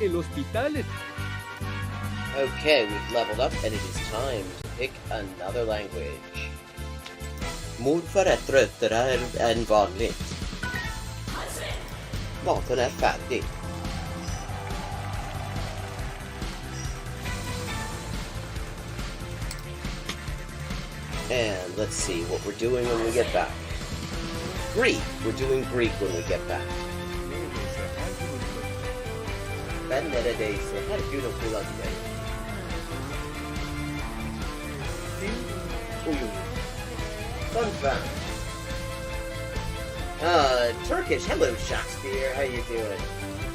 el hospital. Okay, we've leveled up and it is time to pick another language. Morfar är tröttare än vanligt. Maten är färdig. And let's see what we're doing when we get back. Greek! We're doing Greek when we get back. Ben neredeyse her gün okula gider. Fun fact. Turkish. Hello, Shakespeare. How you doing?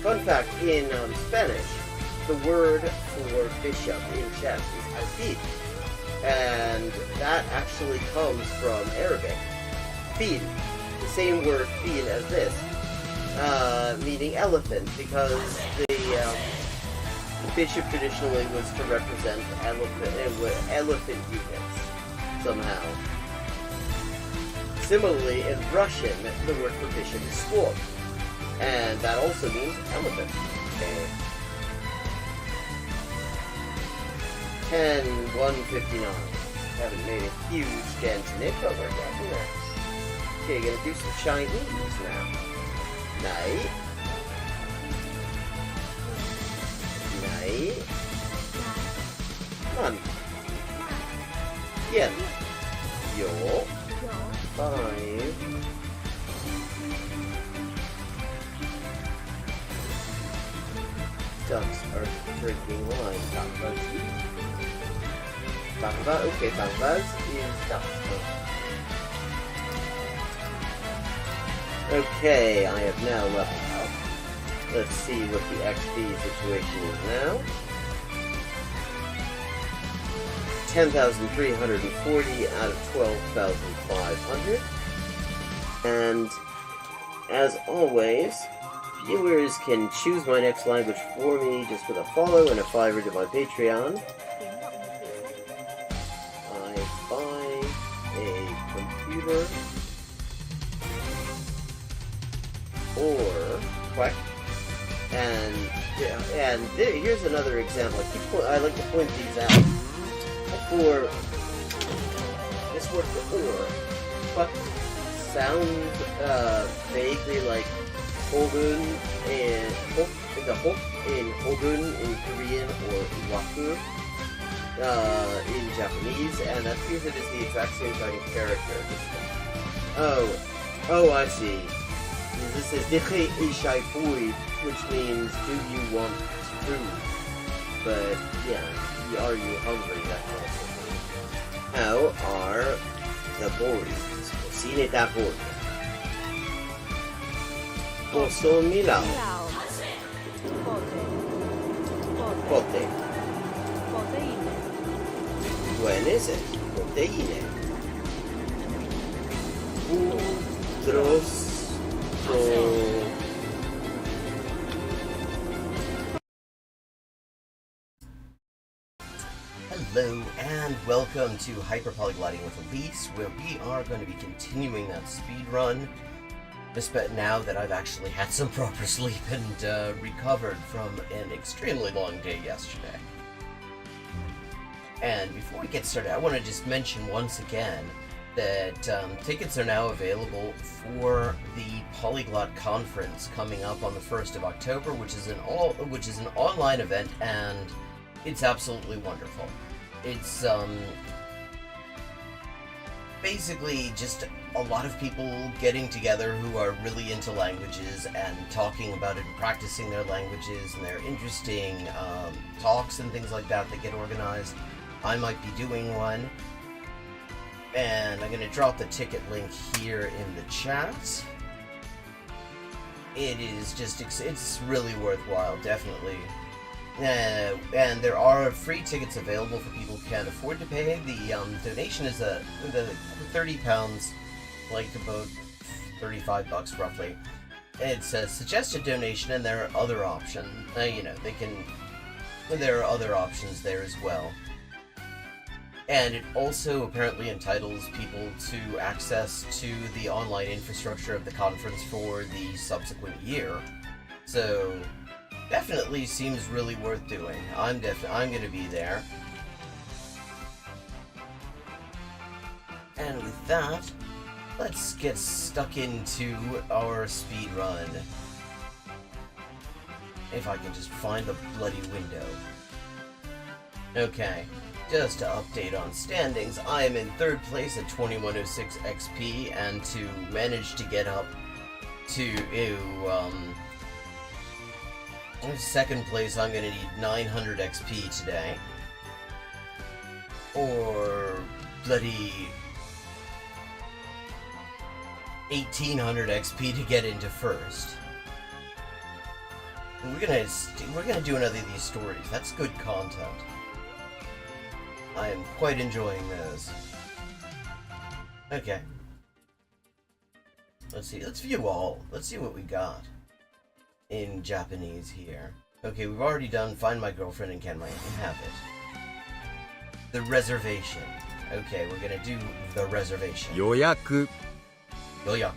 Fun fact, in Spanish, the word for bishop in chess is alfil. And that actually comes from Arabic. Fil. The same word fil as this. Meaning elephant, because the bishop traditionally was to represent elephant units, somehow. Similarly, in Russian, the word for bishop is sword, and that also means elephant. Okay. 10:159. Haven't made a huge dent in it, but we're getting there. Okay, gonna do some Chinese now. Nej. Man. Igen. Jo. 5. Ducks are drinking wine. Bambas. Okay, Bambas is ducks. Okay, I have now leveled up. Let's see what the XP situation is now. 10,340 out of 12,500. And as always, viewers can choose my next language for me just with a follow and a $5 to my Patreon. I buy a computer or quack, and here's another example. I like to point these out. For this word for or, quack sounds vaguely like hogun and the hok in hogun in Korean or waku in Japanese, and that appears it is the exact same kind of character. Oh, I see. This is Dikhe Ishai Fui, which means do you want food? But yeah, are you hungry? That kind of thing. How are the boys? Sine da boy. Posso Milao. Pote. When is it? Proteine. Udros. Hello and welcome to Hyperpolyglotting with Elise, where we are going to be continuing that speed run. Now that I've actually had some proper sleep and recovered from an extremely long day yesterday. And before we get started, I want to just mention once again that tickets are now available for the Polyglot Conference coming up on the 1st of October, which is an online event, and it's absolutely wonderful. It's basically just a lot of people getting together who are really into languages and talking about it and practicing their languages, and there are interesting talks and things like that get organized. I might be doing one. And I'm going to drop the ticket link here in the chat. It is just, it's really worthwhile, definitely. And there are free tickets available for people who can't afford to pay. The donation is the £30, like about $35 roughly. It's a suggested donation, and there are other options. There are other options there as well. And it also apparently entitles people to access to the online infrastructure of the conference for the subsequent year. So, Definitely seems really worth doing. I'm gonna be there. And with that, let's get stuck into our speed run. If I can just find the bloody window. Okay, just to update on standings, I am in 3rd place at 2106 XP, and to manage to get up to 2nd place, I'm gonna need 900 XP today. Or bloody 1800 XP to get into 1st. We're gonna do another of these stories. That's good content. I am quite enjoying those. Okay. Let's see. Let's view all. Let's see what we got in Japanese here. Okay, we've already done Find My Girlfriend and Can I Have It. The reservation. Okay, we're gonna do the reservation. 予約 Yoyaku.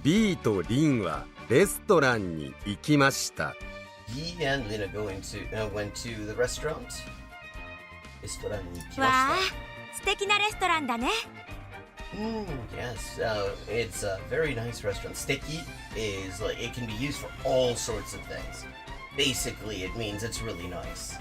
B とリンはレストランに行きました。 B and Lina went to the restaurant. レストランに行きました。わあ、素敵なレストランだね。Yes, it's a very nice restaurant. Steki is like, it can be used for all sorts of things. Basically, it means it's really nice.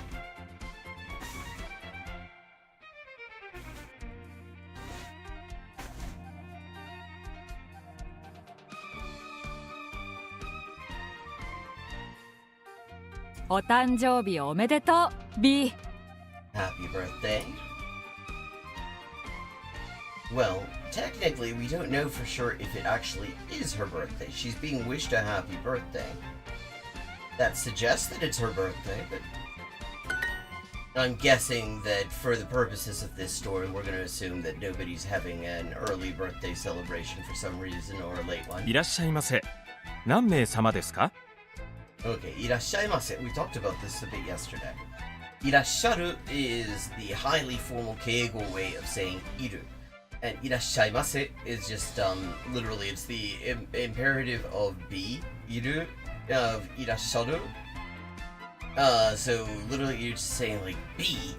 "お誕生日おめでとう、B." Happy birthday. Well, technically, we don't know for sure if it actually is her birthday. She's being wished a happy birthday. That suggests that it's her birthday, but I'm guessing that for the purposes of this story, we're going to assume that nobody's having an early birthday celebration for some reason or a late one. いらっしゃいませ。何名様ですか? Okay, いらっしゃいませ. We talked about this a bit yesterday. いらっしゃる is the highly formal keigo way of saying いる. And いらっしゃいませ is just, literally, it's the imperative of be, いる, of いらっしゃる. So, literally, you're just saying, like, be,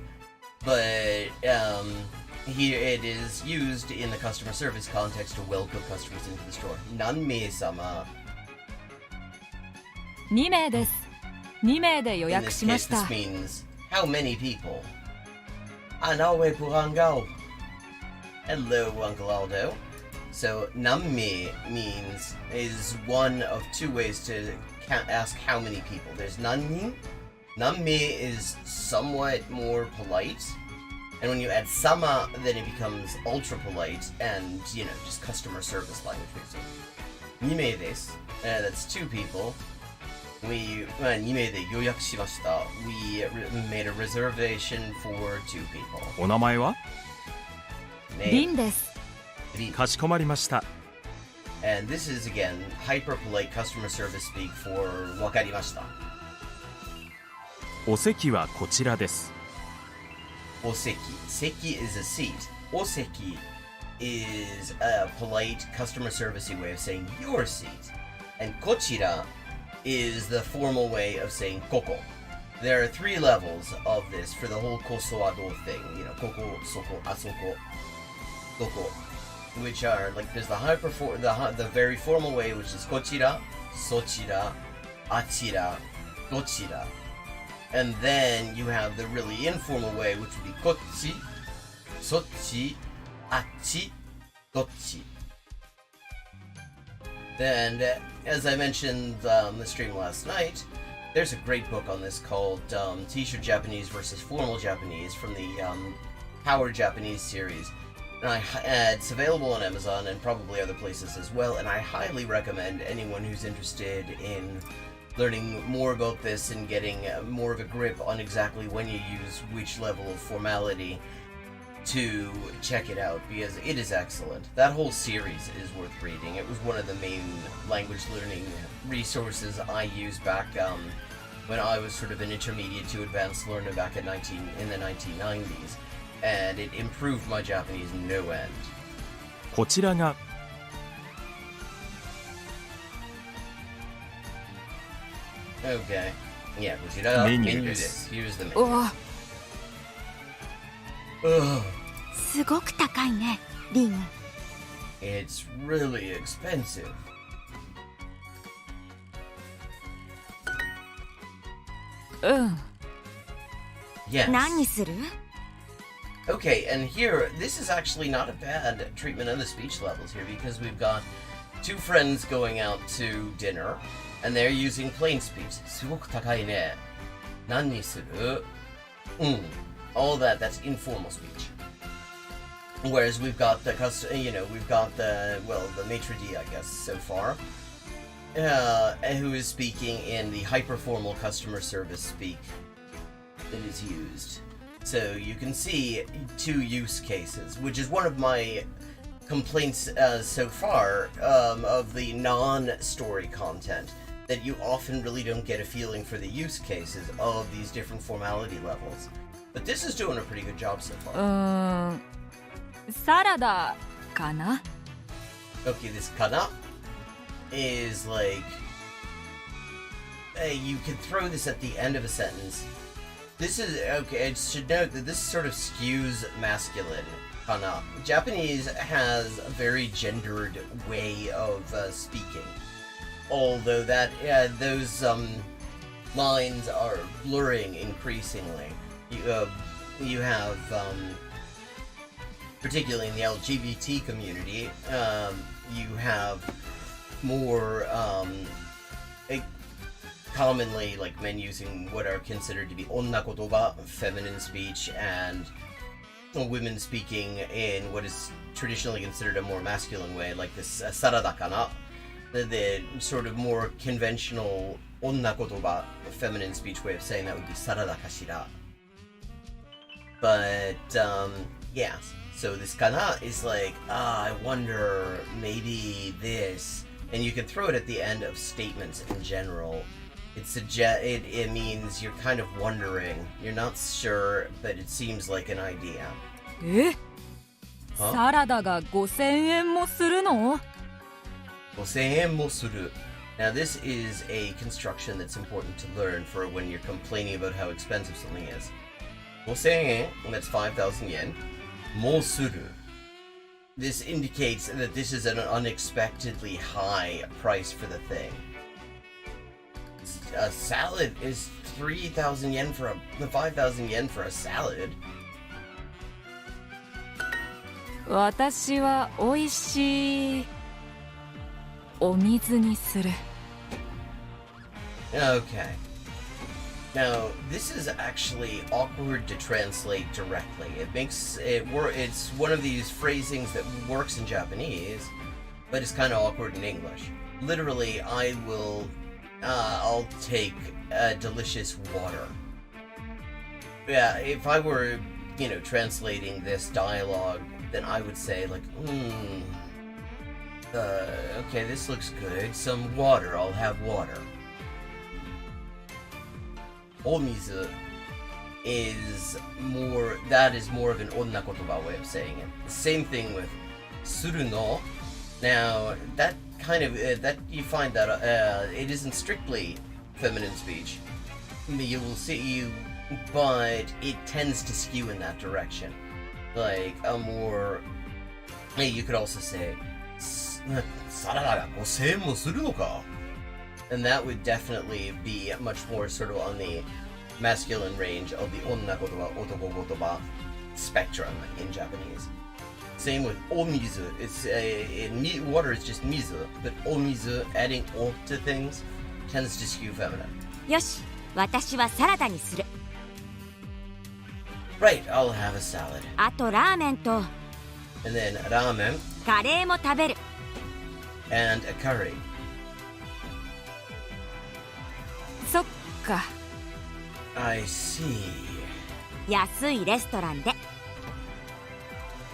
but, here it is used in the customer service context to welcome customers into the store. 何名様? 2名です。2名で予 In 約 this しま case, した。 this means, how many people? Anawe Purango. Hello, Uncle Aldo. So, namme means, is one of two ways to ask how many people. There's nanni. Namme is somewhat more polite. And when you add sama, then it becomes ultra polite and, you know, just customer service language. Nime desu. That's two people. We made a reservation for two people. お名前は? リンです。かしこまりました。 And this is again hyper polite customer service speak for わかりました。お席はこちらです。お席。席 is a seat. お席 is a polite customer service way of saying your seat. And こちら is the formal way of saying koko. There are 3 levels of this for the whole kosoado thing. You know, koko, soko, asoko, doko. Which are, like, there's the very formal way, which is kochira, sochira, achira, dochira. And then you have the really informal way, which would be kochi, sochi, achi, dochi. And as I mentioned the stream last night, there's a great book on this called T-shirt Japanese versus Formal Japanese from the Power Japanese series. And it's available on Amazon and probably other places as well, and I highly recommend anyone who's interested in learning more about this and getting more of a grip on exactly when you use which level of formality to check it out, because it is excellent. That whole series is worth reading. It was one of the main language learning resources I used back when I was sort of an intermediate to advanced learner back in the 1990s. And it improved my Japanese no end. こちらが Okay. Yeah, こちらメニューメニューでですす。Here's the う menu. わ Ugh, すごく高いね、リン。 it's really expensive. うん Yes. 何にする？ Okay, and here, this is actually not a bad treatment of the speech levels here because we've got two friends going out to dinner and they're using plain speech. すごく高いね。何にする? All that's informal speech. Whereas we've got the we've got the maitre d', I guess, so far, who is speaking in the hyper-formal customer service speak that is used. So you can see two use cases, which is one of my complaints so far of the non-story content, that you often really don't get a feeling for the use cases of these different formality levels. But this is doing a pretty good job so う far. んサラダかな Okay, this kana is like you can throw this at the end of a sentence. This is okay. I should note that this sort of skews masculine. Kana. Japanese has a very gendered way of speaking, although those lines are blurring increasingly. You have particularly in the LGBT community, you have more commonly like men using what are considered to be onna kotoba, feminine speech, and women speaking in what is traditionally considered a more masculine way, like this sarada kana, the sort of more conventional onna kotoba, feminine speech way of saying that would be sarada kashira. But yeah, so this kana is like, I wonder, maybe this, and you can throw it at the end of statements in general. It means you're kind of wondering, you're not sure, but it seems like an idea. え Huh? サラダが5000円もするの 5000円もする. Now this is a construction that's important to learn for when you're complaining about how expensive something is. 5000円, that's 5,000 yen. もする. This indicates that this is an unexpectedly high price for the thing. A salad is 3,000 yen for 5,000 yen for a salad. 私はおいしいお水にする Okay. Now, this is actually awkward to translate directly. It's one of these phrasings that works in Japanese, but it's kind of awkward in English. Literally, I'll take delicious water. Yeah, if I were, translating this dialogue, then I would say like, okay, this looks good. Some water, I'll have water. Omizu is more of an onna kotoba way of saying it. The same thing with suru no. Now, that kind of, that you find that it isn't strictly feminine speech. You will see but it tends to skew in that direction. Like a more, you could also say, サラダが5000円もするのか? And that would definitely be much more sort of on the masculine range of the onna kotoba, otoko kotoba spectrum in Japanese. Same with omizu. Water is just mizu, but omizu, adding o to things, tends to skew feminine. よし、私はサラダにする。 Right, I'll have a salad. あとラーメンと And then ramen カレーも食べる。 and a curry. そっか I see. 安いレストランで。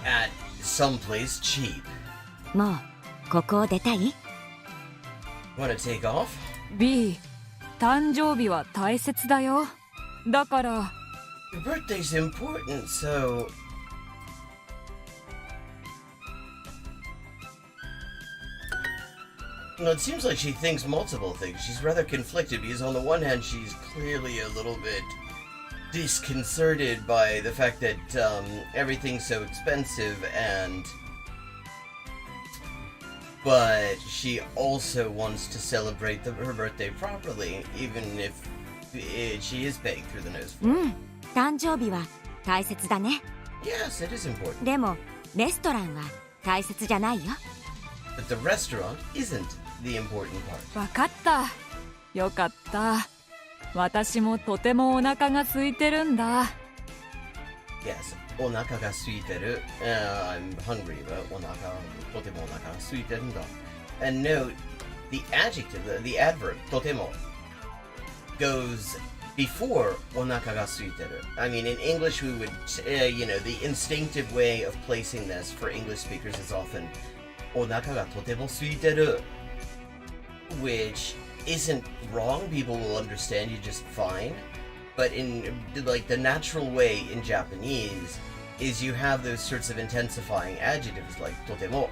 At someplace cheap. もうここを出たい？ Wanna take off? B 誕生日は大切だよだから Your birthday's important, so... Well, it seems like she thinks multiple things. She's rather conflicted because on the one hand, she's clearly a little bit disconcerted by the fact that everything's so expensive, but she also wants to celebrate her birthday properly, even if she is paying through the nose for it. 誕生日は大切だね。 Yes, it is important. でもレストランは大切じゃないよ。 But the restaurant isn't the important part. わかった。よかった。私もとてもお腹が空いてるんだ。Yes, お腹が空いてる。I'm hungry, but とてもお腹が空いてるんだ。And note, the adjective, the adverb, とても goes before お腹が空いてる. I mean, in English we would, the instinctive way of placing this for English speakers is often お腹がとても空いてる, which isn't wrong. People will understand you just fine. But in like the natural way in Japanese is you have those sorts of intensifying adjectives like とても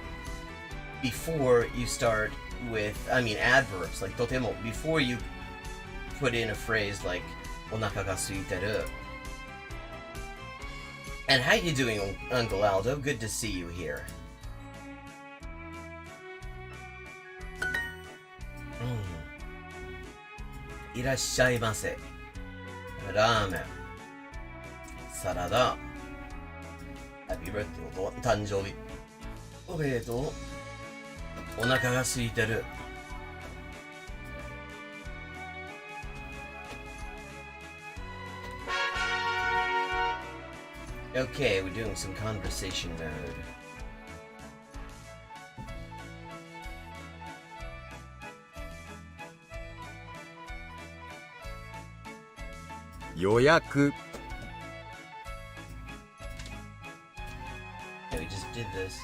before you start with, adverbs like とても before you put in a phrase like お腹が空いてる. And how you doing, Uncle Aldo? Good to see you here. Mm. いらっしゃいませ. ラーメン、サラダ、ハッピーバースデー、誕生日、おめでとう。お腹が空いてる。Okay, we're doing some conversation mode. Yoyaku. Yeah, we just did this.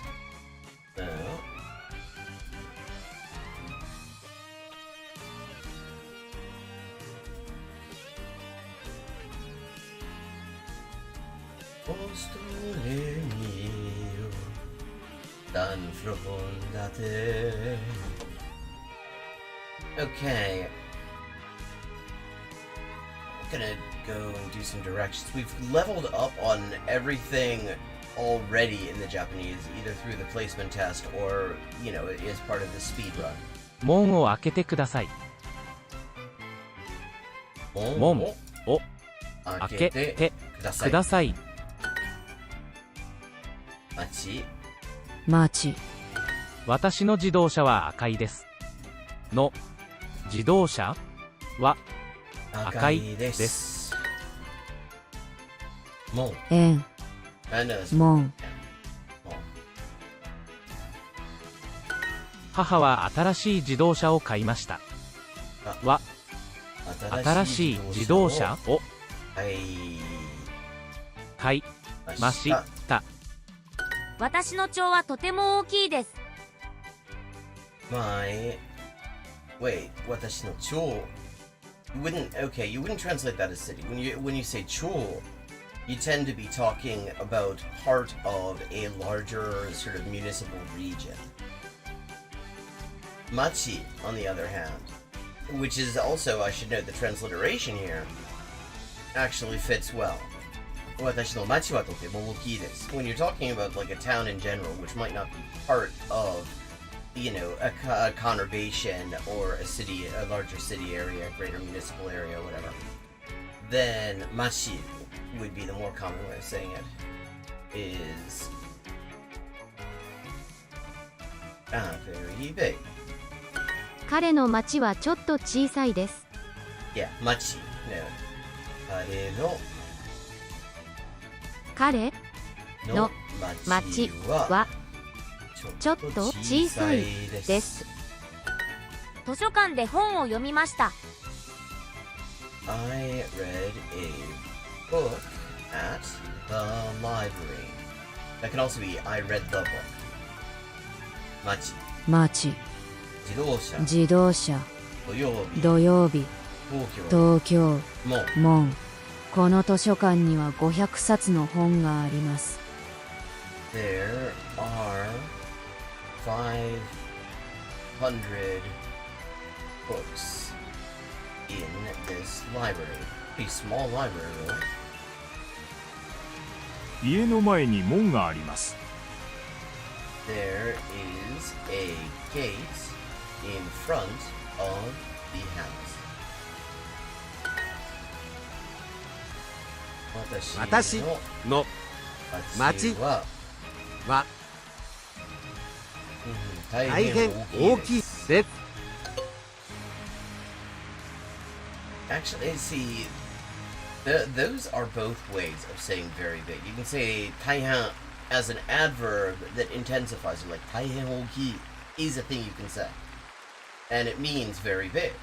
So. Okay. I'm gonna go and do some directions. We've leveled up on everything already in the Japanese, either through the placement test or, as part of the speed run. 門を開けてください。門を開けてください。町。私の自動車は赤いです。の自動車は赤いです。門。門。母は新しい自動車を買いました。は新しい自動車を買いました。私の腸はとても大きいです。Wait, 私の腸. You wouldn't translate that as city. When you say 町, you tend to be talking about part of a larger sort of municipal region. Machi, on the other hand, which is also, I should note, the transliteration here actually fits well. 私の町はとても大きいです. When you're talking about like a town in general, which might not be part of, a conurbation or a larger city area, a greater municipal area, whatever, then machi would be the more common way of saying it. Is very big. 彼の町はちょっと小さいです。Yeah, machi. No. 彼の町はちょっと小さいです。図書館で本を読みました。I read a book at the library. That can also be I read the book. 町。自動車。土曜日。東京。門。この図書館には500冊の本があります。There are 500 books in this library. A small library, really. 家の前に門があります。 There is a gate in front of the house. 私の町は大変大きいです。 Actually, see, those are both ways of saying very big. You can say 大変 as an adverb that intensifies it, like 大変大きい is a thing you can say. And it means very big.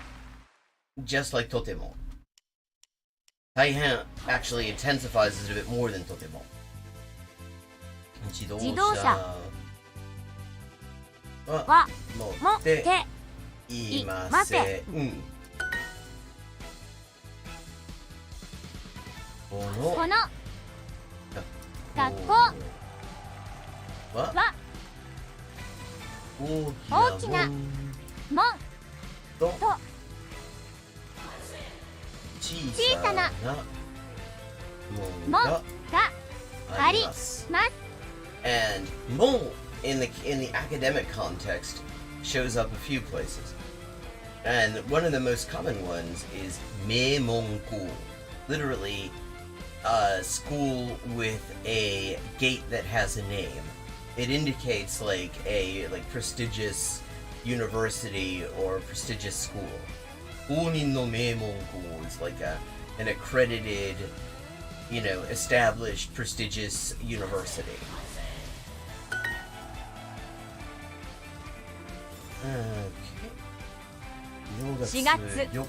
Just like とても. 大変 actually intensifies it a bit more than とても. 自動車は持っていません。この学校は大きな門と小さな門があります。And 門 in the academic context shows up a few places. And one of the most common ones is 名門校. Literally a school with a gate that has a name. It indicates like a prestigious university or prestigious school. 公認の名門校 is like an accredited, established prestigious university. Okay. 4月4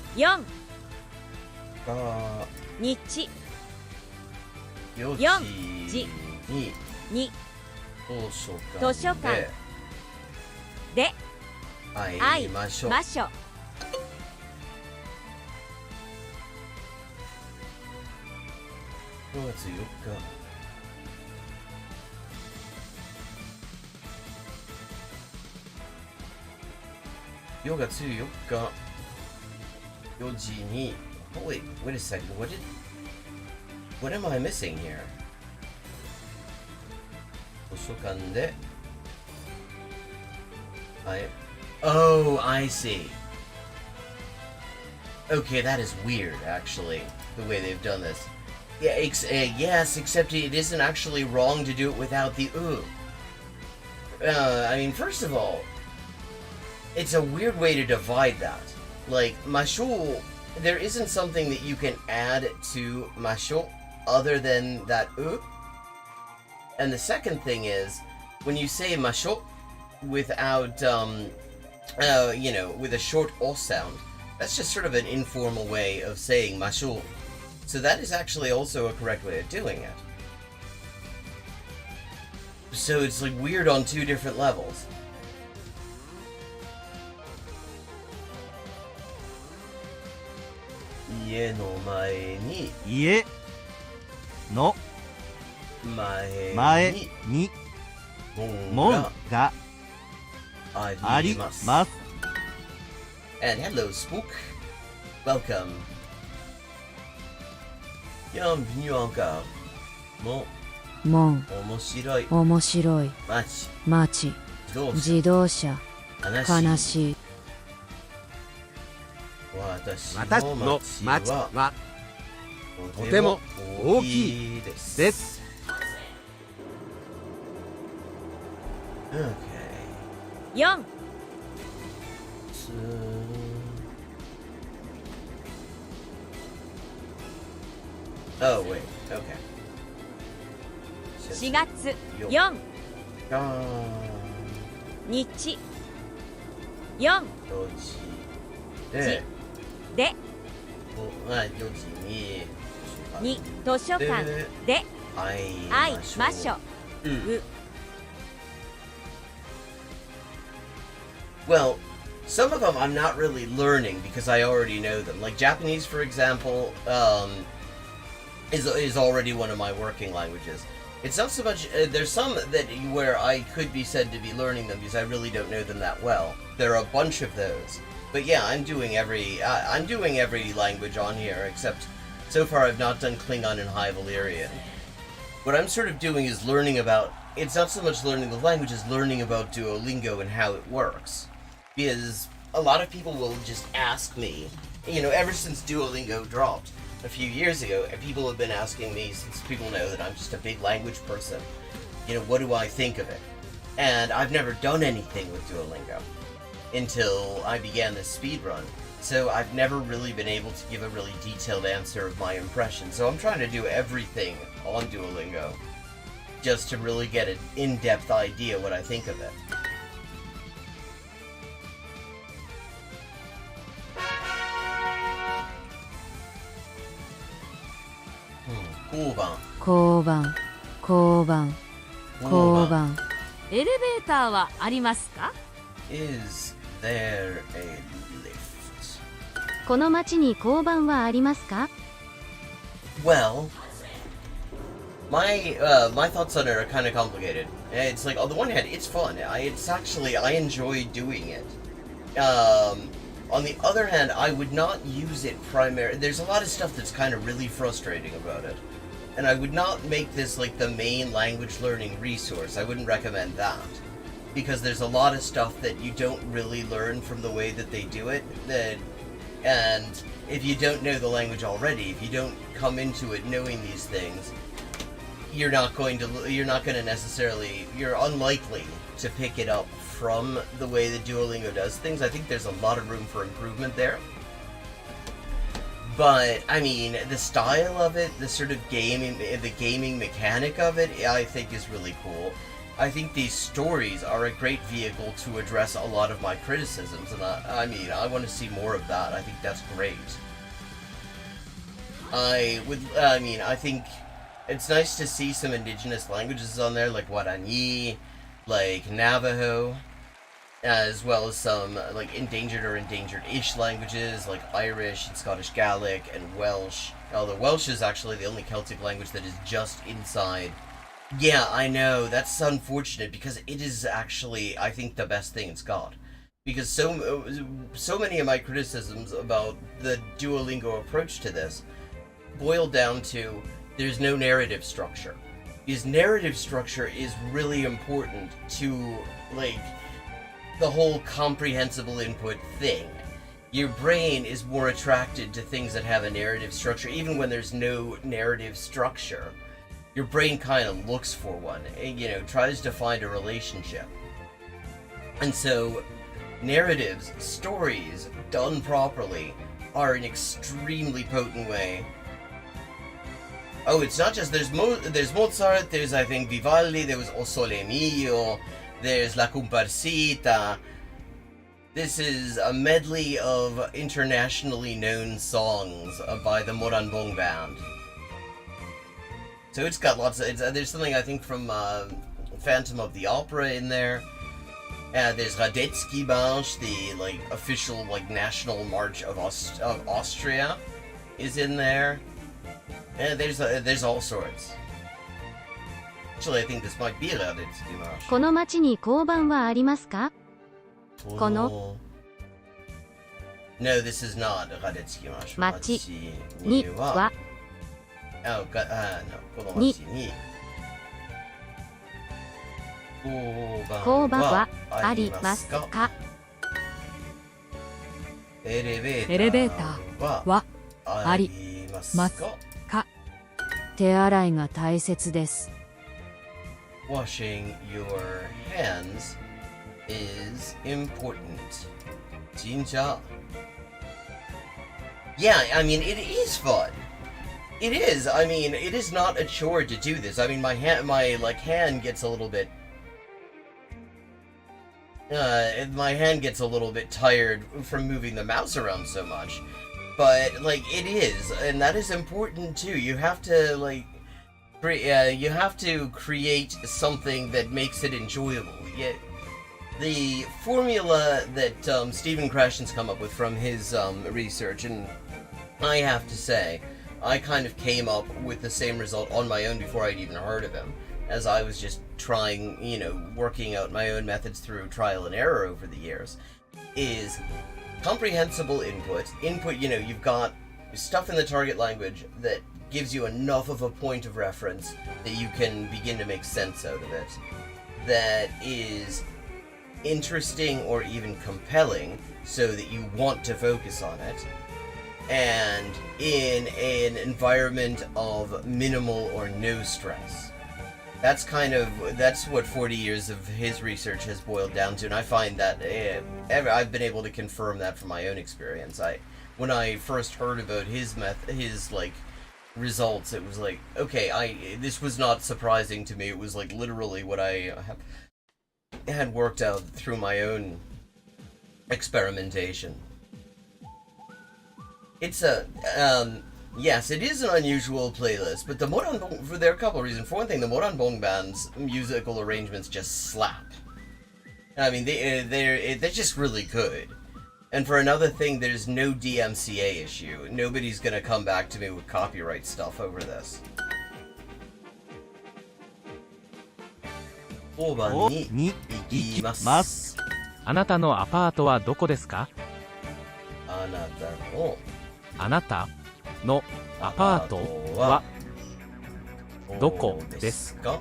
日4時に図書館で会いましょう。4月4日4月4日4時に wait a second, what am I missing here? 図書館でOh, I see. Okay, that is weird, actually, the way they've done this. Yeah, yes, except it isn't actually wrong to do it without the "u." I mean, first of all, it's a weird way to divide that. Like, masho, there isn't something that you can add to masho other than that "u." And the second thing is, when you say masho without, with a short o sound, that's just sort of an informal way of saying masho. So that is actually also a correct way of doing it. So it's like weird on two different levels. Ie no mae ni. Ie no mae ni mon ga arimasu. And hello, Spook. Welcome. Bienvenue encore. Mon 面白い町自動車悲しい私の町はとても大きいです。 4 Oh, wait, okay. 4月4日4時でに図書館で会いましょう。Well, some of them I'm not really learning because I already know them. Like Japanese, for example, is already one of my working languages. It's not so much, there's some that where I could be said to be learning them because I really don't know them that well. There are a bunch of those. But yeah, I'm doing every language on here, except so far I've not done Klingon and High Valyrian. What I'm sort of doing is learning about, it's not so much learning the language as learning about Duolingo and how it works. Because a lot of people will just ask me, you know, ever since Duolingo dropped a few years ago, people have been asking me, since people know that I'm just a big language person, you know, what do I think of it? And I've never done anything with Duolingo until I began this speedrun. So I've never really been able to give a really detailed answer of my impression. So I'm trying to do everything on Duolingo just to really get an in-depth idea what I think of it.交番エレベーターはありますか？ Is there a lift? この町に交番はありますか？ Well, my thoughts on it are kind of complicated. It's like, on the one hand, it's fun. I enjoy doing it. On the other hand, I would not use it primarily. There's a lot of stuff that's kind of really frustrating about it. And I would not make this like the main language learning resource. I wouldn't recommend that. Because there's a lot of stuff that you don't really learn from the way that they do it. And if you don't know the language already, if you don't come into it knowing these things, you're unlikely to pick it up from the way that Duolingo does things. I think there's a lot of room for improvement there. But, I mean, the style of it, the sort of gaming mechanic of it, I think is really cool. I think these stories are a great vehicle to address a lot of my criticisms, and I want to see more of that. I think that's great. I think it's nice to see some indigenous languages on there, like Guarani, like Navajo, as well as some like endangered or endangered-ish languages like Irish and Scottish Gaelic and Welsh. Although Welsh is actually the only Celtic language that is just inside. Yeah, I know, that's unfortunate because it is actually, I think, the best thing it's got. Because so many of my criticisms about the Duolingo approach to this boil down to there's no narrative structure. Because narrative structure is really important to, like, the whole comprehensible input thing. Your brain is more attracted to things that have a narrative structure, even when there's no narrative structure. Your brain kind of looks for one, and, you know, tries to find a relationship. And so, narratives, stories, done properly, are an extremely potent way. Oh, it's not just, there's Mozart, there's, I think, Vivaldi, there was O Sole Mio, there's La Comparsita. This is a medley of internationally known songs by the Moranbong Band. So it's got lots of, there's something I think from Phantom of the Opera in there. There's Radetzky March, the like official like national march of Austria, is in there. And there's all sorts. Actually, I think this might be Radetzky March. この町に交番はありますか？ この No, this is not Radetzky March. 町には Oh, no. この町に交番はありますか？エレベーターはありますか？手洗いが大切です。Washing your hands is important. 진짜. Yeah, I mean, it is fun. It is. I mean, it is not a chore to do this. I mean, my hand gets a little bit. My hand gets a little bit tired from moving the mouse around so much, but like it is, and that is important too. You have to you have to create something that makes it enjoyable. Yeah, the formula that Stephen Krashen's come up with from his research, and I have to say, I kind of came up with the same result on my own before I'd even heard of him, as I was just trying, you know, working out my own methods through trial and error over the years, is comprehensible input. Input, you know, you've got stuff in the target language that gives you enough of a point of reference that you can begin to make sense out of it. That is interesting or even compelling so that you want to focus on it. And in an environment of minimal or no stress. That's what 40 years of his research has boiled down to, and I find that I've been able to confirm that from my own experience. When I first heard about his results, it was like, okay, this was not surprising to me. It was like literally what I had worked out through my own experimentation. It's yes, it is an unusual playlist, but there are a couple of reasons. For one thing, the Moranbong band's musical arrangements just slap. I mean, they're just really good. And for another thing, there's no DMCA issue. Nobody's gonna come back to me with copyright stuff over this. 5番に行きます。あなたのアパートはどこですか？あなたのアパートはどこですか？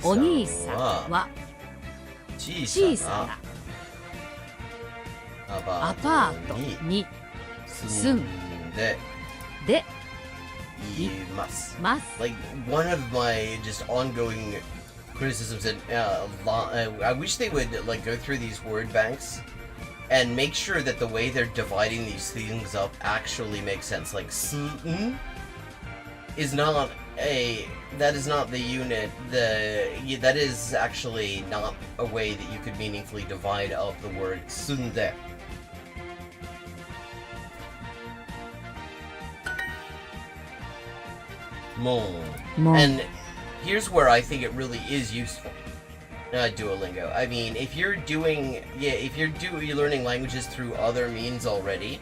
お兄さんは小さなアパートに住んでいます。 Like, one of my just ongoing criticisms, and I wish they would like go through these word banks and make sure that the way they're dividing these things up actually makes sense. Like, is not that is not the unit. That is actually not a way that you could meaningfully divide up the word sunde. And here's where I think it really is useful. Duolingo. I mean, if you're learning languages through other means already,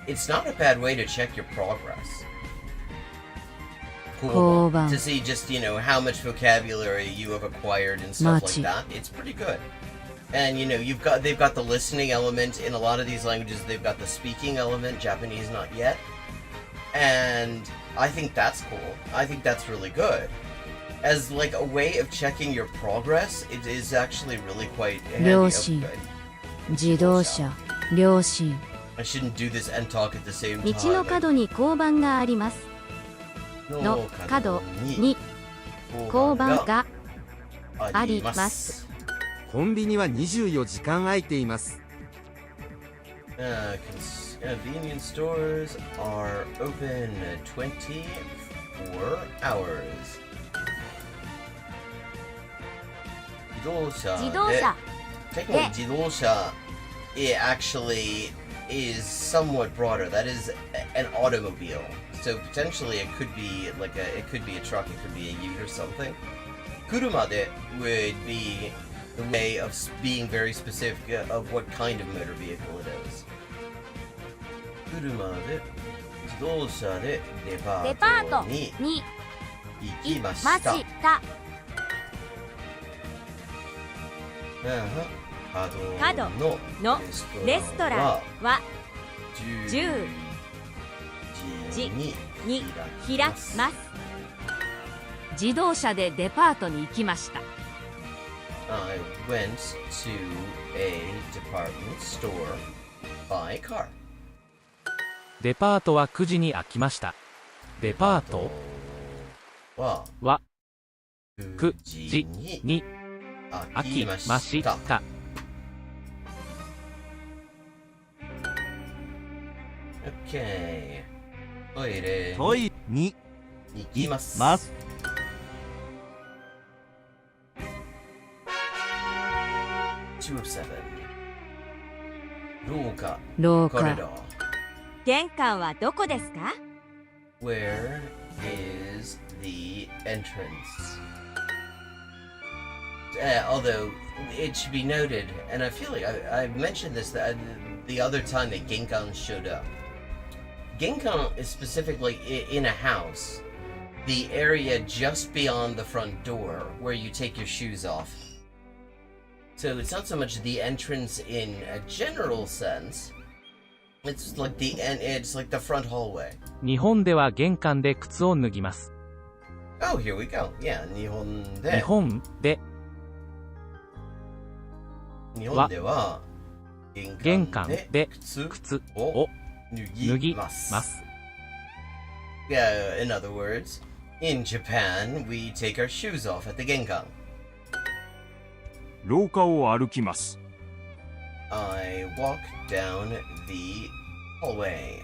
it's not a bad way to check your progress. Cool. To see just, you know, how much vocabulary you have acquired and stuff like that. It's pretty good. And, you know, they've got the listening element in a lot of these languages. They've got the speaking element. Japanese not yet. And I think that's cool. I think that's really good. As like a way of checking your progress, it is actually really quite handy. I shouldn't do this and talk at the same time. 道の角に交番があります。の角に交番があります。コンビニは24時間空いています。Convenience stores are open 24 hours. 自動車 Technically, 自動車 it actually is somewhat broader. That is an automobile. So potentially it could be a truck, it could be a ute or something. Kuruma de would be the way of being very specific of what kind of motor vehicle it is. Kuruma de 自動車でデパートに行きました。角のレストランは10時に開きます。自動車でデパートに行きました。I went to a department store by car. デパートは9時に開きました。デパートは9時に開きました。Okay. トイレに行きます。2 of 7. 廊下。玄関はどこですか？ Where is the entrance? Although it should be noted, and I feel like I mentioned this the other time that Genkan showed up. Genkan is specifically in a house the area just beyond the front door where you take your shoes off. So it's not so much the entrance in a general sense. It's like the front hallway. 日本では玄関で靴を脱ぎます。Oh, here we go. Yeah, 日本で。日本では玄関で靴を脱ぎます。Yeah, in other words, in Japan, we take our shoes off at the 玄関。廊下を歩きます。I walk down the hallway.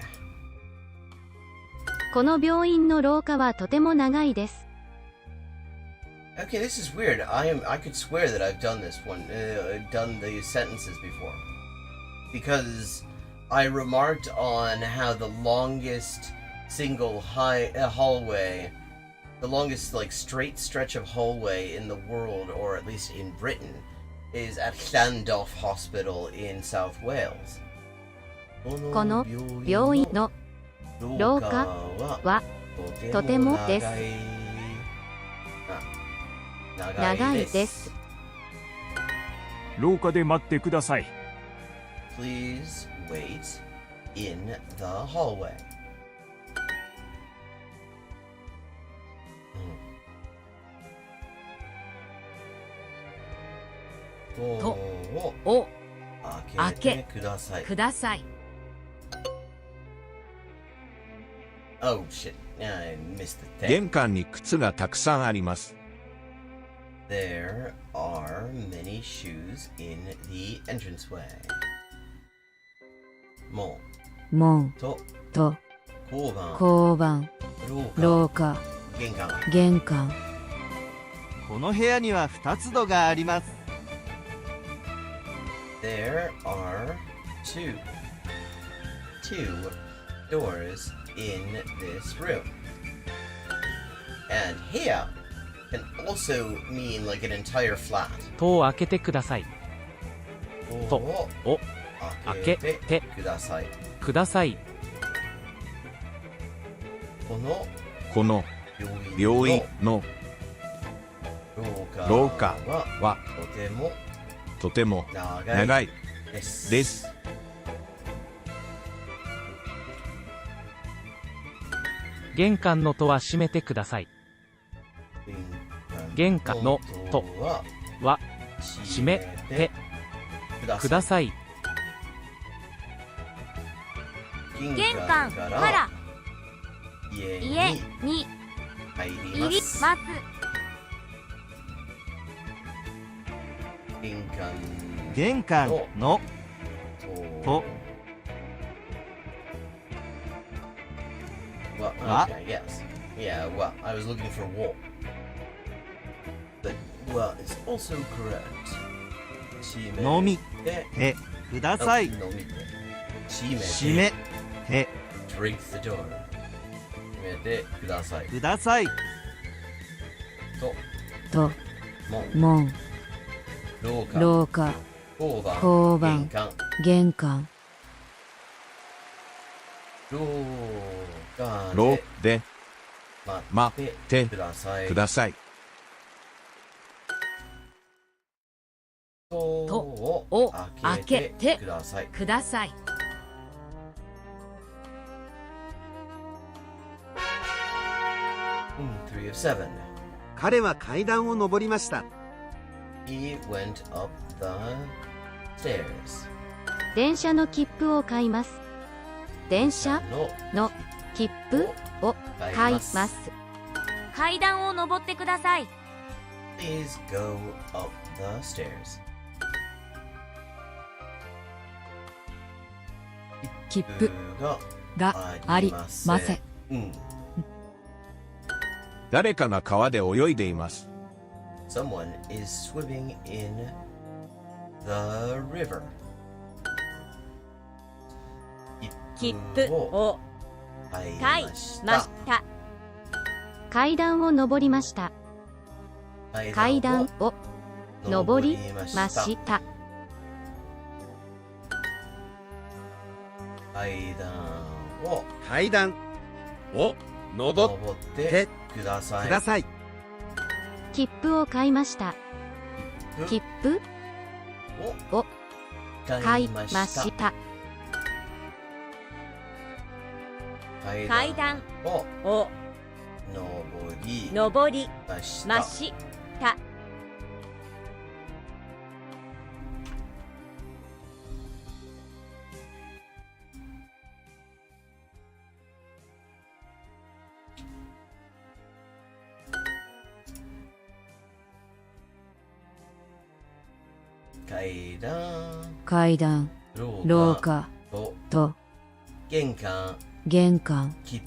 この病院の廊下はとても長いです。Okay, this is weird. I could swear that I've done this one, done these sentences before. Because I remarked on how the longest single hallway, the longest like straight stretch of hallway in the world, or at least in Britain, is at Llandulph Hospital in South Wales. この病院の廊下はとてもです。長いです。廊下で待ってください。Please wait in the hallway. とを開けください。ください。Oh shit, I missed the thing. 玄関に靴がたくさんあります。There are many shoes in the entranceway. 門と交番廊下玄関。この部屋には2つ戸があります。There are two doors in this room. And here can also mean like an entire flat. 戸を開けてください。戸を開けてください。ください。この病院の廊下はとても長いです。玄関の戸は閉めてください。玄関の戸は閉めてください。玄関から家に入ります。玄関の戸 Well, okay, yes. Yeah, well, I was looking for wall. But, well, it's also correct. 飲みてください。閉めて Drink the door. 閉めてください。ください。と門廊下交番玄関。廊で待ってください。戸を開けてください。3 of 7. 彼は階段を上りました。He went up the stairs. 電車の切符を買います。電車の切符を買います。階段を上ってください。Please go up the stairs. 切符がありません。誰かが川で泳いでいます。Someone is swimming in the river. 切符を買いました。階段を上りました。階段を上りました。階段を上ってくください。ください。切符を買いました。切符を買いました。階段を登りました。階段、廊下と玄関、切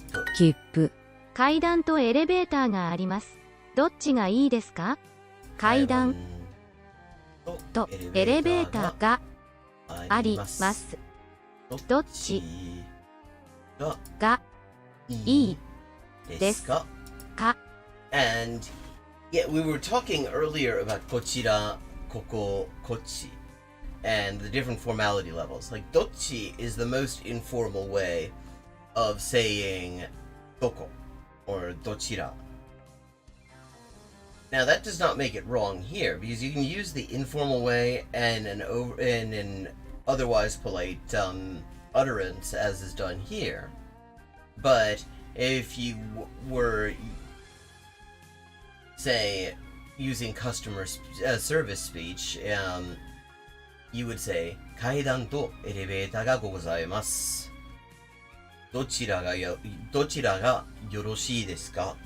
符。階段とエレベーターがあります。どっちがいいですか？階段とエレベーターがあります。どっちがいいですか？ And yeah, we were talking earlier about こちら、ここ、こっち and the different formality levels. Like どっち is the most informal way of saying どこ or どちら. Now that does not make it wrong here because you can use the informal way and an otherwise polite utterance as is done here. But if you were, say, using customer service speech, you would say 階段とエレベーターがございます。どちらがよろしいですか？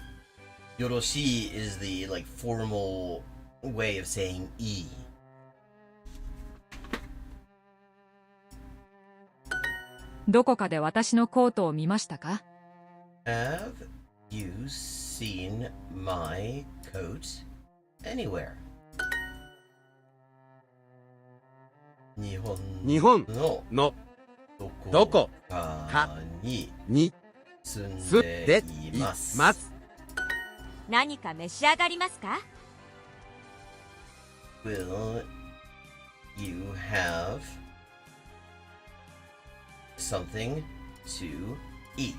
よろしい is the like formal way of saying いい。どこかで私のコートを見ましたか？ Have you seen my coat anywhere? 日本のどこかに住んでいます。何か召し上がりますか？ Will you have something to eat?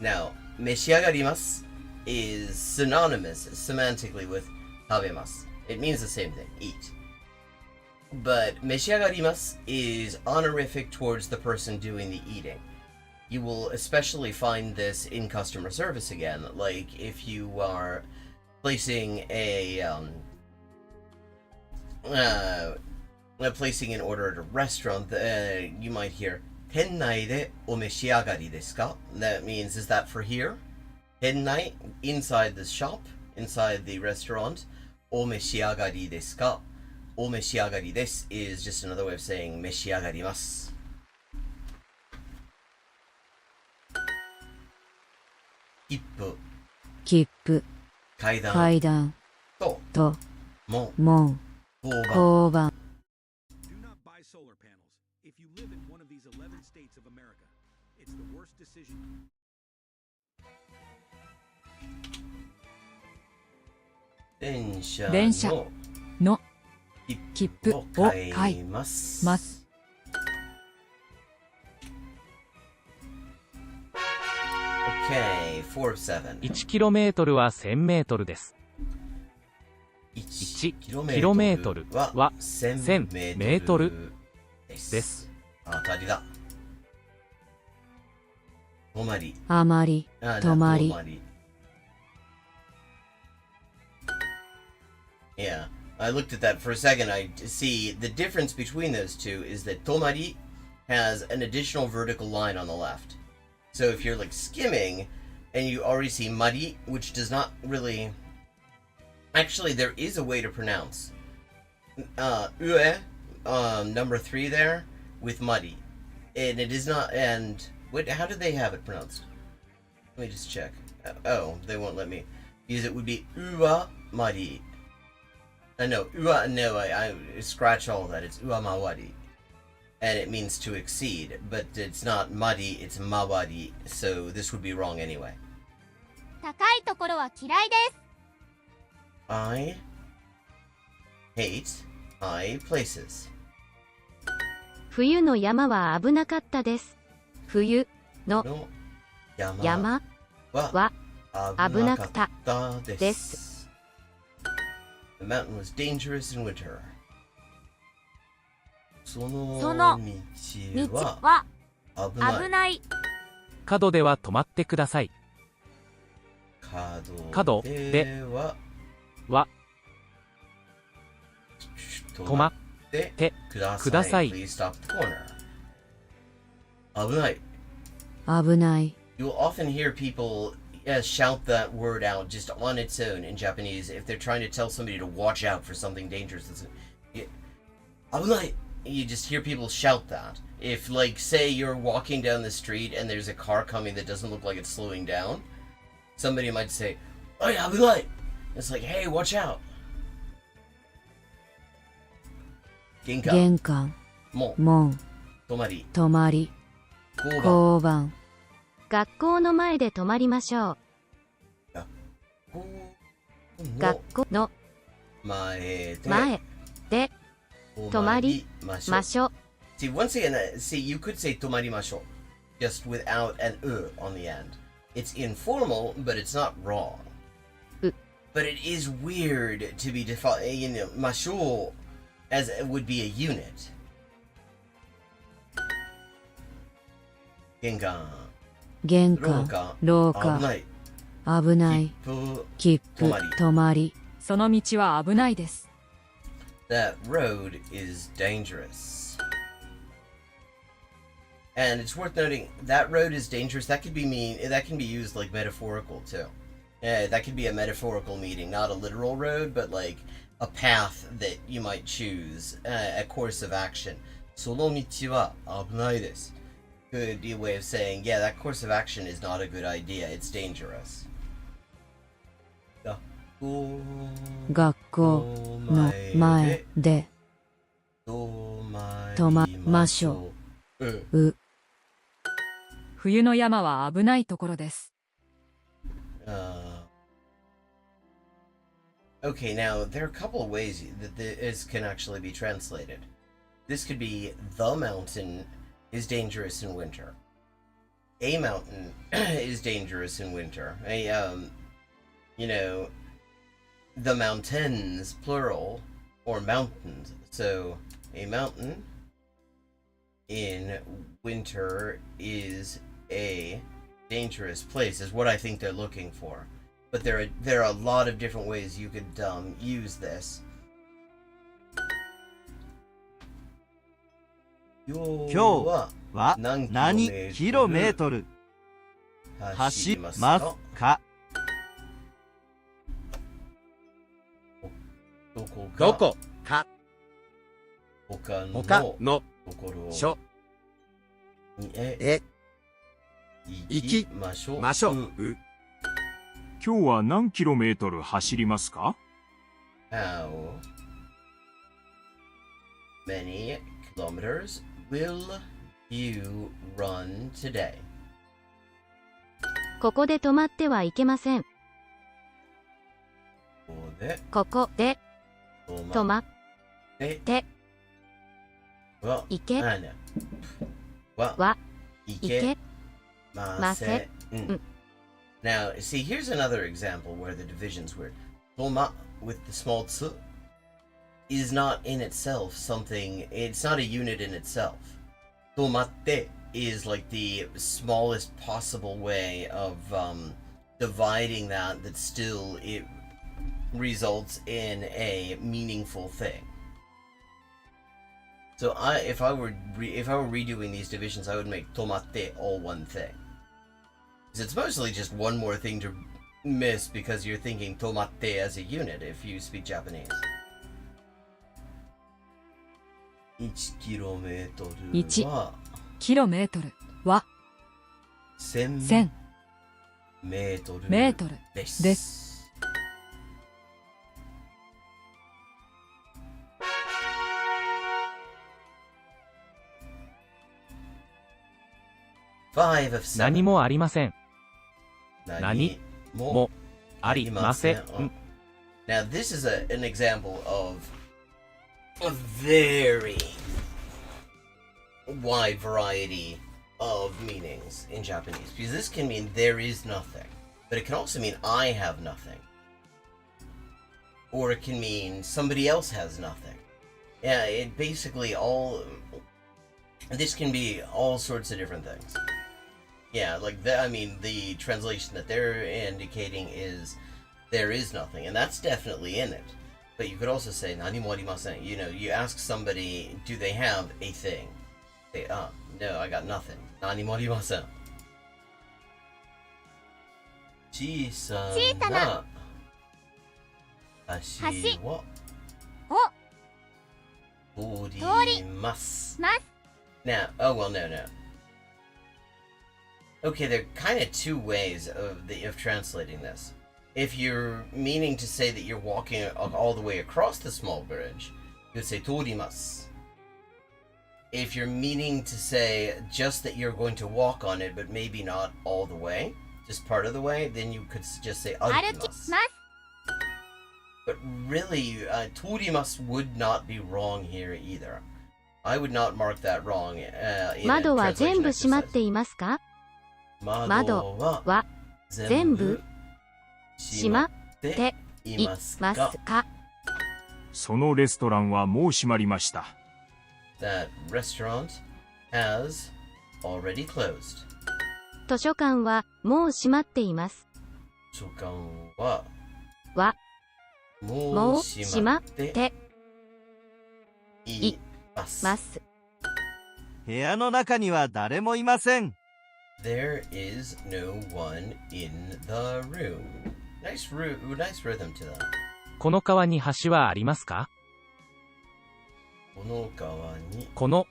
Now, 召し上がります is synonymous semantically with 食べます。It means the same thing, eat. But 召し上がります is honorific towards the person doing the eating. You will especially find this in customer service again, like if you are placing placing an order at a restaurant, you might hear 店内でお召し上がりですか? That means, is that for here? 店内, inside the shop, inside the restaurant. お召し上がりですか? お召し上がりです is just another way of saying 召し上がります。切符、階段と門、交番。Do not buy solar panels. If you live in one of these 11 states of America, it's the worst decision. 電車の切符を買います。Okay, 4 of 7. 1km は 1000m です。1km は 1000m です。当たりだ。止まり。止まり。Yeah, I looked at that for a second. I see the difference between those two is that tomari has an additional vertical line on the left. So if you're like skimming and you already see mari, which does not really... Actually, there is a way to pronounce ue, number 3 there, with mari. And it is not... And how do they have it pronounced? Let me just check. Oh, they won't let me. Because it would be uwa mari. No, I scratch all of that. It's uamawari. And it means to exceed, but it's not mari, it's mawari, so this would be wrong anyway. 高いところは嫌いです。I hate high places. 冬の山は危なかったです。冬の山は危なかったです。 The mountain was dangerous in winter. その道道はは危危ない。角では止まってください。角では止まってください。 Please stop the corner. 危ない。危ない。 You'll often hear people shout that word out just on its own in Japanese if they're trying to tell somebody to watch out for something dangerous. Abunai. You just hear people shout that. If, like, say you're walking down the street and there's a car coming that doesn't look like it's slowing down, somebody might say, "Oi, abunai!" It's like, hey, watch out. 玄関門止まり交番学校の前で止まりましょう。学校の前で止まりましょう。 See, once again, you could say 止まりましょう just without an on the end. It's informal, but it's not wrong. But it is weird to be defined, masho as it would be a unit. 玄関廊下危ない切符止まりその道は危ないです。 That road is dangerous. And it's worth noting that road is dangerous. That can be used like metaphorical too. Yeah, that could be a metaphorical meaning, not a literal road, but like a path that you might choose, a course of action. その道は危ないです could be a way of saying, yeah, that course of action is not a good idea. It's dangerous. 学校の前で止まりましょう。冬の山は危ないところです。Okay, now there are a couple of ways that this can actually be translated. This could be the mountain is dangerous in winter. A mountain is dangerous in winter. The mountains, plural, or mountains. So, a mountain in winter is a dangerous place, is what I think they're looking for. But there are a lot of different ways you could use this. 今日は何キロメートル走りますか？どこか他のところ所へ行きましょう。今日は何キロメートル走りますか？ How many kilometers will you run today? ここで止まってはいけません。ここで止まっていけません。Now, see, here's another example where the division's weird. Toma with the small tsu is not in itself something, it's not a unit in itself. Tomatte is like the smallest possible way of dividing that still it results in a meaningful thing. So if I were redoing these divisions, I would make tomate all one thing. Because it's mostly just one more thing to miss because you're thinking tomate as a unit if you speak Japanese. 1キロメートルはキロメートルは1000メートルです。何もありません。何もありません。 Now this is an example of a very wide variety of meanings in Japanese, because this can mean there is nothing. but it can also mean I have nothing. Or it can mean somebody else has nothing. Yeah, it basically this can be all sorts of different things. Yeah, like that. I mean, the translation that they're indicating is there is nothing, and that's definitely in it. But you could also say "nani mo arimasen." You know, you ask somebody, do they have a thing? Say, no, I got nothing. Nani mo arimasen. 小さな橋を通ります。Now, oh well, no. Okay, there are kind of two ways of translating this. If you're meaning to say that you're walking all the way across the small bridge, you would say torimasu. If you're meaning to say just that you're going to walk on it, but maybe not all the way, just part of the way, then you could just say arukimasu. But really, torimasu would not be wrong here either. I would not mark that wrong. 窓は全部閉まっていますか？窓は全部閉まっていますか？そのレストランはもう閉まりました。That restaurant has already closed. 図書館はもう閉まっています。図書館はもう閉まっています。部屋の中には誰もいません。There is no one in the room. Nice rhythm to that. この川に橋はありますか？この川にこの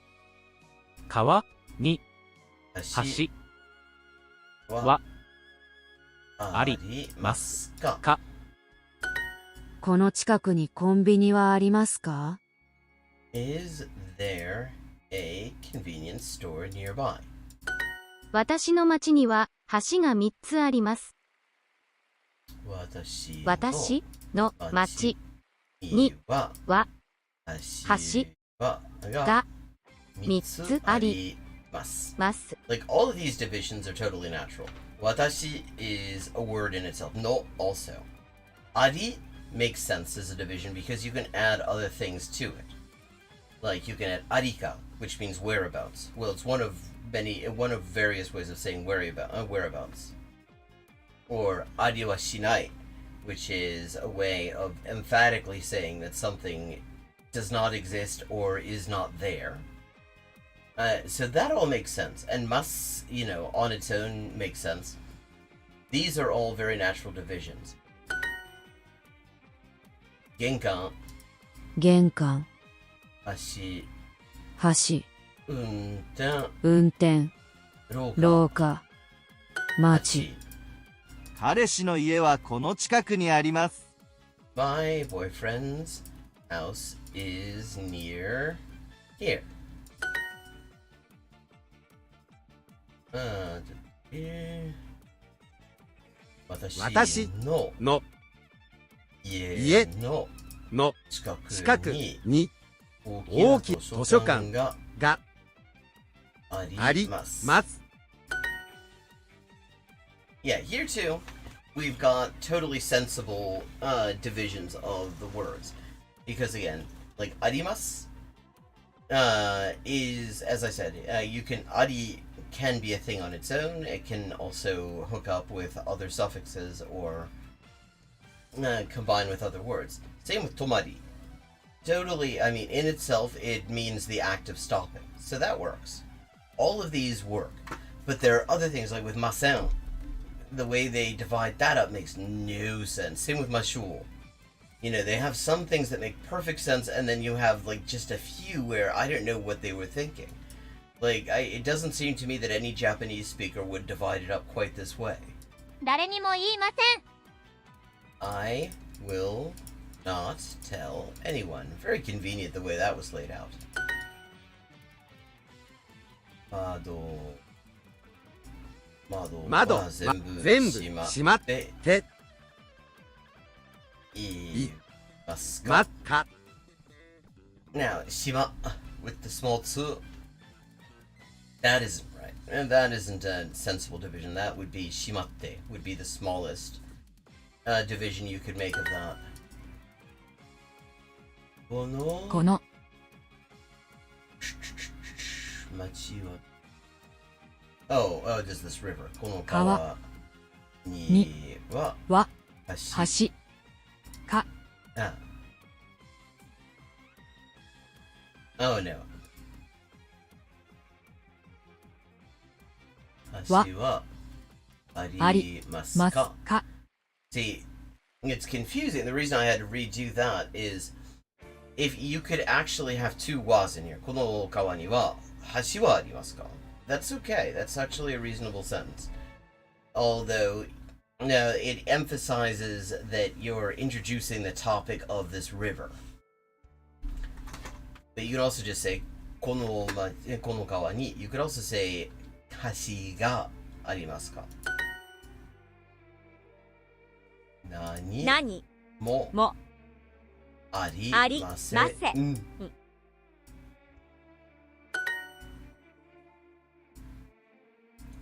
川に橋はありますか？この近くにコンビニはありますか？ Is there a convenience store nearby? 私の町には橋が3つあります。私の町には橋が3つあります。Like all of these divisions are totally natural. Watashi is a word in itself. No, also. Ari makes sense as a division because you can add other things to it. Like you can add arika, which means whereabouts. Well, it's one of various ways of saying whereabouts. Or ari wa shinai, which is a way of emphatically saying that something does not exist or is not there. So that all makes sense. And mas, on its own makes sense. These are all very natural divisions. Genkan. 玄関、橋、橋、運転、運転、廊下、町。彼氏の家はこの近くにあります。My boyfriend's house is near here. 私の家の近くに大きな図書館があります。Yeah, here too, we've got totally sensible divisions of the words. Because again, like arimasu is, as I said, ari can be a thing on its own. It can also hook up with other suffixes or combine with other words. Same with tomari. Totally, I mean, in itself, it means the act of stopping. So that works. All of these work. But there are other things, like with masen. The way they divide that up makes no sense. Same with mashul. They have some things that make perfect sense, and then you have, like, just a few where I don't know what they were thinking. Like, it doesn't seem to me that any Japanese speaker would divide it up quite this way. 誰にも言いません。I will not tell anyone. Very convenient the way that was laid out. 窓は全部閉まっていますか? Now, shima with the small tsu, that isn't right. And that isn't a sensible division. That would be shimatte, would be the smallest division you could make of that. この町は Oh, does this river この川には橋か Oh no 橋はありますか See, it's confusing. The reason I had to redo that is if you could actually have two was in here. この川には橋はありますか? That's okay. That's actually a reasonable sentence. Although, no, it emphasizes that you're introducing the topic of this river. But you can also just say この川に You could also say 橋がありますか? 何もありません。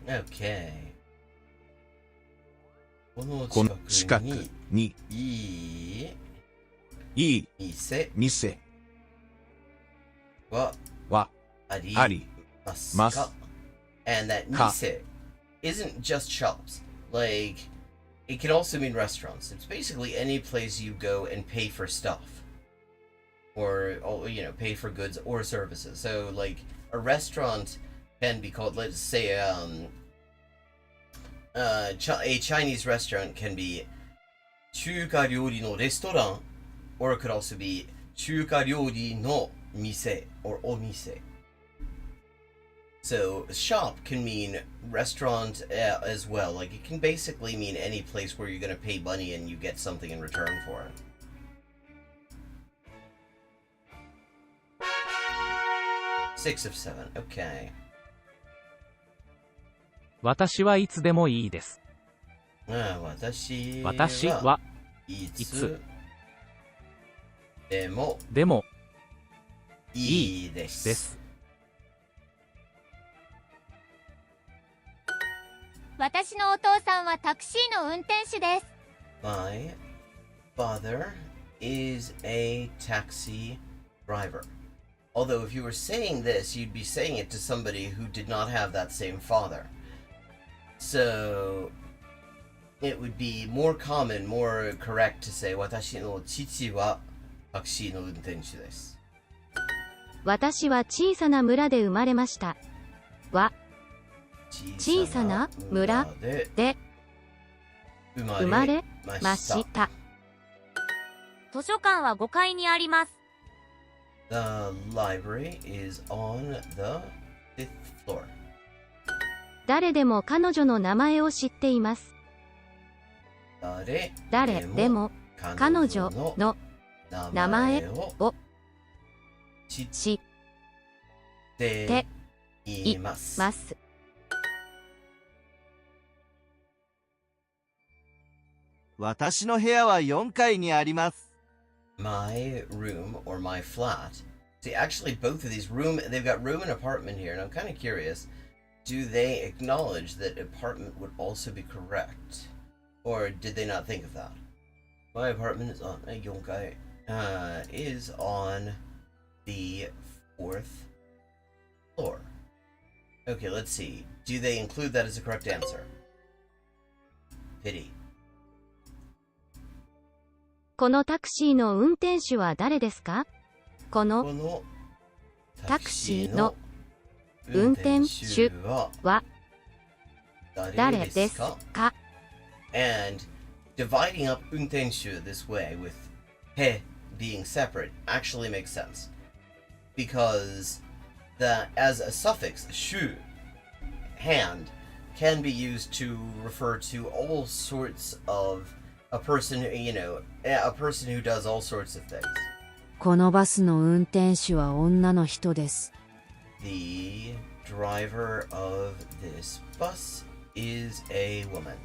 Okay. この近くにいい店はありますか? And that mise isn't just shops. Like, it can also mean restaurants. It's basically any place you go and pay for stuff. Or, you know, pay for goods or services. So, like, a restaurant can be called, let's say, a Chinese restaurant can be 中華料理のレストラン or it could also be 中華料理の店 or お店. So, shop can mean restaurant as well. Like, it can basically mean any place where you're going to pay money and you get something in return for it. Six of 7. Okay. 私はいつでもいいです。私はいつでもいいです。私のお父さんはタクシーの運転手です。My father is a taxi driver. Although if you were saying this, you'd be saying it to somebody who did not have that same father. So it would be more common, more correct to say 私の父はタクシーの運転手です。私は小さな村で生まれました。小さな村で生まれました。図書館は5階にあります。The library is on the 5th floor. 誰でも彼女の名前を知っています。誰でも彼女の名前を知っています。私の部屋は4階にあります。My room or my flat. See, actually, both of these they've got room and apartment here, and I'm kind of curious. Do they acknowledge that apartment would also be correct? Or did they not think of that? My apartment is on is on the 4th floor. Okay, let's see. Do they include that as a correct answer? Pity. このタクシーの運転手は誰ですか？このタクシーの運転手は誰ですか？ And dividing up 運転手 this way with へ being separate actually makes sense. Because as a suffix, 手 hand can be used to refer to all sorts of a person, you know, a person who does all sorts of things. このバスの運転手は女の人です。The driver of this bus is a woman.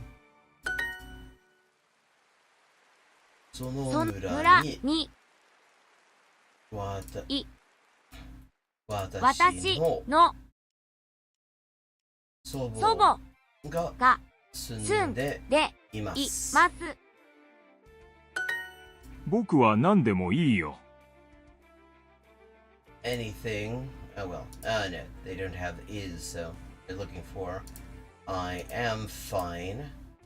その村に私の祖祖母がが住住んんででいまいす。ます。僕は何でもいいよ。Anything. Oh well. No, they don't have is, so they're looking for I am fine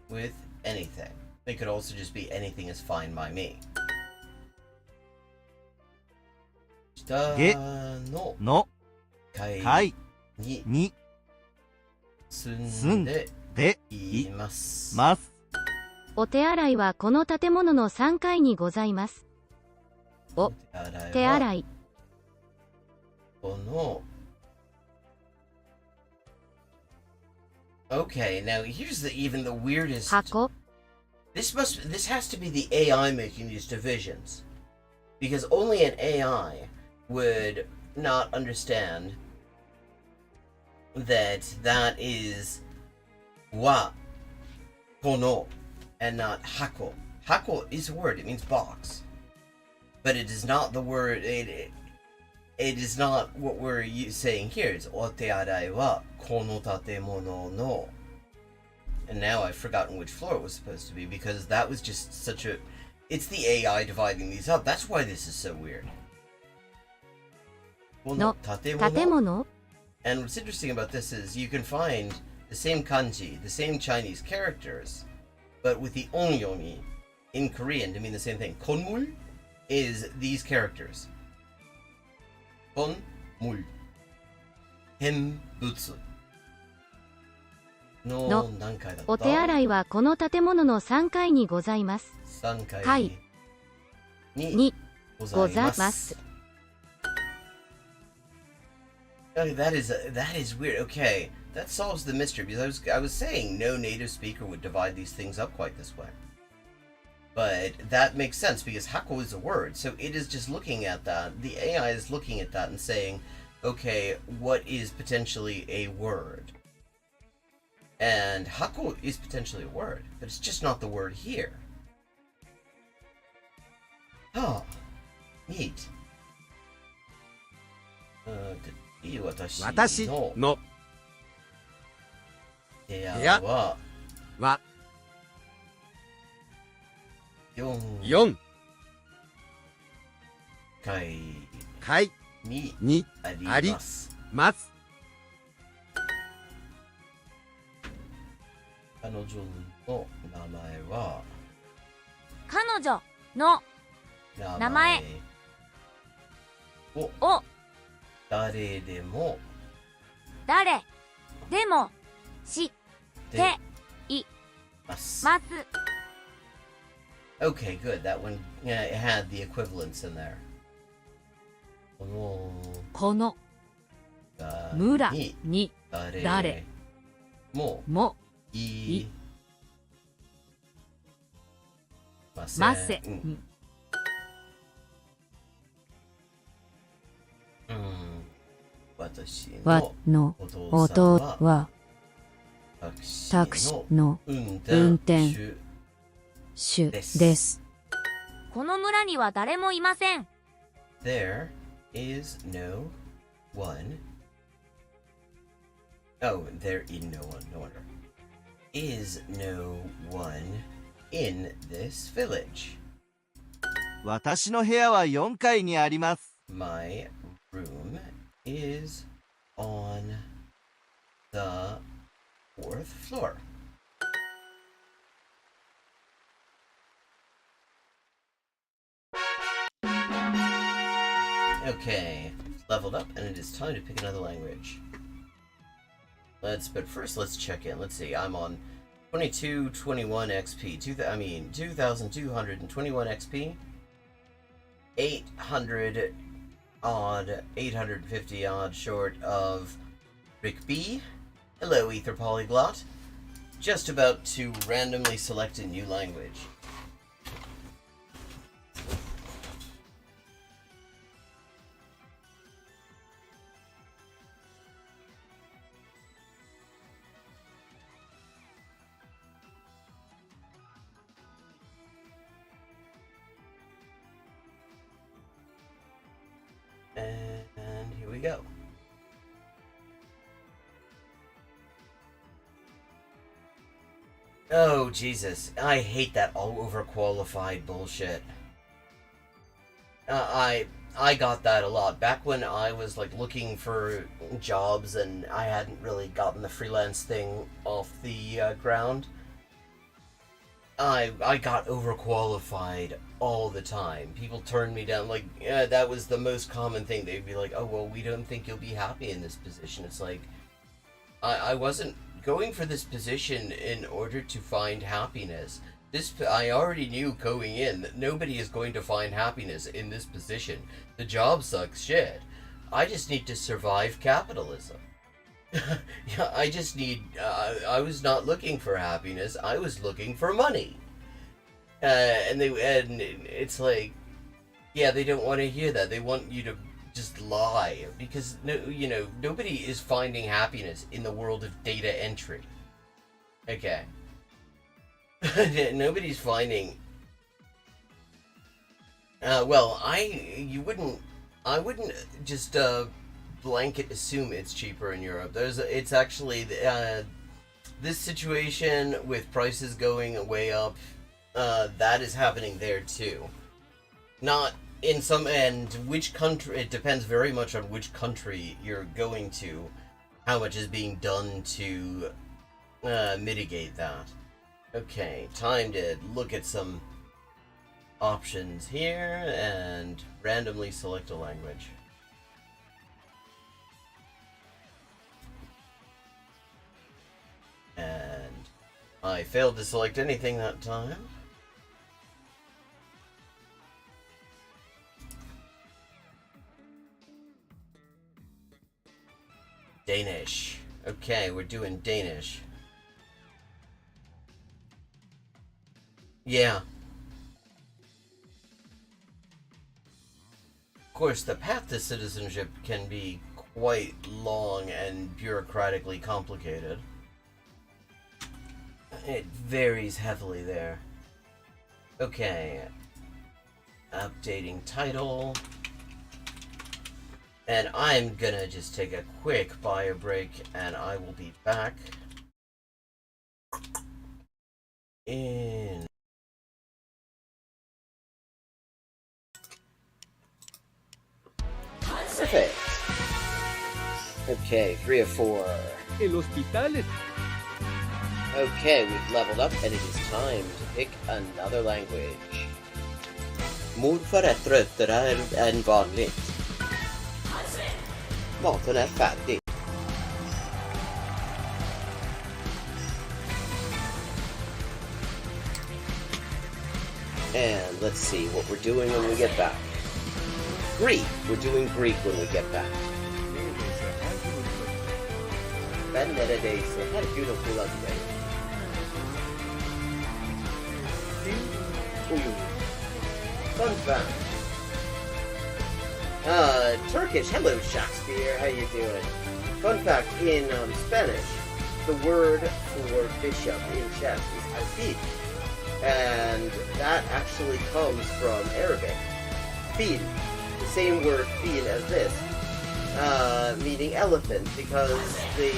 with anything. It could also just be anything is fine by me. げ下のの階階にに住住んんででいます。ます。お手洗いはこの建物の3階にございます。お手洗い。この Okay, now here's even the weirdest. 箱。This has to be the AI making these divisions. Because only an AI would not understand that is wa kono and not hako. Hako is a word, it means box. But it is not the word, it is not what we're saying here. It's otearai wa kono tatemono no. And now I've forgotten which floor it was supposed to be because that was just such a... It's the AI dividing these up. That's why this is so weird. No, tatemono. 建物 And what's interesting about this is you can find the same kanji, the same Chinese characters, but with the onyomi in Korean to mean the same thing. Konmul is these characters. Konmul. Hembutsu. の何階だった？お手洗いはこの建物の3階にございます。3階にございます。That is weird. Okay, that solves the mystery because I was saying no native speaker would divide these things up quite this way. But that makes sense because hako is a word, so it is just looking at that. The AI is looking at that and saying, okay, what is potentially a word? And hako is potentially a word, but it's just not the word here. Oh, neat. 私の部屋はは4階階ににありあります。ます彼女の名前は彼女の名前をを誰でも誰でも知っています。ます。 Okay, good. That one it had the equivalents in there. このが村にに誰ももいいません。ませうんん。私わののお父さんは音はタクシーの運運転転手手です。この村には誰もいません。 There is no one. Oh, there is no one. No wonder. Is no one in this village. 私の部屋は4階にあります。My room is on the 4th floor. Okay, leveled up, and it is time to pick another language. But first let's check in. Let's see, I'm on 2221 XP, 2221 XP, 800 odd, 850 odd short of Rick B. Hello, Ether Polyglot. Just about to randomly select a new language. And here we go. Oh, Jesus. I hate that all overqualified bullshit. I got that a lot. Back when I was, like, looking for jobs and I hadn't really gotten the freelance thing off the ground, I got overqualified all the time. People turned me down. Like, that was the most common thing. They'd be like, oh, well, we don't think you'll be happy in this position. It's like, I wasn't going for this position in order to find happiness. I already knew going in that nobody is going to find happiness in this position. The job sucks shit. I just need to survive capitalism. Yeah, I just need, I was not looking for happiness, I was looking for money. And it's like, yeah, they don't want to hear that. They want you to just lie, because, nobody is finding happiness in the world of data entry. Okay. Nobody's finding, I wouldn't just, blanket assume it's cheaper in Europe. It's actually, this situation with prices going way up, that is happening there too. Not in some, and which country, it depends very much on which country you're going to, how much is being done to, mitigate that. Okay, time to look at some options here, and randomly select a language. And I failed to select anything that time. Danish. Okay, we're doing Danish. Yeah. Of course, the path to citizenship can be quite long and bureaucratically complicated. It varies heavily there. Okay. Updating title. And I'm gonna just take a quick bio break, and I will be back in... Perfect. Okay, 3 of 4. El hospital. Okay, we've leveled up, and it is time to pick another language. Morfar är tröttare än vanligt. Maten är färdig. And let's see what we're doing when we get back. Greek. We're doing Greek when we get back. Ben neredeyse her gün okuladayım. Fun fact. Turkish. Hello, Shakespeare. How you doing? Fun fact, in Spanish, the word for bishop in chess is alfil. And that actually comes from Arabic. Fil. The same word fil as this. Meaning elephant, because the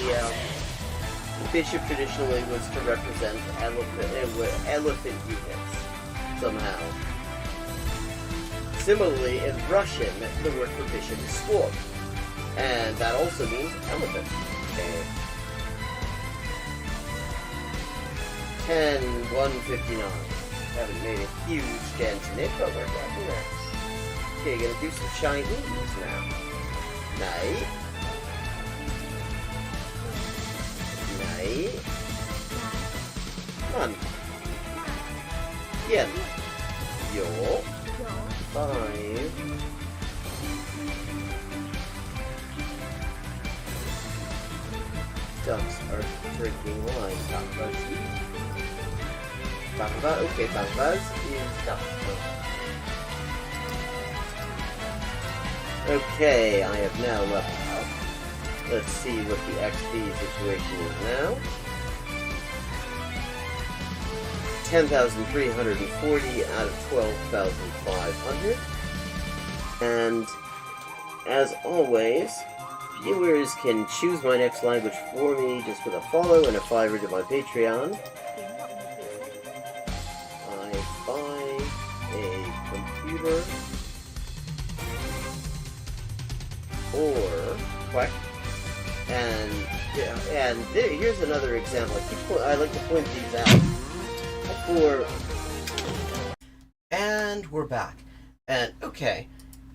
bishop traditionally was to represent elephant units somehow. Similarly, in Russian, the word for bishop is sword, and that also means elephant. Okay. 10-159. Haven't made a huge dent in it, but we're getting there. Okay, gonna do some Chinese now. Nej. Nej. Man. Igen. Jo. 5. Ducks are drinking wine. Bambas. Bamba, okay, Bambas is duck. Okay, I have now leveled up. Let's see what the XP situation is now. 10,340 out of 12,500. And, as always, viewers can choose my next language for me just with a follow and a $5 to my Patreon. fever, or quack. And here's another example. I like to point these out. And we're back. And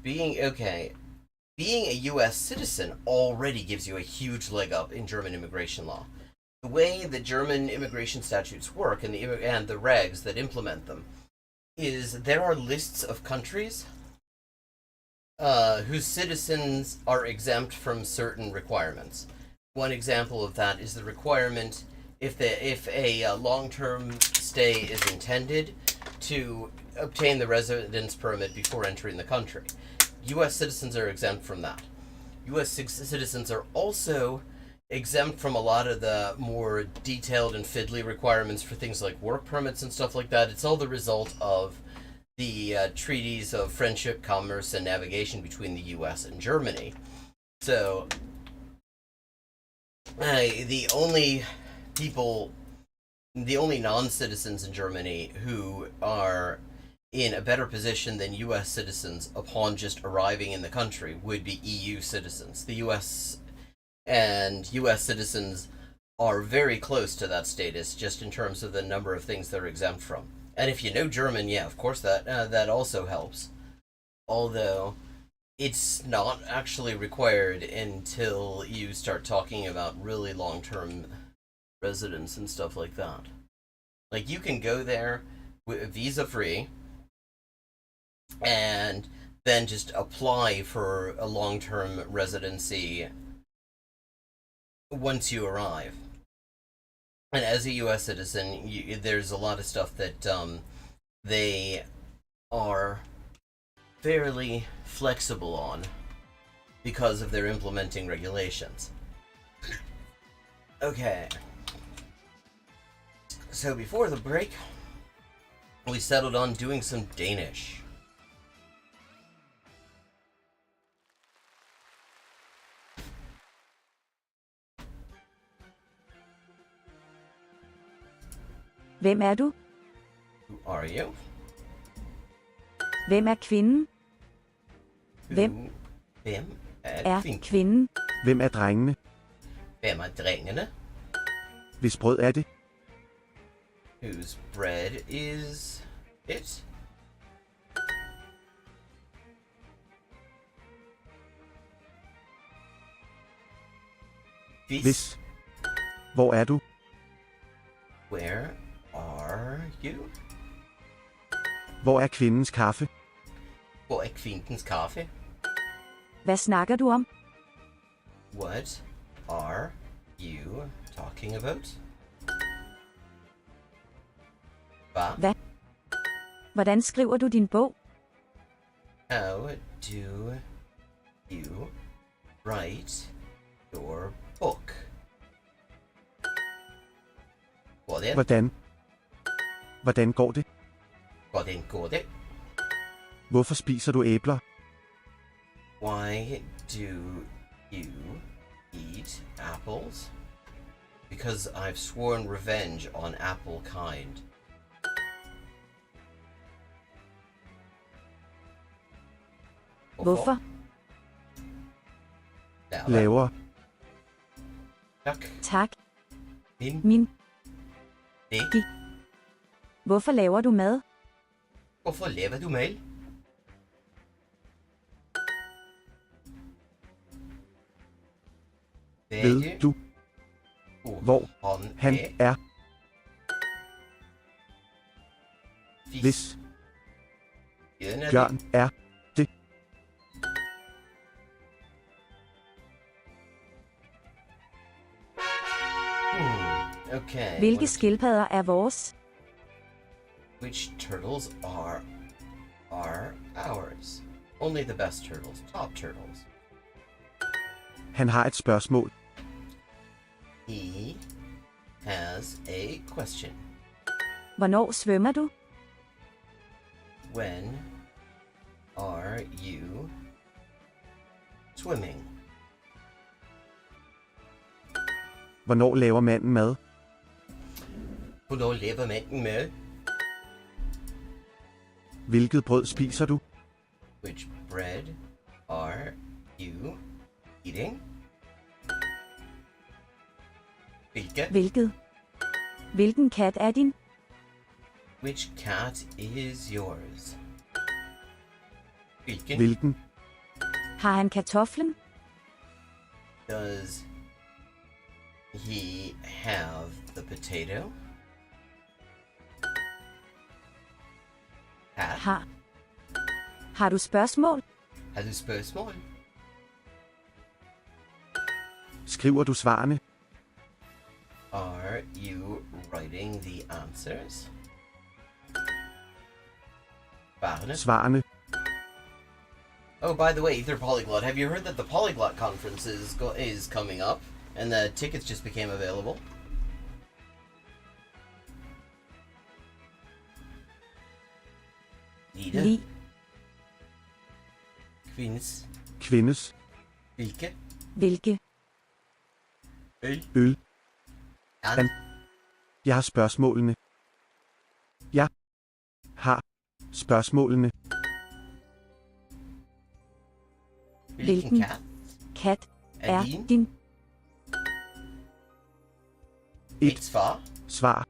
being a U.S. citizen already gives you a huge leg up in German immigration law. The way the German immigration statutes work and the regs that implement them is there are lists of countries whose citizens are exempt from certain requirements. One example of that is the requirement if a long-term stay is intended to obtain the residence permit before entering the country. U.S. citizens are exempt from that. U.S. citizens are also exempt from a lot of the more detailed and fiddly requirements for things like work permits and stuff like that. It's all the result of the treaties of friendship, commerce, and navigation between the U.S. and Germany. So, the only non-citizens in Germany who are in a better position than U.S. citizens upon just arriving in the country would be EU citizens. The U.S. and U.S. citizens are very close to that status, just in terms of the number of things they're exempt from. And if you know German, yeah, of course that also helps. Although, it's not actually required until you start talking about really long-term residence and stuff like that. Like, you can go there visa-free, and then just apply for a long-term residency once you arrive. And as a U.S. citizen, there's a lot of stuff that they are fairly flexible on because of their implementing regulations. Okay. So before the break, we settled on doing some Danish. Hvem er du? Who are you? Hvem er kvinden? Hvem er kvinden? Hvem er drengene? Hvem er drengene? Hvis brød er det? Whose bread is it? Hvis. Hvor er du? Where are you? Hvor er kvindens kaffe? Hvor er kvindens kaffe? Hvad snakker du om? What are you talking about? Hvad? Hvordan skriver du din bog? How do you write your book? Hvordan? Hvordan går det? Hvordan går det? Hvorfor spiser du æbler? Why do you eat apples? Because I've sworn revenge on apple kind. Hvorfor? Laver. Tak. Min. Hvorfor laver du mad? Hvorfor laver du mad? Ved du, hvor han er? Hvis Bjørn er det. Okay. Hvilke skildpadder er vores? Which turtles are ours? Only the best turtles, top turtles. Han har et spørgsmål. He has a question. Hvornår svømmer du? When are you swimming? Hvornår laver manden mad? Hvornår laver manden mad? Hvilket brød spiser du? Hvilket? Hvilken kat er din? Which cat is yours? Hvilken? Har han kartoflen? Does he have the potato? Cat? Har du spørgsmål? Har du spørgsmål? Skriver du svarene? Are you writing the answers? Svarene. Oh, by the way, Ether Polyglot, have you heard that the Polyglot Conference is coming up, and the tickets just became available? Li. Kvindes. Hvilke? Øl. Dan. Jeg har spørgsmålene. Jeg har spørgsmålene. Hvilken kat er din? Et svar.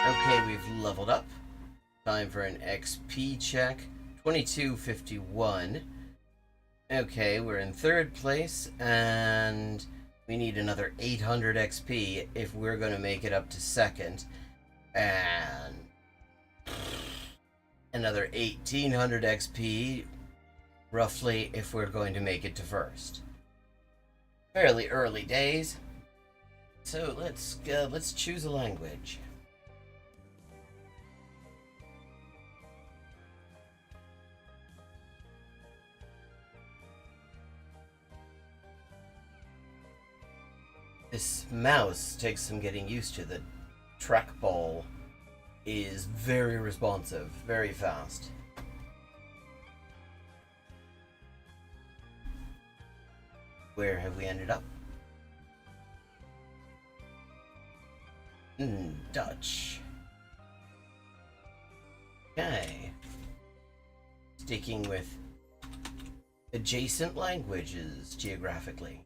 Okay, we've leveled up. Time for an XP check. 2251. Okay, we're in third place, and we need another 800 XP if we're going to make it up to second. And another 1800 XP, roughly, if we're going to make it to first. Fairly early days. So let's choose a language. This mouse takes some getting used to. The trackball is very responsive, very fast. Where have we ended up? Dutch. Okay. Sticking with adjacent languages geographically.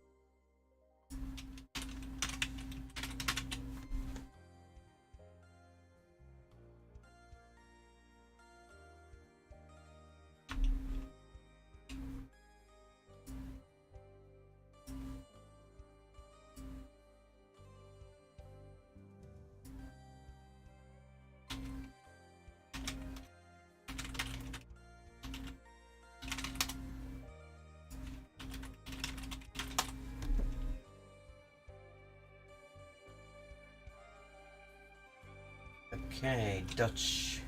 Okay, Dutch.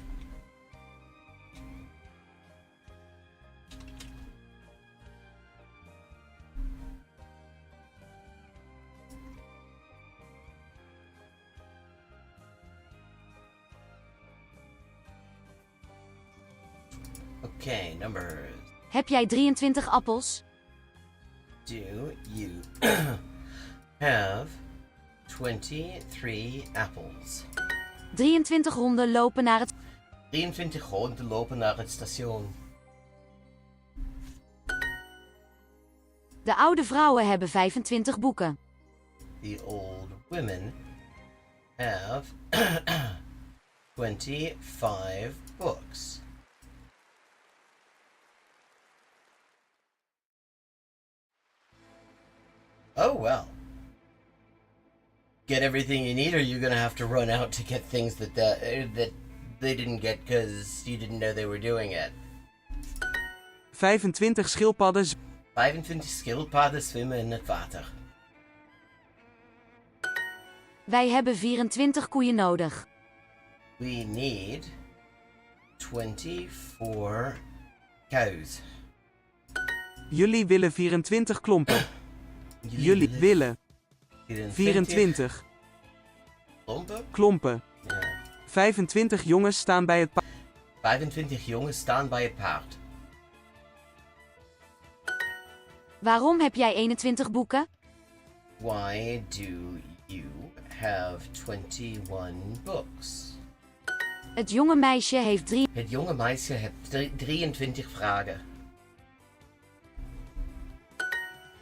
Okay, numbers. Heb jij 23 appels? Do you have 23 apples? 23 honden lopen naar het... 23 honden lopen naar het station. De oude vrouwen hebben 25 boeken. The old women have 25 books. Oh, well. Get everything you need, or you're gonna have to run out to get things that they didn't get because you didn't know they were doing it. 25 schildpadden. 25 schildpadden zwemmen in het water. Wij hebben 24 koeien nodig. We need 24 cows. Jullie willen 24 klompen. Jullie willen 24 klompen. Ja. 25 jongens staan bij het paard. 25 jongens staan bij het paard. Waarom heb jij 21 boeken? Why do you have 21 books? Het jonge meisje heeft Het jonge meisje heeft 23 vragen.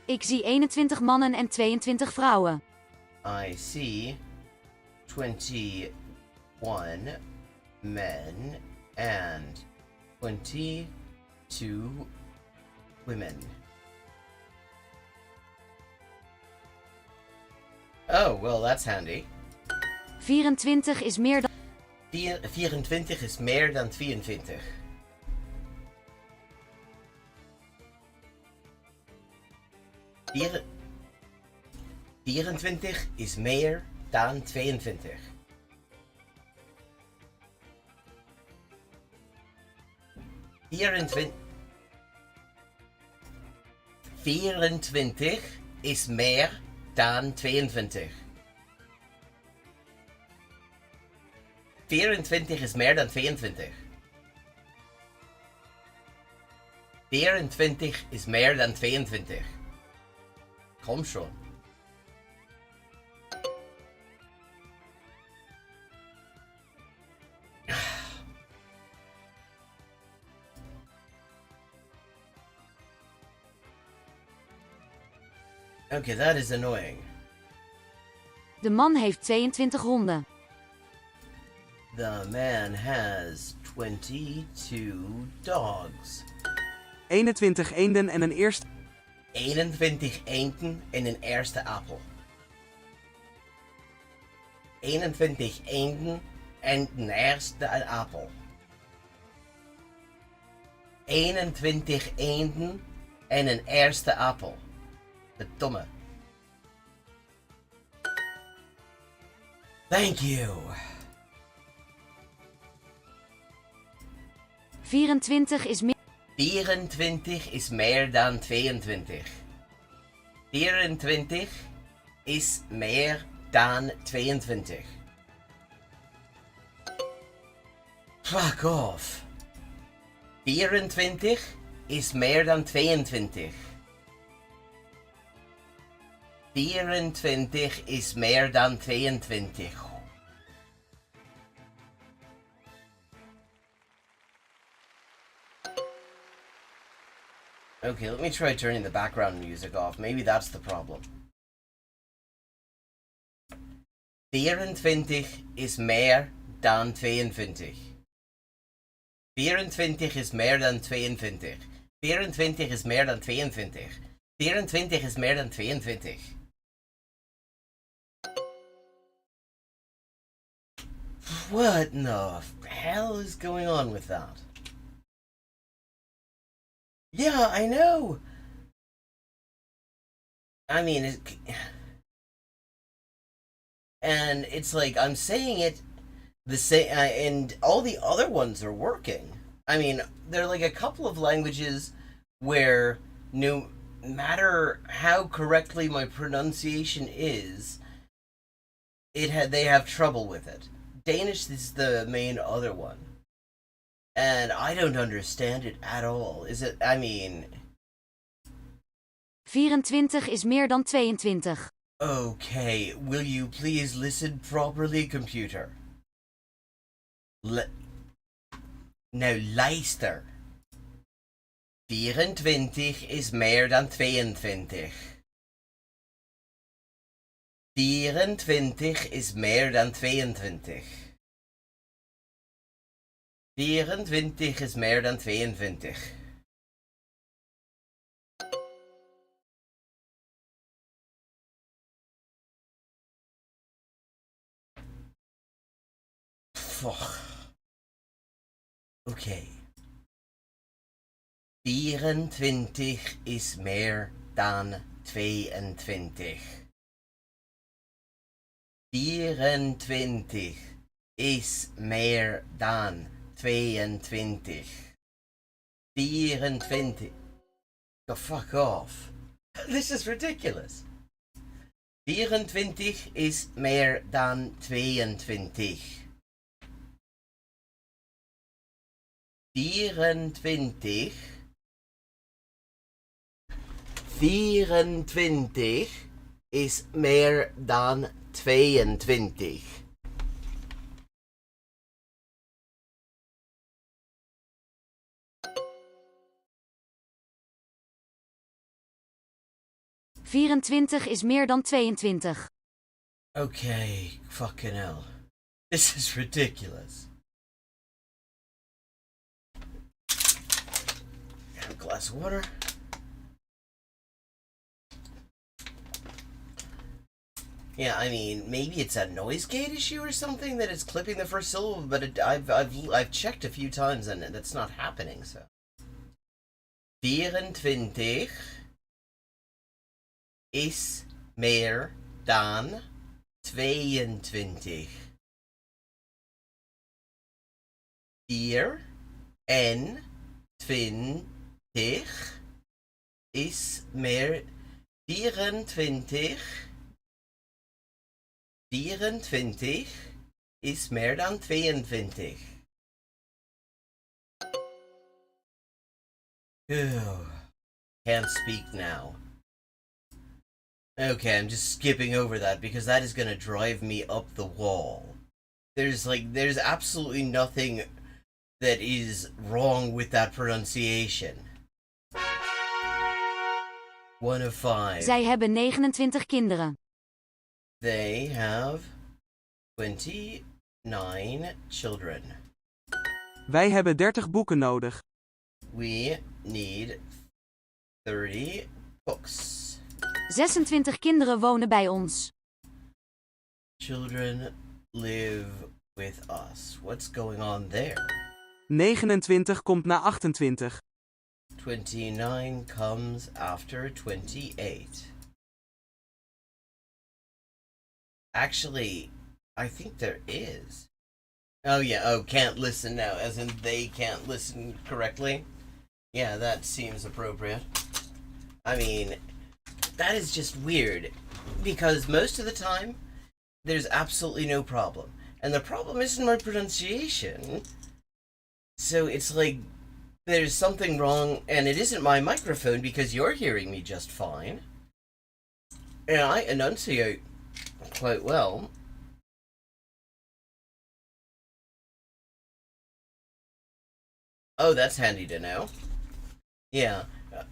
Ik zie 21 mannen en 22 vrouwen. I see 21 men and 22 women. Oh, well, that's handy. 24 is meer dan... 24 is meer dan 22. Vier... 24 is meer dan 22. 24 is meer dan 22. 24 is meer dan 22. 24 is meer dan 22. Kom schon. Okay, that is annoying. De man heeft 22 honden. The man has 22 dogs. 21 eenden en een eerste... 21 eenden en een eerste appel. 21 eenden en een eerste appel. 21 eenden en een eerste appel. De domme. Thank you. 24 is meer... 24 is meer dan 22. 24 is meer dan 22. Fuck off. 24 is meer dan 22. 24 is meer dan 22. Okay, let me try turning the background music off. Maybe that's the problem. 24 is meer dan 22. 24 is meer dan 22. 24 is meer dan 22. 24 is meer dan 22. What in the hell is going on with that? Yeah, I know. I mean, and it's like I'm saying it the same, and all the other ones are working. I mean, there are like a couple of languages where no matter how correctly my pronunciation is, they have trouble with it. Danish is the main other one. And I don't understand it at all. Is it, I mean... 24 is meer dan 22. Okay, will you please listen properly, computer? Nou, luister. 24 is meer dan 22. 24 is meer dan 22. 24 is meer dan 22. Fuck. Oké. 24 is meer dan 22. 24 is meer dan 22. 24. Oh, fuck off. This is ridiculous. 24 is meer dan 22. 24 is meer dan 22. 24 is meer dan 22. Okay, fucking hell. This is ridiculous. Have a glass of water. Yeah, I mean, maybe it's a noise gate issue or something that is clipping the first syllable, but I've checked a few times and that's not happening. So 24 is meer dan 22. 4 en 20 is meer 24. 24 is meer dan 22. Can't speak now. Okay, I'm just skipping over that because that is gonna drive me up the wall. There's absolutely nothing that is wrong with that pronunciation. 1 of 5. Zij hebben 29 kinderen. They have 29 children. Wij hebben 30 boeken nodig. We need 30 books. 26 kinderen wonen bij ons. Children live with us. What's going on there? 29 komt na 28. 29 comes after 28. Actually, I think there is. Oh yeah, can't listen now, as in they can't listen correctly. Yeah, that seems appropriate. I mean, that is just weird, because most of the time, there's absolutely no problem. And the problem isn't my pronunciation. So it's like, there's something wrong, and it isn't my microphone, because you're hearing me just fine. And I enunciate quite well. Oh, that's handy to know. Yeah,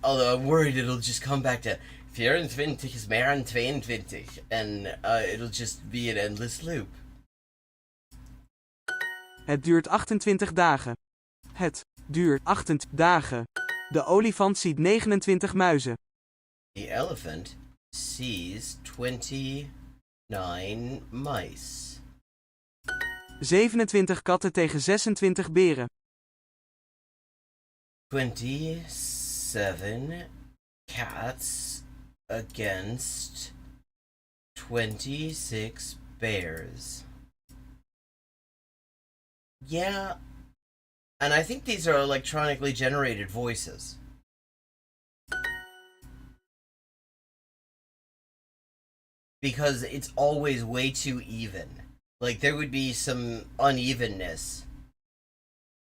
although I'm worried it'll just come back to 24 is meer dan 22, and it'll just be an endless loop. Het duurt 28 dagen. Het duurt 28 dagen. De olifant ziet 29 muizen. The elephant sees 29 mice. 27 katten tegen 26 beren. 27 cats against 26 bears. Yeah, and I think these are electronically generated voices. Because it's always way too even. Like, there would be some unevenness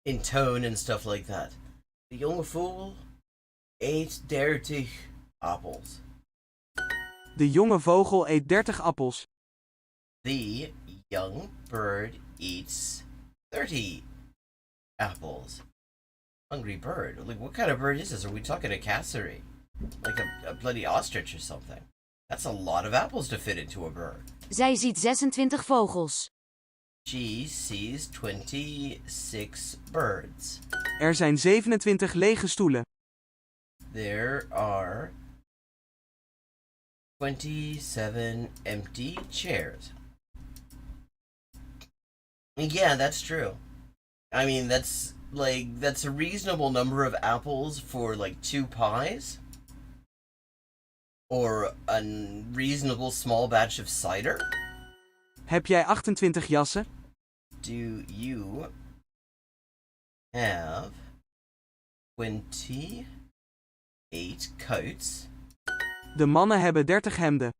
in tone and stuff like that. The jonge vogel eet 30 appels. De jonge vogel eet 30 appels. The young bird eats 30 apples. Hungry bird. Like, what kind of bird is this? Are we talking a cassowary? Like a bloody ostrich or something? That's a lot of apples to fit into a bird. Zij ziet 26 vogels. She sees 26 birds. Er zijn 27 lege stoelen. There are 27 empty chairs. Yeah, that's true. I mean, that's a reasonable number of apples for 2 pies. Or a reasonable small batch of cider. Heb jij 28 jassen? Do you have 28 coats? De mannen hebben 30 hemden.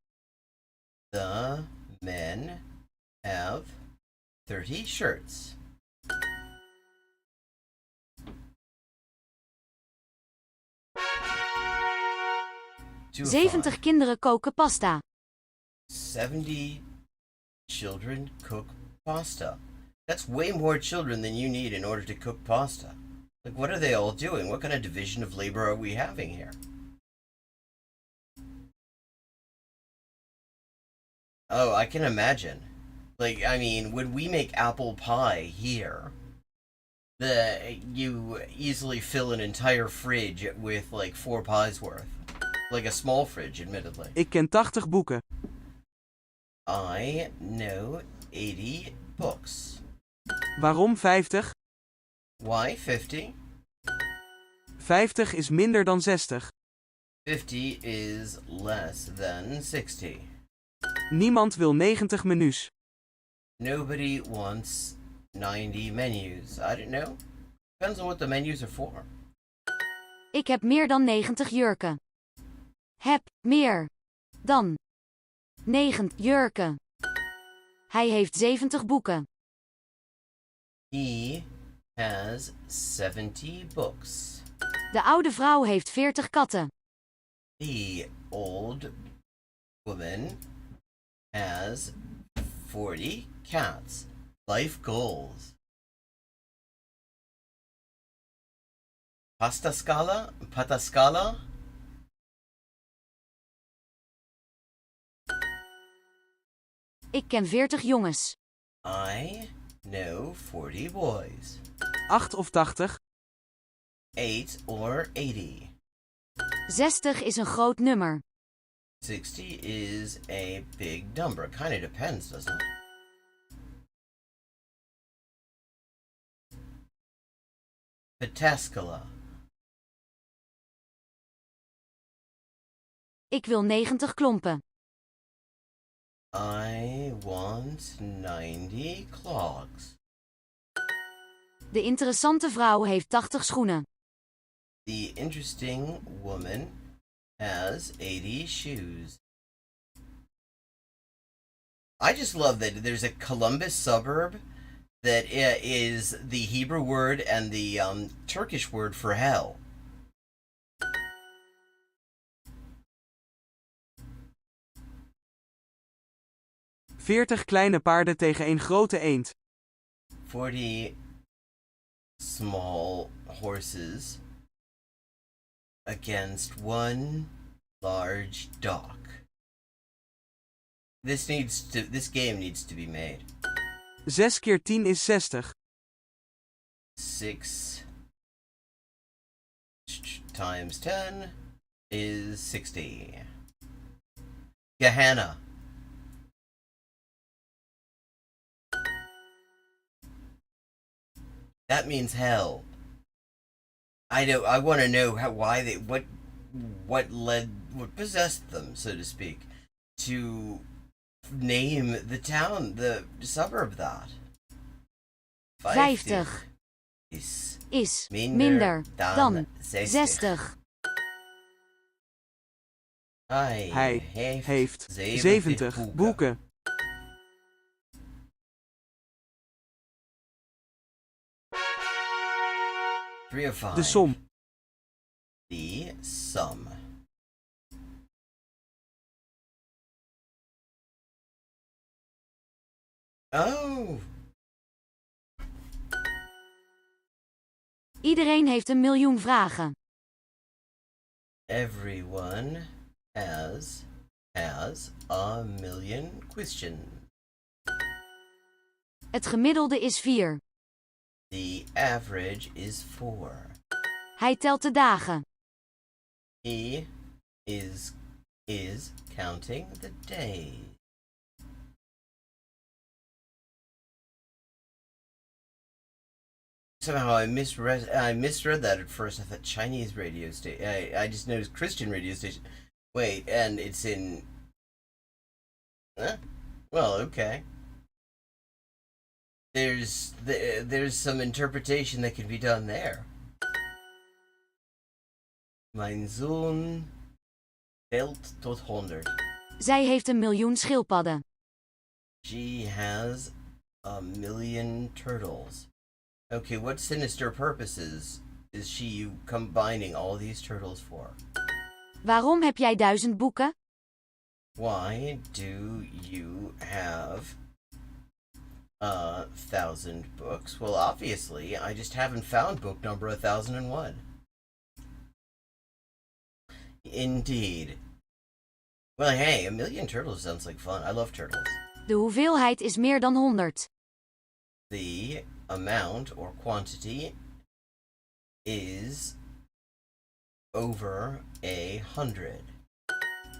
The men have 30 shirts. To 70 kinderen koken pasta. 70 children cook pasta. That's way more children than you need in order to cook pasta. Like, what are they all doing? What kind of division of labor are we having here? Oh, I can imagine. Like, I mean, when we make apple pie here, you easily fill an entire fridge with like 4 pies worth. Like a small fridge, admittedly. Ik ken 80 boeken. I know 80 books. Waarom 50? Why 50? 50 is minder dan 60. 50 is less than 60. Niemand wil 90 menus. Nobody wants 90 menus. I don't know. Depends on what the menus are for. Ik heb meer dan 90 jurken. Heb meer dan 90 jurken. Hij heeft 70 boeken. He has 70 books. De oude vrouw heeft 40 katten. The old woman has 40 cats. Life goals. Pasta scala? Patascala? Ik ken 40 jongens. I know 40 boys. 8 of 80? 8 or 80. 60 is een groot nummer. 60 is a big number. Kind of depends, doesn't it? Patascala. Ik wil 90 klompen. I want 90 clogs. De interessante vrouw heeft 80 schoenen. The interesting woman has 80 shoes. I just love that there's a Columbus suburb that is the Hebrew word and the Turkish word for hell. Veertig kleine paarden tegen een grote eend. 40 small horses against one large dock. This game needs to be made. 6 keer 10 is 60. 6 times 10 is 60. Gehenna. That means hell. I want to know what possessed them, so to speak, to name the town, the suburb that. 50 is minder dan 60. Hij heeft 70 boeken. De som. The sum. Oh. Iedereen heeft een miljoen vragen. Everyone has a million questions. Het gemiddelde is 4. The average is 4. Hij telt de dagen. He is counting the days. Somehow I misread that at first. I thought Chinese radio station. I just noticed Christian radio station. Wait, and it's in. Huh? Well, okay. There's some interpretation that can be done there. Mijn zoon telt tot 100. Zij heeft een miljoen schildpadden. She has a million turtles. Okay, what sinister purposes is she combining all these turtles for? Waarom heb jij 1000 boeken? Why do you have 1,000 books? Well, obviously, I just haven't found book number 1001. Indeed. Well, hey, a million turtles sounds like fun. I love turtles. De hoeveelheid is meer dan 100. The amount or quantity is over 100.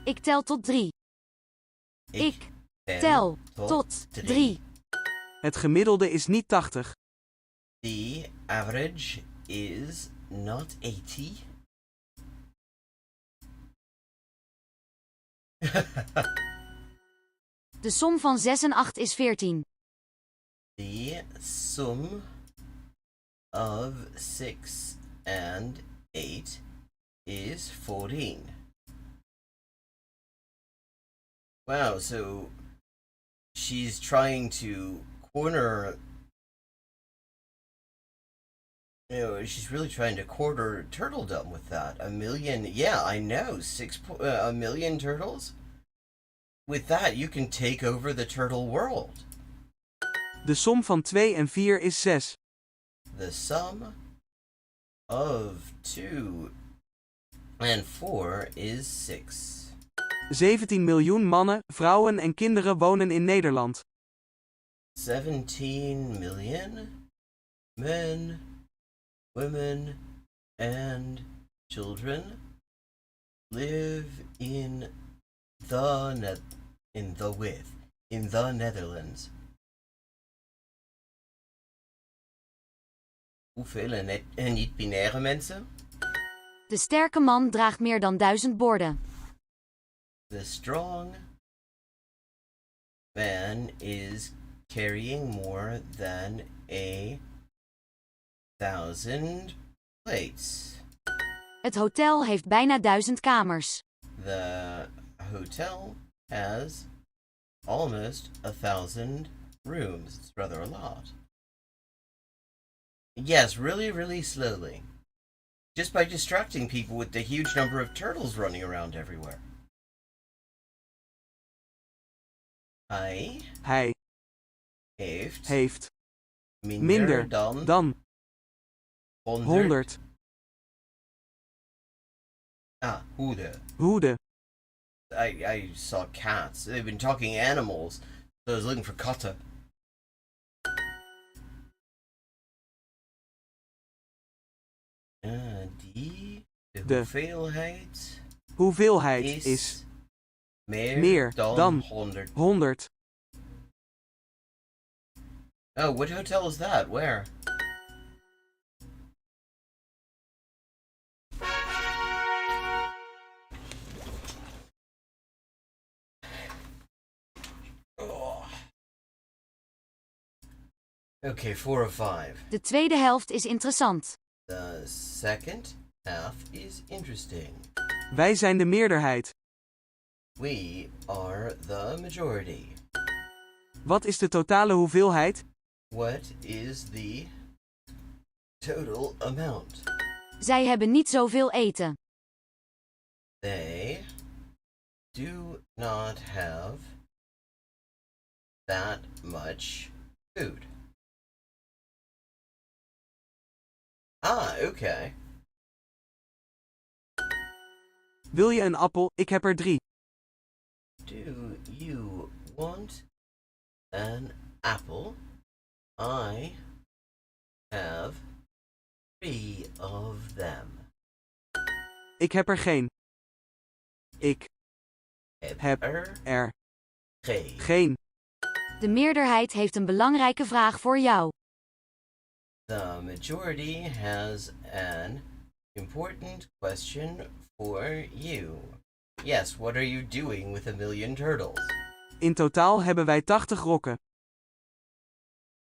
Ik tel tot 3. Ik tel tot 3. Het gemiddelde is niet 80. The average is not 80. De som van 6 en 8 is 14. The sum of 6 and 8 is 14. Wow, so she's trying to corner... she's really trying to quarter turtledom with that. A million, yeah, I know, a million turtles? With that, you can take over the turtle world. De som van 2 en 4 is 6. The sum of 2 and 4 is 6. 17 miljoen mannen, vrouwen en kinderen wonen in Nederland. 17 million men, women, and children live in the Netherlands. Hoeveel en niet-binaire mensen? De sterke man draagt meer dan 1000 borden. The strong man is carrying more than 1,000 plates. Het hotel heeft bijna 1000 kamers. The hotel has almost 1,000 rooms. It's rather a lot. Yes, really, really slowly. Just by distracting people with the huge number of turtles running around everywhere. Hij heeft minder dan 100 hoeden. I saw cats. They've been talking animals, so I was looking for katten. De hoeveelheid is meer dan 100. Oh, what hotel is that? Where? Oh. Okay, 4 of 5. De tweede helft is interessant. The second half is interesting. Wij zijn de meerderheid. We are the majority. Wat is de totale hoeveelheid? What is the total amount? Zij hebben niet zoveel eten. They do not have that much food. Ah, okay. Wil je een appel? Ik heb er 3. Do you want an apple? I have 3 of them. Ik heb er geen. Ik heb er geen. De meerderheid heeft een belangrijke vraag voor jou. The majority has an important question for you. Yes, what are you doing with a million turtles? In totaal hebben wij 80 rokken.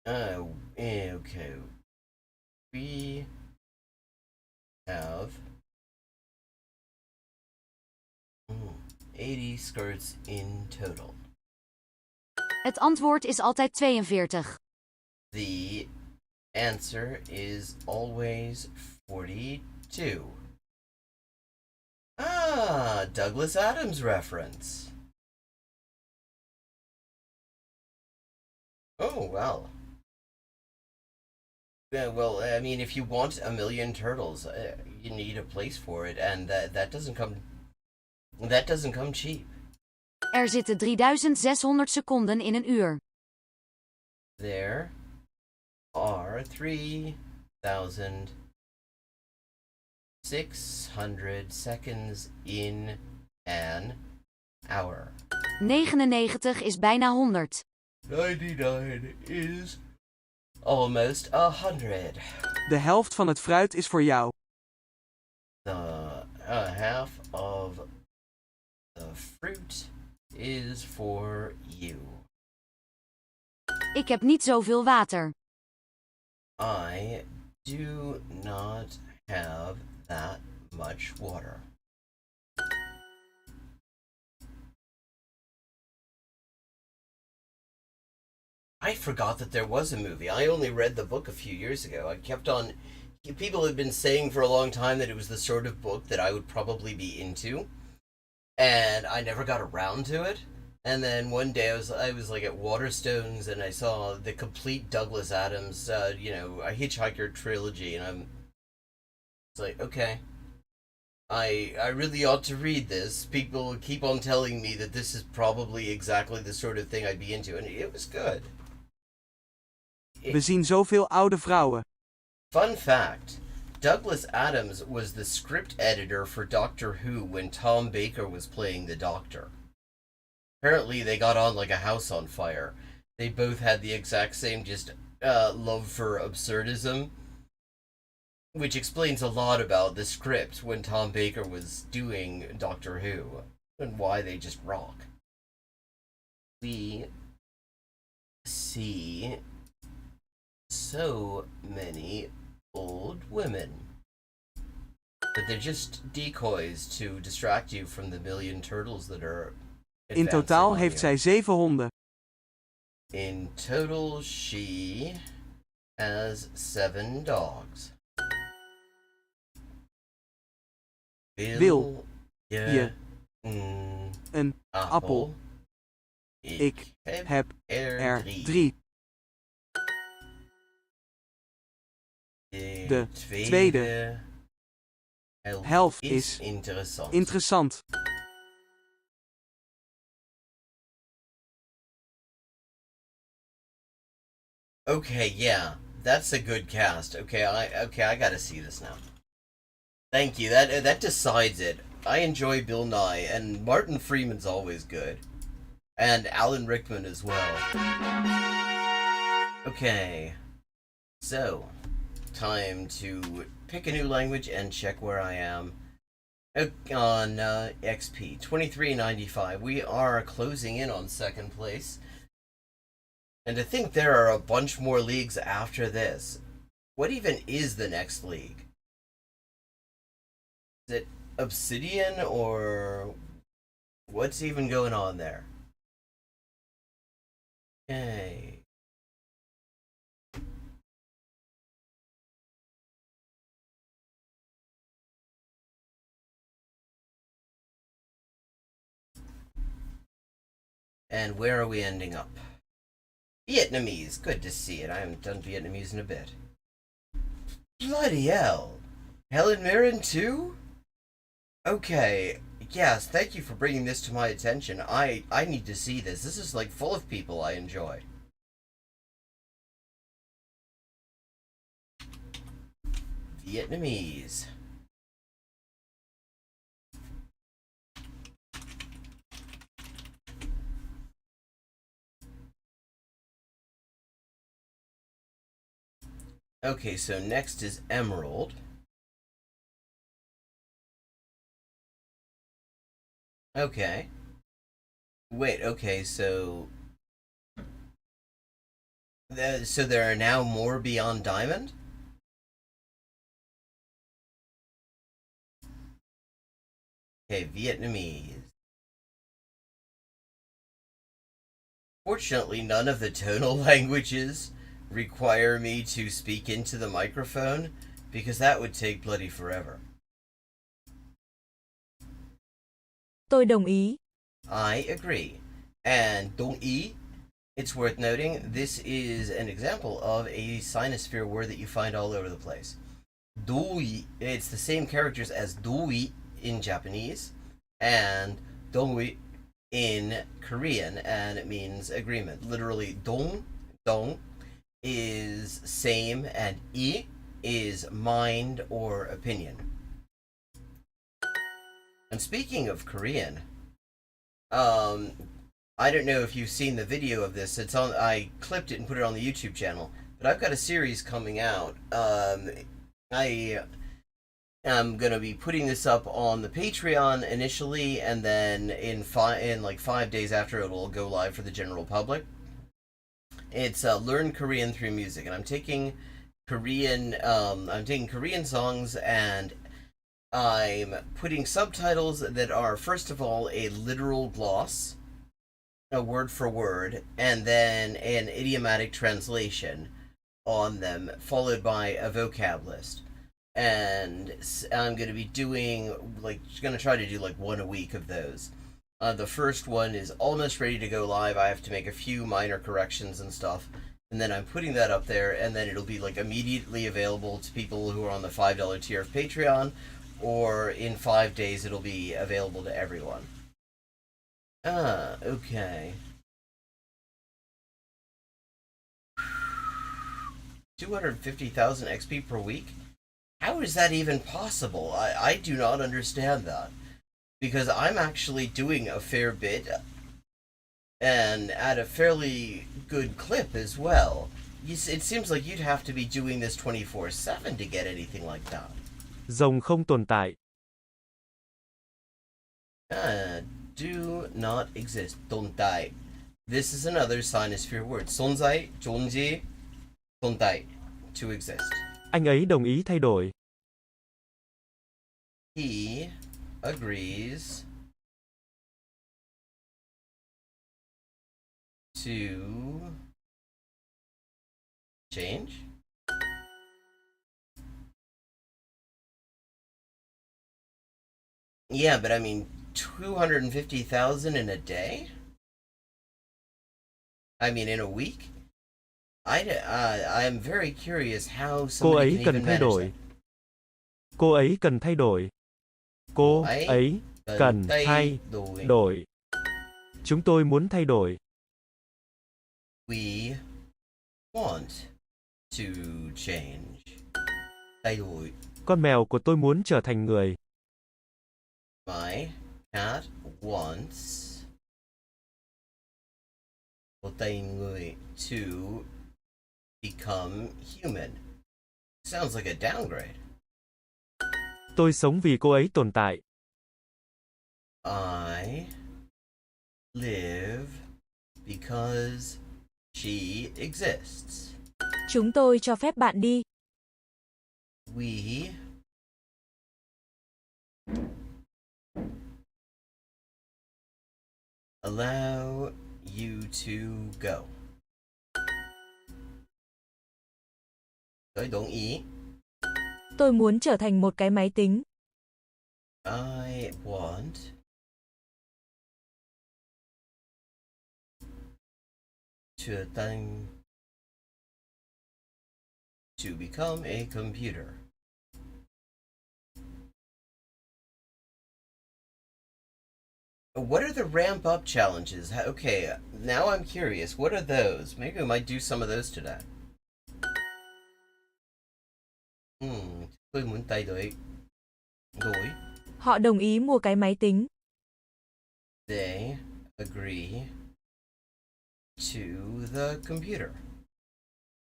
Okay. We have 80 skirts in total. Het antwoord is altijd 42. The answer is always 42. Ah, Douglas Adams reference. Oh, well. Well, I mean, if you want a million turtles, you need a place for it, and that doesn't come cheap. Er zitten 3600 seconden in een uur. There are 3,600 seconds in an hour. 99 is bijna 100. 99 is almost 100. De helft van het fruit is voor jou. Half of the fruit is for you. Ik heb niet zoveel water. I do not have that much water. I forgot that there was a movie. I only read the book a few years ago. People had been saying for a long time that it was the sort of book that I would probably be into, and I never got around to it. And then one day I was like at Waterstones, and I saw the complete Douglas Adams, a Hitchhiker trilogy, and it's like, okay, I really ought to read this. People keep on telling me that this is probably exactly the sort of thing I'd be into, and it was good. We zien zoveel oude vrouwen. Fun fact, Douglas Adams was the script editor for Doctor Who when Tom Baker was playing the Doctor. Apparently they got on like a house on fire. They both had the exact same love for absurdism, which explains a lot about the script when Tom Baker was doing Doctor Who and why they just rock. We see so many old women, but they're just decoys to distract you from the million turtles that are In totaal heeft zij 7 honden. In total, she has 7 dogs. Wil je een appel? Ik heb er 3. De tweede helft is interessant. Okay, yeah, that's a good cast. Okay, I gotta see this now. Thank you. That decides it. I enjoy Bill Nye, and Martin Freeman's always good, and Alan Rickman as well. Okay, so time to pick a new language and check where I am on XP 2395. We are closing in on second place. And I think there are a bunch more leagues after this. What even is the next league? Is it Obsidian, or what's even going on there? Okay. And where are we ending up? Vietnamese. Good to see it. I haven't done Vietnamese in a bit. Bloody hell. Helen Mirren too? Okay. Yes, thank you for bringing this to my attention. I need to see this. This is like full of people I enjoy. Vietnamese. Okay, so next is Emerald. Okay. Wait, okay, so there are now more beyond Diamond? Okay, Vietnamese. Fortunately, none of the tonal languages require me to speak into the microphone, because that would take bloody forever. Tôi đồng ý. I agree. And đồng ý, it's worth noting, this is an example of a sinosphere word that you find all over the place. Doi, it's the same characters as doi in Japanese, and dongui in Korean, and it means agreement. Literally, dong is same, and I is mind or opinion. And speaking of Korean, I don't know if you've seen the video of this. I clipped it and put it on the YouTube channel, but I've got a series coming out. I am gonna be putting this up on the Patreon initially, and then in like 5 days after, it'll go live for the general public. It's Learn Korean Through Music, and I'm taking Korean songs, and I'm putting subtitles that are, first of all, a literal gloss, a word for word, and then an idiomatic translation on them, followed by a vocab list. And I'm going to be doing, going to try to do like one a week of those. The first one is almost ready to go live. I have to make a few minor corrections and stuff, and then I'm putting that up there, and then it'll be like immediately available to people who are on the $5 tier of Patreon, or in 5 days it'll be available to everyone. Okay. 250,000 XP per week? How is that even possible? I do not understand that. Because I'm actually doing a fair bit, and at a fairly good clip as well. It seems like you'd have to be doing this 24/7 to get anything like that. Rồng không tồn tại. Do not exist. 돈다이. This is another sinosphere word. 손자이, 존재, 돈다이. To exist. Anh ấy đồng ý thay đổi. He agrees to change. Yeah, but I mean, 250,000 in a day? I mean, in a week? I'm very curious how somebody can even manage that. Cô ấy cần thay đổi. Cô ấy cần thay đổi. Chúng tôi muốn thay đổi. We want to change. Thay đổi. Con mèo của tôi muốn trở thành người. My cat wants to become human. Sounds like a downgrade. Tôi sống vì cô ấy tồn tại. I live because she exists. Chúng tôi cho phép bạn đi. We allow you to go. Tôi đồng ý. Tôi muốn trở thành một cái máy tính. I want to become a computer. What are the ramp up challenges? Okay, now I'm curious. What are those? Maybe we might do some of those today. Tôi muốn thay đổi. Họ đồng ý mua cái máy tính. They agree to the computer.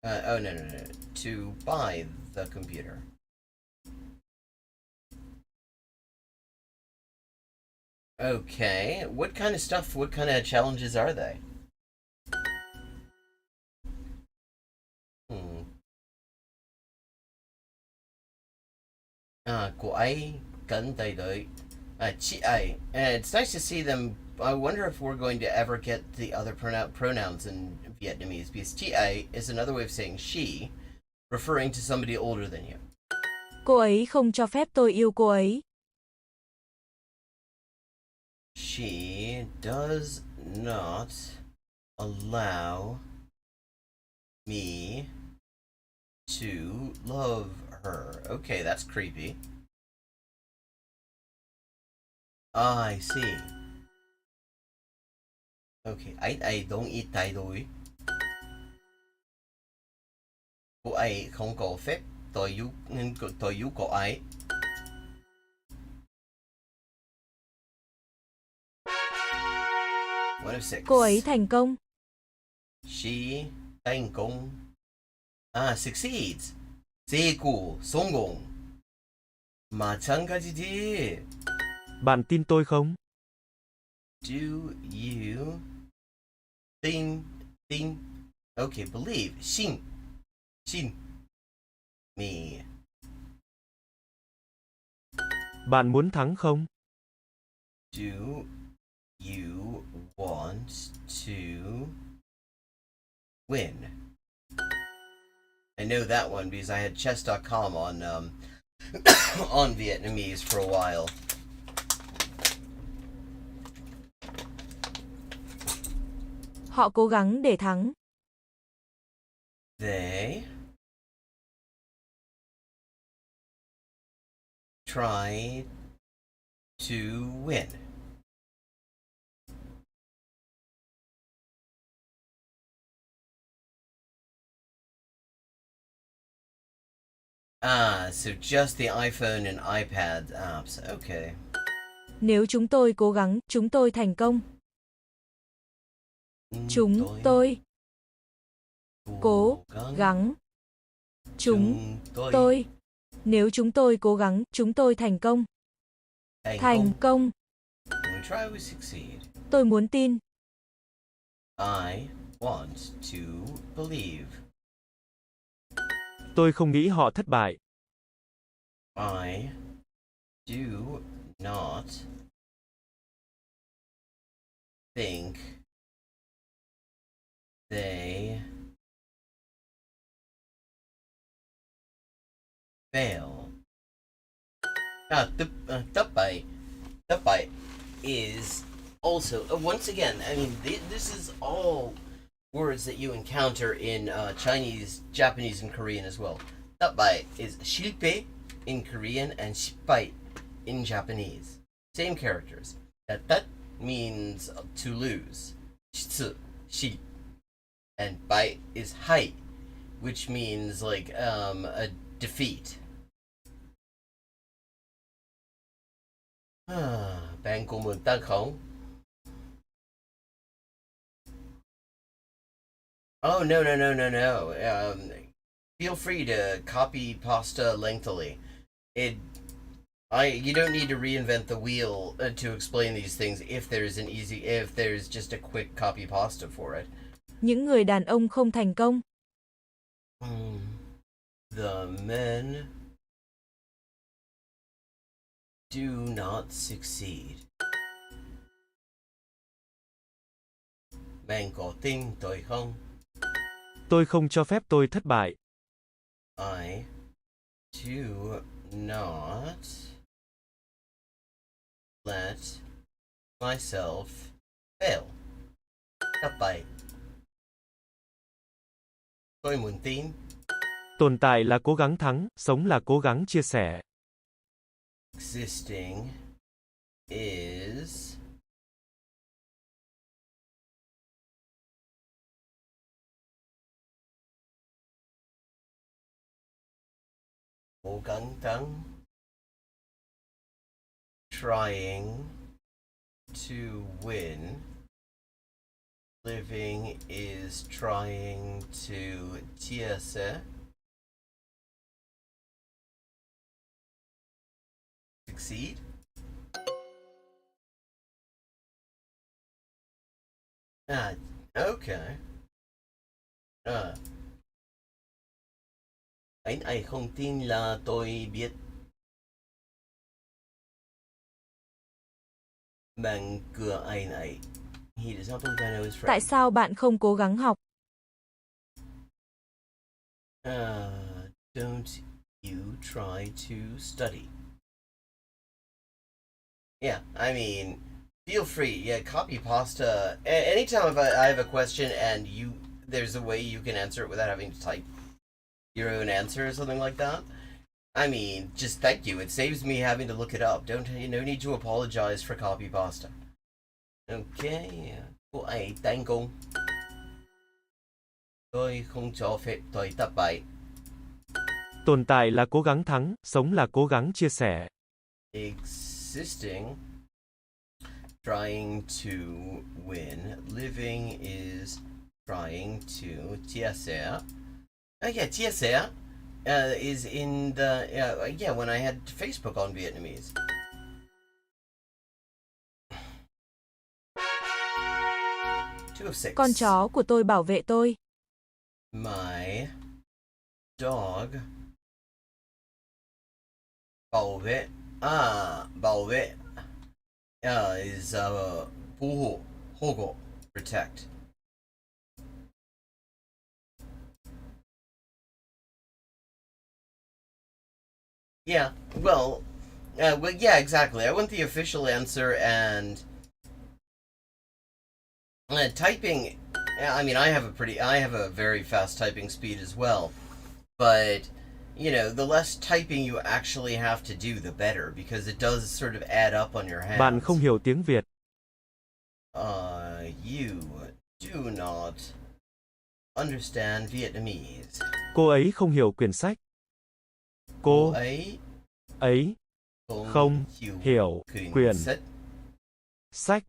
No. To buy the computer. Okay, what kind of challenges are they? Của ai cần thay đổi. Chị ai. And it's nice to see them. I wonder if we're going to ever get the other pronouns in Vietnamese, because chị ai is another way of saying she, referring to somebody older than you. Cô ấy không cho phép tôi yêu cô ấy. She does not allow me to love her. Okay, that's creepy. I see. Okay, ai don't eat thay đổi. Cô ấy không có phép tôi yêu cô ấy. One of six. Cô ấy thành công. She thành công. Succeeds.成功, 성공. 마찬가지지. Bạn tin tôi không? Do you think okay, believe. Xin me. Bạn muốn thắng không? Do you want to win? I know that one because I had chess.com on on Vietnamese for a while. Họ cố gắng để thắng. They try to win. So just the iPhone and iPad apps. Okay. Nếu chúng tôi cố gắng, chúng tôi thành công. Chúng tôi cố gắng. Chúng tôi. Nếu chúng tôi cố gắng, chúng tôi thành công. Thành công. Tôi muốn tin. I want to believe. Tôi không nghĩ họ thất bại. I do not think they fail. Thất bại is also once again. I mean, this is all words that you encounter in Chinese, Japanese, and Korean as well. Thất bại is 실패 in Korean and 시pai in Japanese. Same characters. That means to lose. Shitsu, shi. And bai is hai, which means like a defeat. Bạn có muốn tăng không? Oh, no. Feel free to copy pasta lengthily. You don't need to reinvent the wheel to explain these things if there's just a quick copy pasta for it. Những người đàn ông không thành công. The men do not succeed. Bạn có tin tôi không? Tôi không cho phép tôi thất bại. I do not let myself fail. Thất bại. Tôi muốn tin. Tồn tại là cố gắng thắng, sống là cố gắng chia sẻ. Existing is cố gắng thắng. Trying to win. Living is trying to chia sẻ. Succeed. Okay. Anh ấy không tin là tôi biết. Bạn cửa anh ấy. He does not believe I know his friend. Tại sao bạn không cố gắng học? Don't you try to study? Yeah, I mean, feel free. Yeah, copy pasta. Anytime if I have a question and there's a way you can answer it without having to type your own answer or something like that. I mean, just thank you. It saves me having to look it up. No need to apologize for copy pasta. Okay. Cô ấy thành công. Tôi không cho phép tôi thất bại. Tồn tại là cố gắng thắng, sống là cố gắng chia sẻ. Existing, trying to win. Living is trying to chia sẻ. Yeah, chia sẻ is in the when I had Facebook on Vietnamese. 2 of 6. Con chó của tôi bảo vệ tôi. My dog bảo vệ is 保護 保護 protect. Yeah, well, yeah, exactly. I want the official answer, and typing. I mean, I have a very fast typing speed as well, but you know, the less typing you actually have to do, the better, because it does sort of add up on your hands. Bạn không hiểu tiếng Việt. You do not understand Vietnamese. Cô ấy không hiểu quyển sách. Cô ấy không hiểu quyển sách.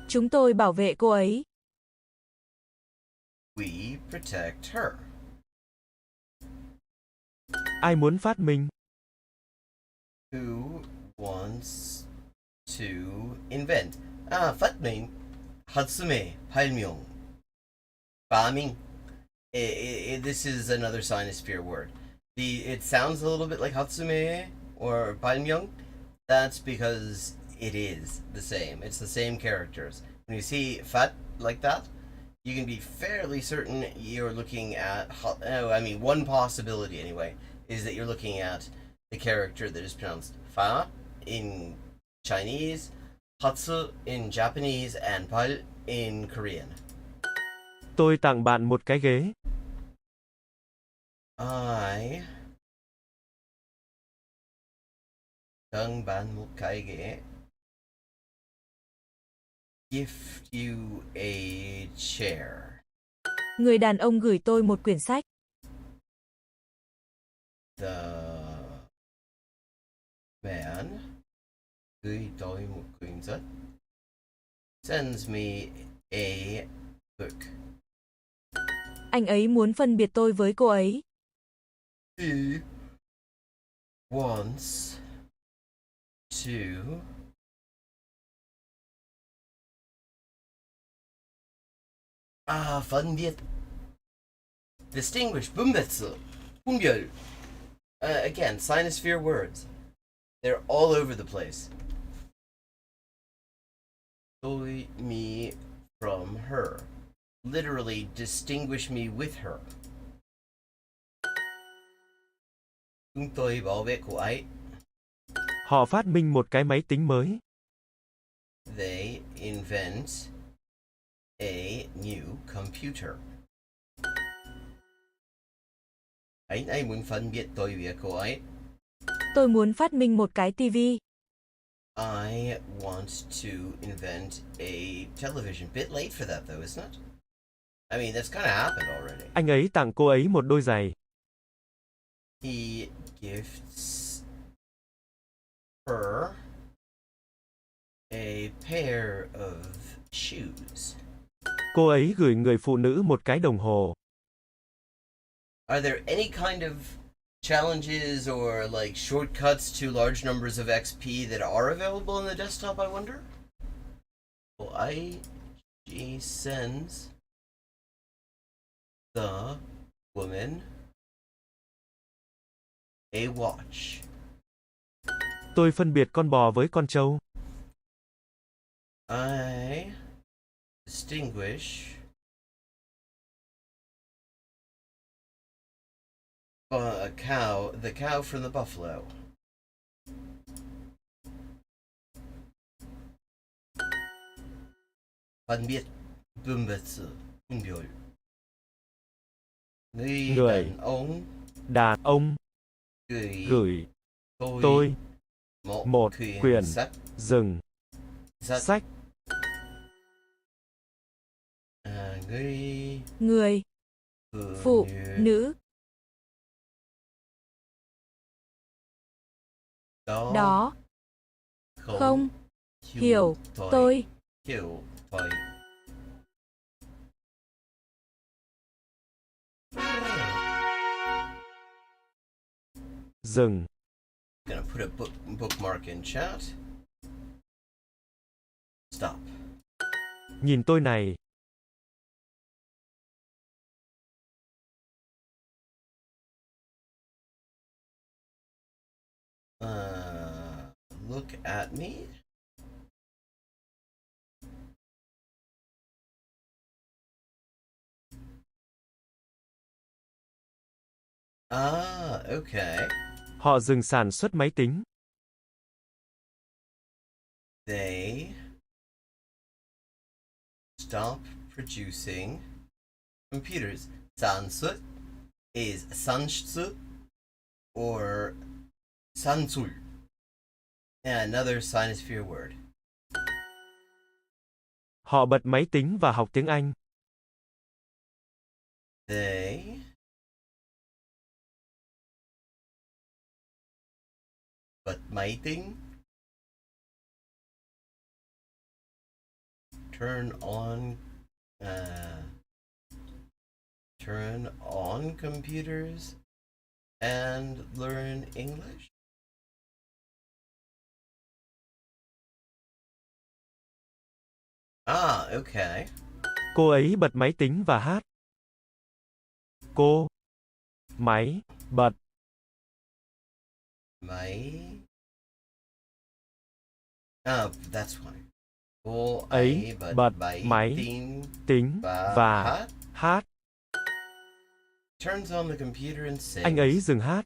Chúng tôi bảo vệ cô ấy. We protect her. Ai muốn phát minh? Who wants to invent? Phát minh. Hatsume, 발명. Phát minh. This is another sinosphere word. It sounds a little bit like Hatsume or 발명. That's because it is the same. It's the same characters. When you see fat like that, you can be fairly certain you're looking at, one possibility anyway, is that you're looking at the character that is pronounced fa in Chinese, hatsu in Japanese, and pal in Korean. Tôi tặng bạn một cái ghế. I tặng bạn một cái ghế. Gift you a chair. Người đàn ông gửi tôi một quyển sách. The man gửi tôi một quyển sách. Sends me a book. Anh ấy muốn phân biệt tôi với cô ấy. He wants to phân biệt. Distinguish. 분別. 분별. Again, sinosphere words. They're all over the place. Tôi, me from her. Literally, distinguish me with her. Chúng tôi bảo vệ cô ấy. Họ phát minh một cái máy tính mới. They invent a new computer. Anh muốn phân biệt tôi với cô ấy. Tôi muốn phát minh một cái tivi. I want to invent a television. Bit late for that though, isn't it? I mean, that's kind of happened already. Anh ấy tặng cô ấy một đôi giày. He gifts her a pair of shoes. Cô ấy gửi người phụ nữ một cái đồng hồ. Are there any kind of challenges or like shortcuts to large numbers of XP that are available in the desktop, I wonder? Well, she sends the woman a watch. Tôi phân biệt con bò với con trâu. I distinguish the cow from the buffalo. phân biệt 분別분별. Người đàn ông gửi tôi một quyển rừng sách. Người. Phụ, nữ. Đó. Không. Hiểu, tôi. Dừng. Gonna put a bookmark in chat. Stop. Nhìn tôi này. Look at me. Okay. Họ dừng sản xuất máy tính. They stop producing computers. sản xuất is sản xuất or sản xuất. And another Sinosphere word. Họ bật máy tính và học tiếng Anh. They bật máy tính. Turn on computers and learn English. Okay. Cô ấy bật máy tính và hát. Cô. Máy. Bật. Máy. That's why. Cô ấy bật máy tính và hát. Turns on the computer and sings. Anh ấy dừng hát.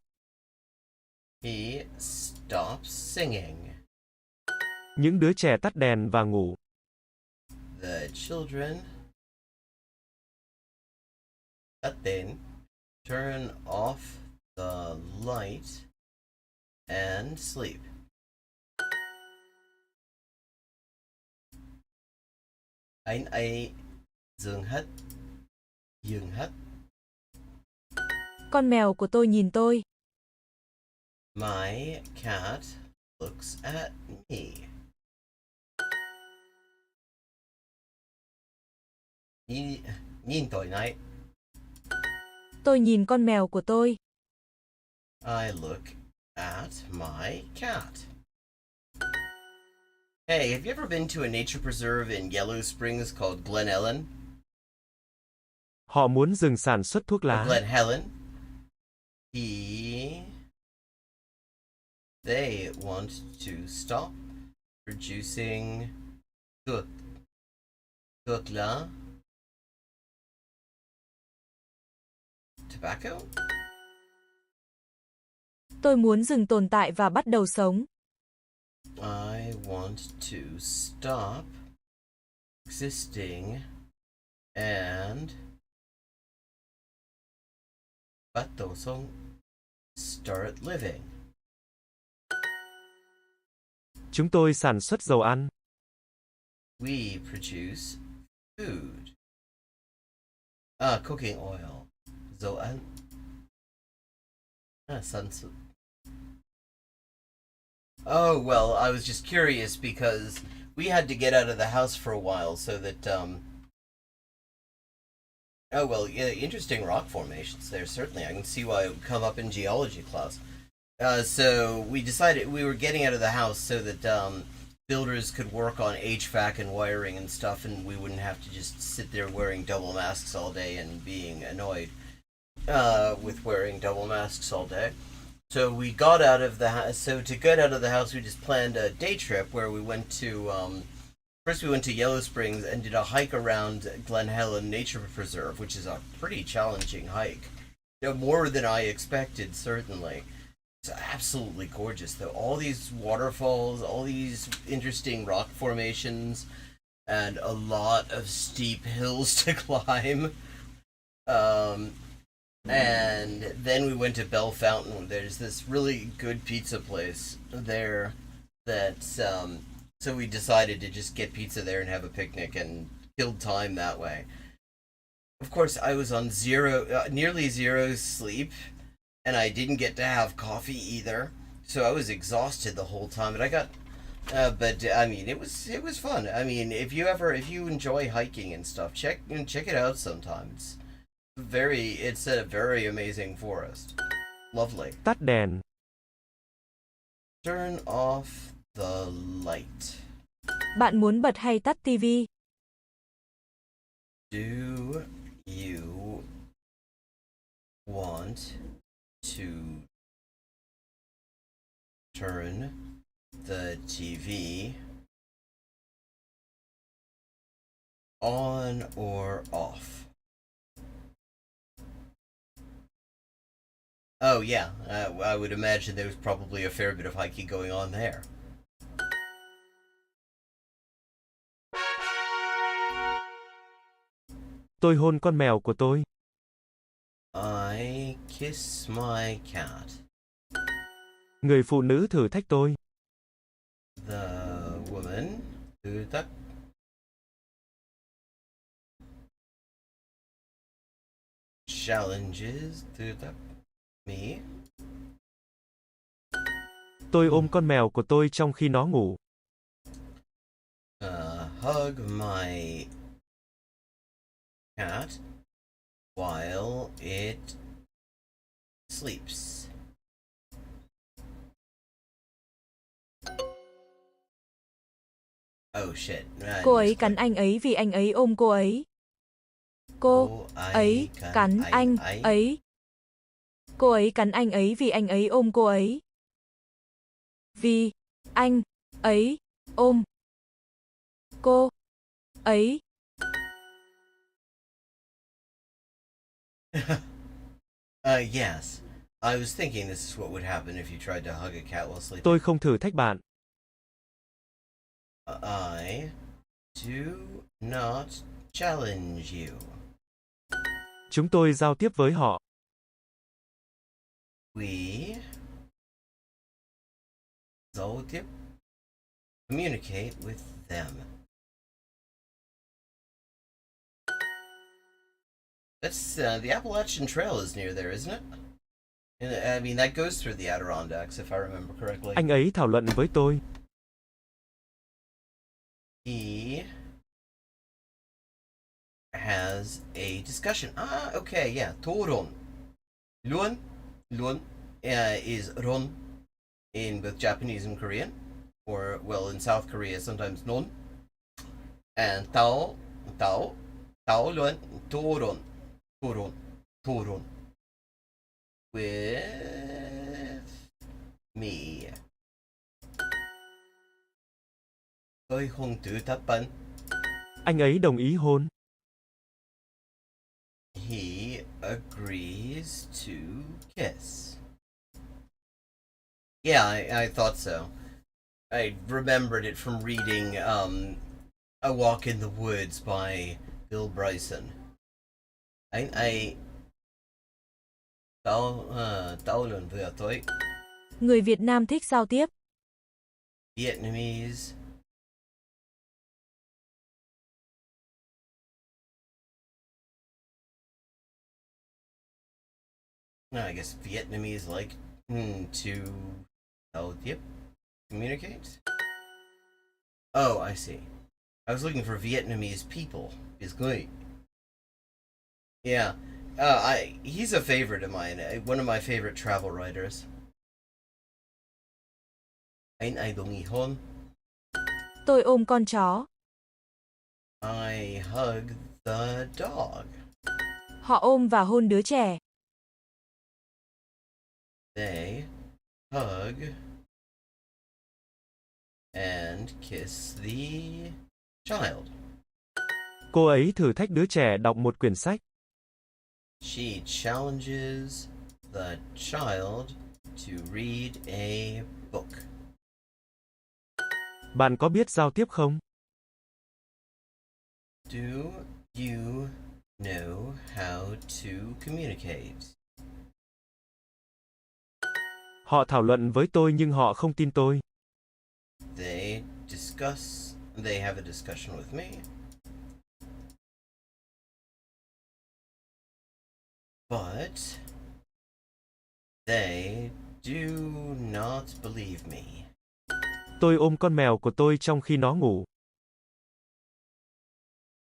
He stops singing. Những đứa trẻ tắt đèn và ngủ. The children tắt đèn, turn off the light and sleep. Anh ấy dừng hát. Con mèo của tôi nhìn tôi. My cat looks at me. Nhìn tôi này. Tôi nhìn con mèo của tôi. I look at my cat. Hey, have you ever been to a nature preserve in Yellow Springs called Glen Ellen? Họ muốn dừng sản xuất thuốc lá. Glen Helen. They want to stop producing thuốc lá. Tobacco? Tôi muốn dừng tồn tại và bắt đầu sống. I want to stop existing and bắt đầu sống, start living. Chúng tôi sản xuất dầu ăn. We produce food. Cooking oil. Dầu ăn. Sản xuất. Oh, well, I was just curious because we had to get out of the house for a while so that, oh, well, yeah, interesting rock formations there, certainly. I can see why it would come up in geology class. So we decided we were getting out of the house so that builders could work on HVAC and wiring and stuff, and we wouldn't have to just sit there wearing double masks all day and being annoyed with wearing double masks all day. So we got out of the house. So to get out of the house, we just planned a day trip where we went to first we went to Yellow Springs and did a hike around Glen Helen Nature Preserve, which is a pretty challenging hike. More than I expected, certainly. It's absolutely gorgeous, though. All these waterfalls, all these interesting rock formations, and a lot of steep hills to climb. And then we went to Bell Fountain. There's this really good pizza place there that, so we decided to just get pizza there and have a picnic and killed time that way. Of course, I was on nearly zero sleep, and I didn't get to have coffee either, so I was exhausted the whole time. But I got, but I mean, it was fun. I mean, if you enjoy hiking and stuff, check it out sometime. It's a very amazing forest. Lovely. Tắt đèn. Turn off the light. Bạn muốn bật hay tắt tivi? Do you want to turn the TV on or off? Oh yeah, I would imagine there was probably a fair bit of hiking going on there. Tôi hôn con mèo của tôi. I kiss my cat. Người phụ nữ thử thách tôi. The woman thử thách. Challenges thử thách me. Tôi ôm con mèo của tôi trong khi nó ngủ. Hug my cat while it sleeps. Oh shit. Cô ấy cắn anh ấy vì anh ấy ôm cô ấy. Cô ấy cắn anh ấy. Cô ấy cắn anh ấy vì anh ấy ôm cô ấy. Vì anh ấy ôm cô ấy. Yes. I was thinking this is what would happen if you tried to hug a cat while sleeping. Tôi không thử thách bạn. I do not challenge you. Chúng tôi giao tiếp với họ. We giao tiếp, communicate with them. That's the Appalachian Trail is near there, isn't it? And, I mean, that goes through the Adirondacks, if I remember correctly. Anh ấy thảo luận với tôi. He has a discussion. Okay, yeah. 토론. Luon is ron in both Japanese and Korean, or well, in South Korea sometimes non. And tao luon toron with me. Tôi không thử thách bạn. Anh ấy đồng ý hôn. He agrees to kiss. Yeah, I thought so. I remembered it from reading A Walk in the Woods by Bill Bryson. Tao lần vừa tôi. Người Việt Nam thích giao tiếp. Vietnamese. No, I guess Vietnamese like to communicate. Oh, I see. I was looking for Vietnamese people. Is good. Yeah, he's a favorite of mine. One of my favorite travel writers. Anh đồng ý hôn. Tôi ôm con chó. I hug the dog. Họ ôm và hôn đứa trẻ. They hug and kiss the child. Cô ấy thử thách đứa trẻ đọc một quyển sách. She challenges the child to read a book. Bạn có biết giao tiếp không? Do you know how to communicate? Họ thảo luận với tôi nhưng họ không tin tôi. They have a discussion with me. But they do not believe me. Tôi ôm con mèo của tôi trong khi nó ngủ.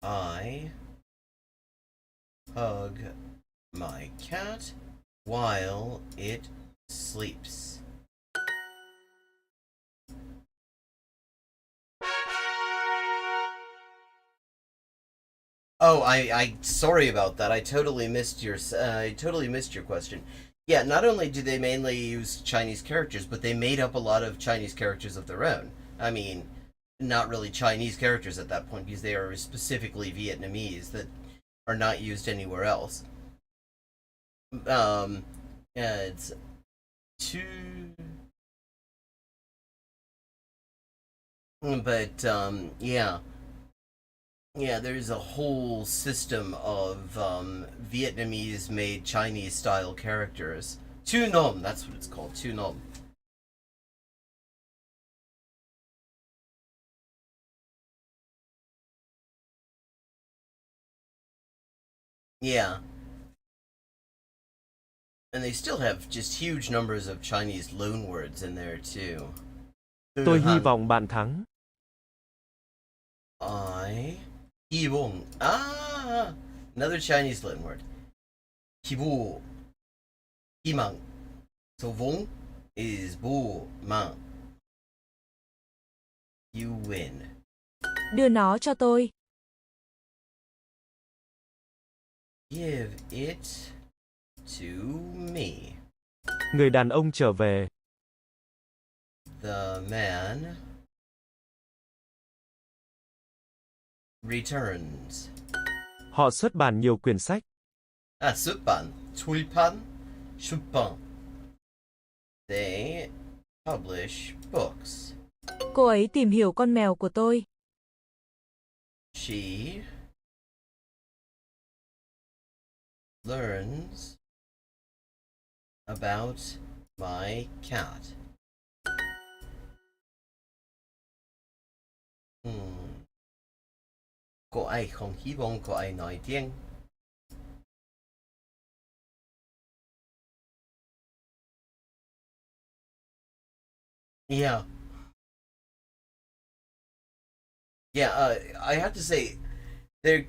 I hug my cat while it sleeps. Oh, I sorry about that. I totally missed your question. Yeah, not only do they mainly use Chinese characters, but they made up a lot of Chinese characters of their own. I mean, not really Chinese characters at that point because they are specifically Vietnamese that are not used anywhere else. Yeah, it's two, but yeah, there's a whole system of Vietnamese-made Chinese-style characters. Tu nom, that's what it's called. Tu nom. Yeah. And they still have just huge numbers of Chinese loanwords in there too. Tôi hy vọng bạn thắng. I hy vọng. Another Chinese loanword. Hy vọng. Hy vọng. So vọng is bo mang. You win. Đưa nó cho tôi. Give it to me. Người đàn ông trở về. The man returns. Họ xuất bản nhiều quyển sách. xuất bản, 출판, 출판. They publish books. Cô ấy tìm hiểu con mèo của tôi. She learns about my cat. Cô ấy không hy vọng cô ấy nói tiếng. Yeah. Yeah, I have to say, the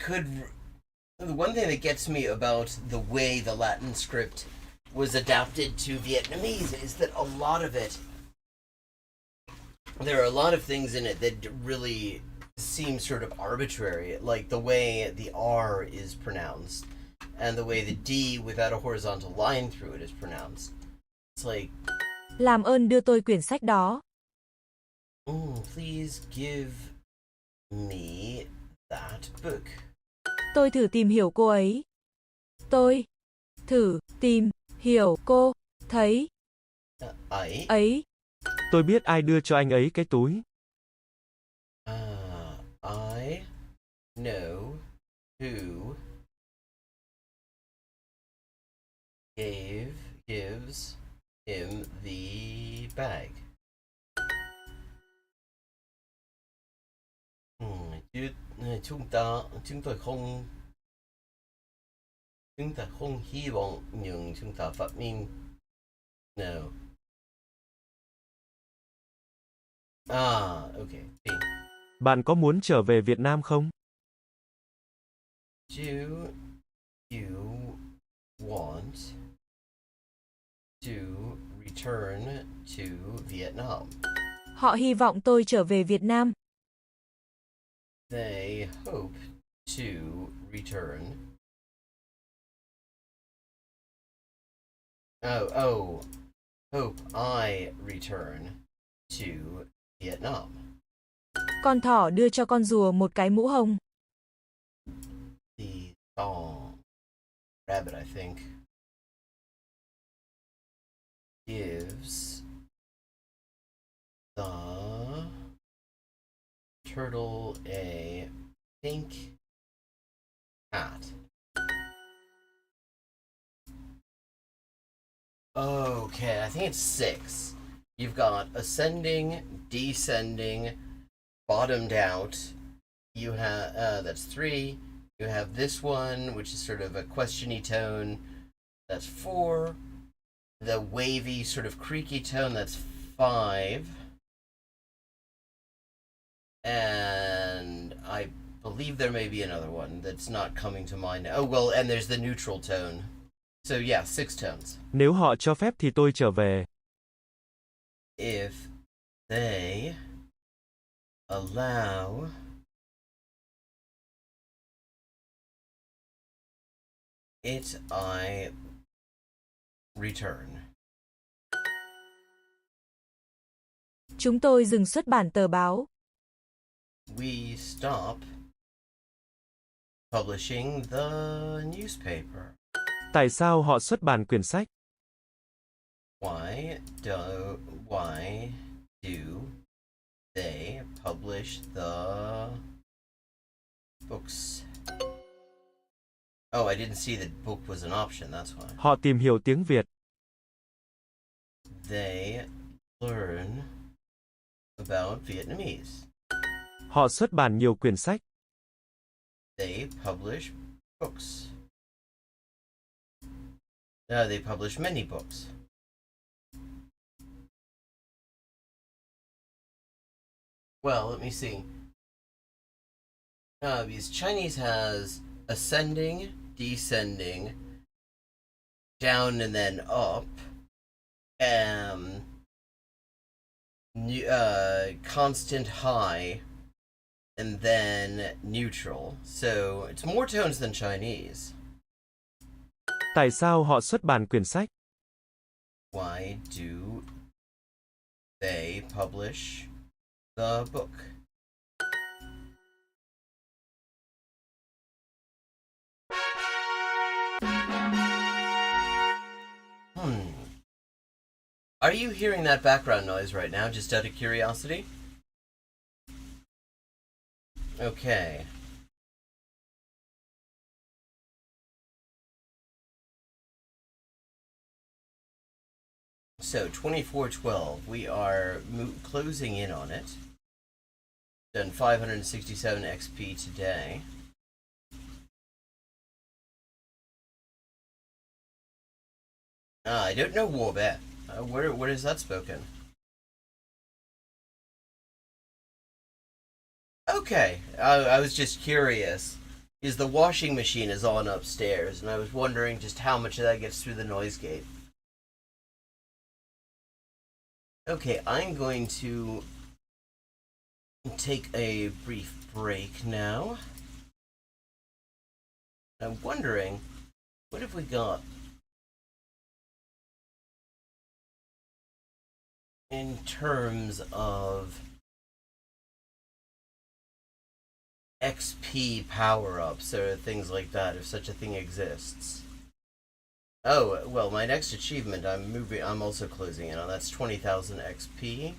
one thing that gets me about the way the Latin script was adapted to Vietnamese is that a lot of it, there are a lot of things in it that really seem sort of arbitrary, like the way the R is pronounced, and the way the D without a horizontal line through it is pronounced. It's like, làm ơn đưa tôi quyển sách đó. Please give me that book. Tôi thử tìm hiểu cô ấy. Tôi thử tìm hiểu cô thấy ấy. Tôi biết ai đưa cho anh ấy cái túi. I know who gives him the bag. Chúng ta không hy vọng nhưng chúng ta phát minh. No. Okay. Bạn có muốn trở về Việt Nam không? Do you want to return to Vietnam? Họ hy vọng tôi trở về Việt Nam. They hope to return. Hope I return to Vietnam. Con thỏ đưa cho con rùa một cái mũ hồng. The rabbit, I think, gives the turtle a pink hat. Okay, I think it's 6. You've got ascending, descending, bottomed out. You have that's 3. You have this one, which is sort of a questiony tone. That's 4. The wavy, sort of creaky tone, that's 5. And I believe there may be another one that's not coming to mind. Oh, well, and there's the neutral tone. So, yeah, 6 tones. Nếu họ cho phép thì tôi trở về. If they allow it, I return. Chúng tôi dừng xuất bản tờ báo. We stop publishing the newspaper. Tại sao họ xuất bản quyển sách? Why do they publish the books? Oh, I didn't see that book was an option, that's why. Họ tìm hiểu tiếng Việt. They learn about Vietnamese. Họ xuất bản nhiều quyển sách. They publish books. They publish many books. Well, let me see. Because Chinese has ascending, descending, down and then up, constant high, and then neutral. So it's more tones than Chinese. Tại sao họ xuất bản quyển sách? Why do they publish the book? Are you hearing that background noise right now, just out of curiosity? Okay. So, 2412, we are closing in on it. Done 567 XP today. I don't know Warbet. Where is that spoken? Okay, I was just curious. Is the washing machine is on upstairs, and I was wondering just how much of that gets through the noise gate. Okay, I'm going to take a brief break now. I'm wondering, what have we got in terms of XP power-ups or things like that, if such a thing exists? Oh, well, my next achievement I'm also closing in on. That's 20,000 XP.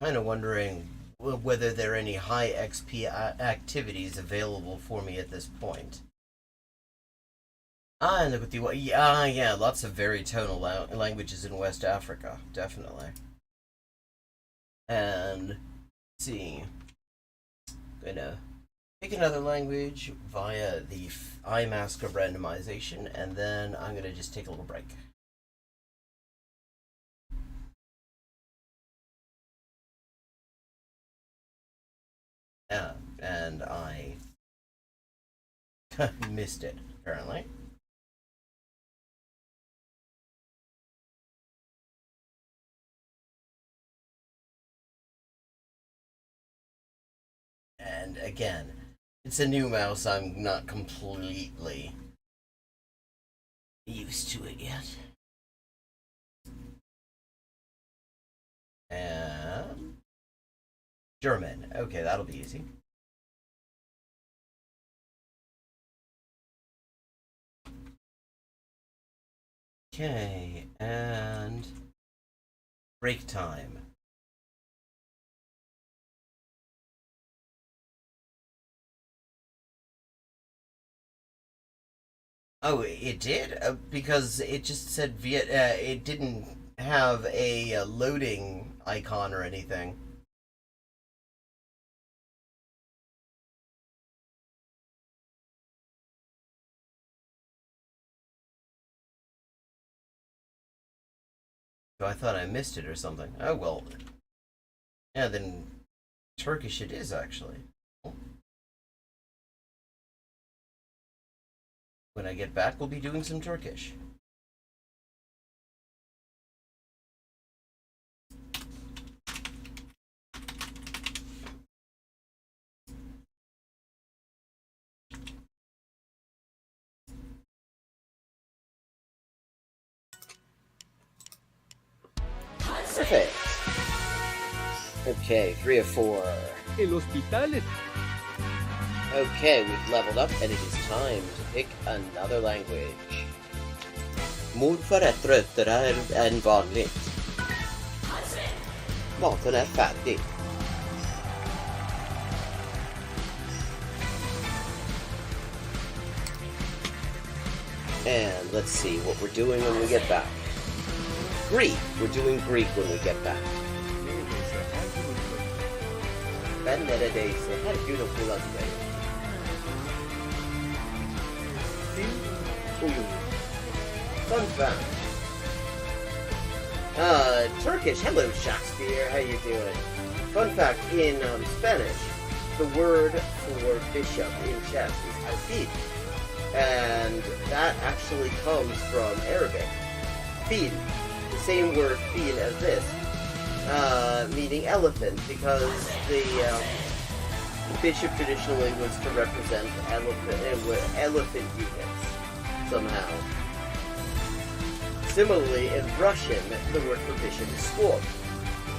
Kind of wondering whether there are any high XP activities available for me at this point. And look at the yeah, lots of very tonal languages in West Africa, definitely. And let's see, gonna pick another language via the iMask of randomization, and then I'm gonna just take a little break. And I missed it, apparently. And again, it's a new mouse, I'm not completely used to it yet. And German. Okay, that'll be easy. Okay, and break time. Oh, it did? Because it just said it didn't have a loading icon or anything. So I thought I missed it or something. Oh, well. Yeah, then Turkish it is, actually. When I get back, we'll be doing some Turkish. Perfect. Okay, 3 of 4. El hospital. Okay, we've leveled up, and it is time to pick another language. Morfar är tröttare än vanligt. Maten är färdig. And let's see what we're doing when we get back. Greek. We're doing Greek when we get back. Ben neredeyse her gün okuldayım. Fun fact. Turkish. Hello, Shakespeare. How you doing? Fun fact, in Spanish, the word for bishop in chess is alfil. And that actually comes from Arabic. Fil. The same word fil as this. Meaning elephant, because the bishop traditionally was to represent elephant units, somehow. Similarly, in Russian, the word for bishop is sword,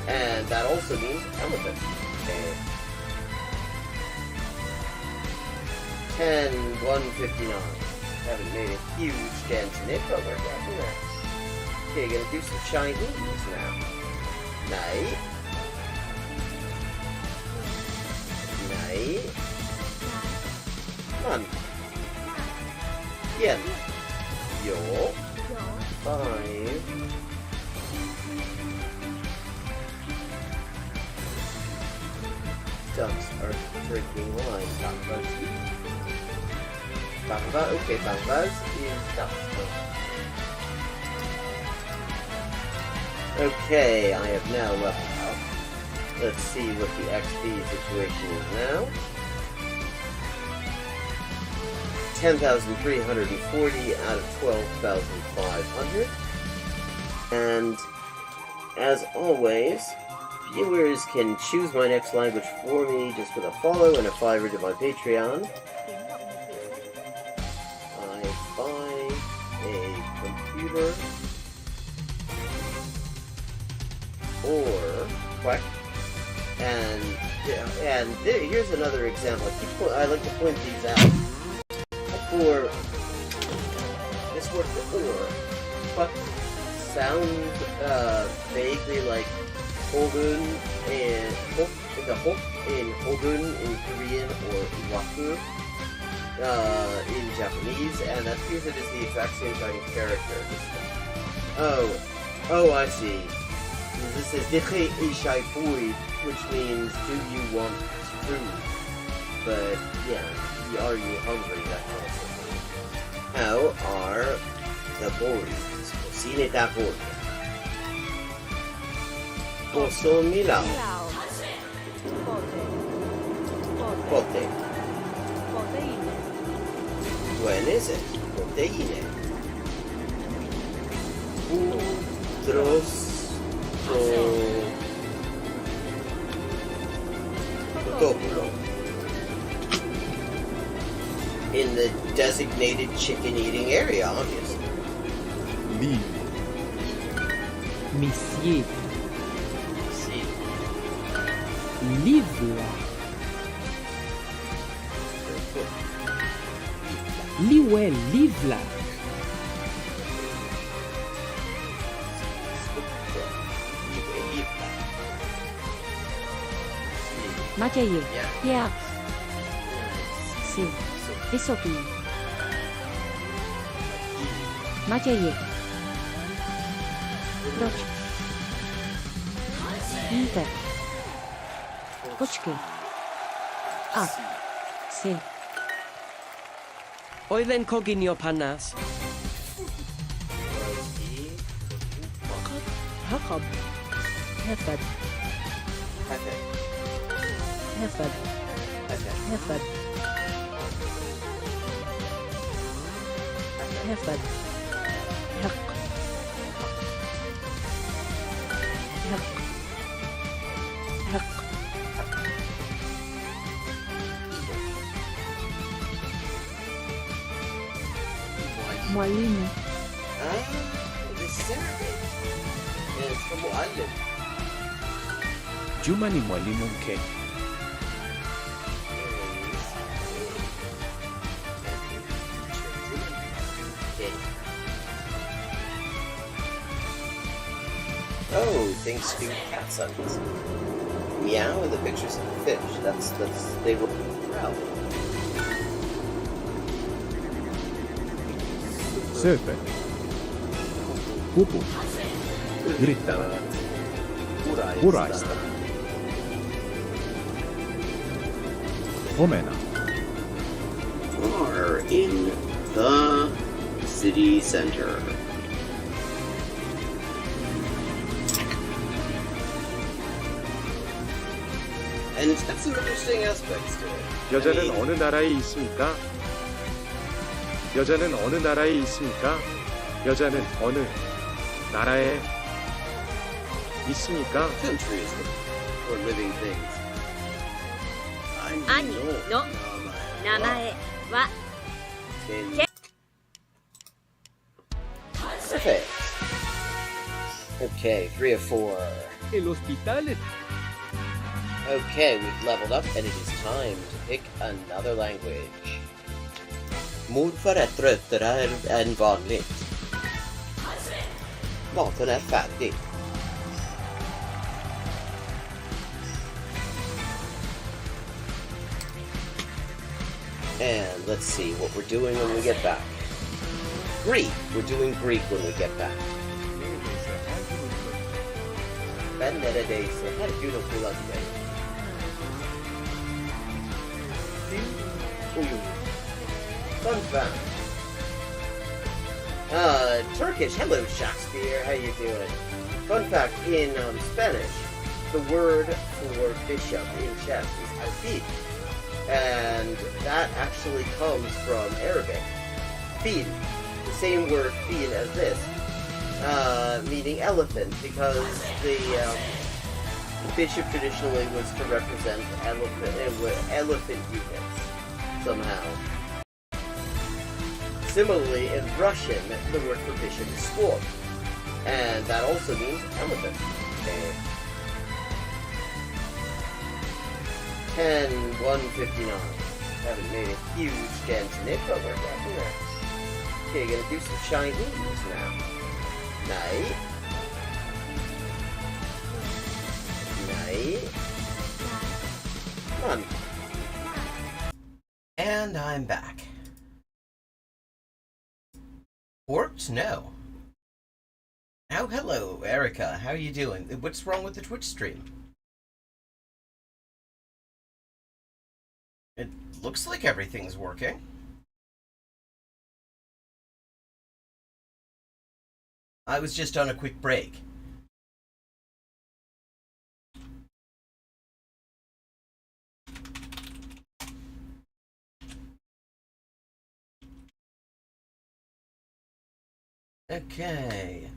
and that also means elephant. Okay. 10:159. Haven't made a huge dent in it, but we're getting there. Okay, gonna do some Chinese now. Nej. Nej. Man. Igen. Ja. 5. Ducks are drinking wine. Bambas. Bamba, okay, Bambas is ducks. Okay, I have now leveled up. Let's see what the XP situation is now. 10,340 out of 12,500. And as always, viewers can choose my next language for me just with a follow and a $5 to my Patreon. I buy a computer or quack, and here's another example. I like to point these out. For this word for or, quack sounds vaguely like hogun and the hok in hogun in Korean or waku in Japanese, and that because it is the exact same kind of character. Oh, I see. This is Dikhe Ishai Fui, which means do you want food? But yeah, are you hungry? That kind of thing. How are the boys? Cine da boya. Posso Milao. Pote. When is it? Proteine. Udros. In the designated chicken-eating area, obviously. Liv. Monsieur. Livre. Liwe livla. Maciej. Ja. Si. Wysoki. Maciej. Proč? Inter. Počkej. A. Si. Oedden coginio panas. هقب هفد Hefe. هفد Hefe. هفد هفد حق حق حق معلمة This is Arabic. And it's from Mu'allim. Juma ni mwalimu mke. Oh, things speak cat sounds. Meow and the pictures of the fish. That's they were proud. Sööpä. Pupu. Yrittävä. Uraista. Omena. Are in the city center. And it's got some interesting aspects to it. 여자는 어느 나라에 있습니까? 여자는 어느 나라에 있습니까? 여자는 어느 나라에 있습니까? Country is for living things. 兄の名前は Perfect. Okay, 3 of 4. El hospital. Okay, we've leveled up and it is time to pick another language. Morfar är tröttare än vanligt. Maten är färdig. And let's see what we're doing when we get back. Greek! We're doing Greek when we get back. Ben neredeyse her gün okula gidelim. Fun fact. Turkish. Hello, Shakespeare. How you doing? Fun fact, in Spanish, the word for bishop in chess is alfil. And that actually comes from Arabic. Fil. The same word fil as this. Meaning elephant, because the bishop traditionally was to represent elephant units somehow. Similarly, in Russian, the word for bishop is squab, and that also means elephant. Okay. 10:159. Haven't made a huge dent in it, but we're getting there. Okay, gonna do some Chinese now. Night. Night. Come on. And I'm back. Worked? No. Oh, hello, Erica. How are you doing? What's wrong with the Twitch stream? It looks like everything's working. I was just on a quick break. Okay,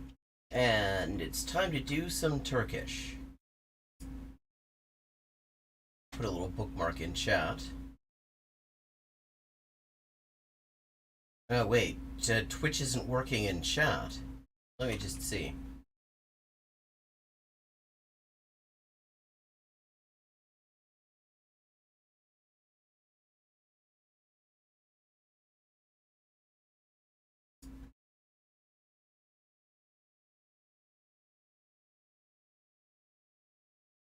and it's time to do some Turkish. Put a little bookmark in chat. Oh wait, Twitch isn't working in chat. Let me just see.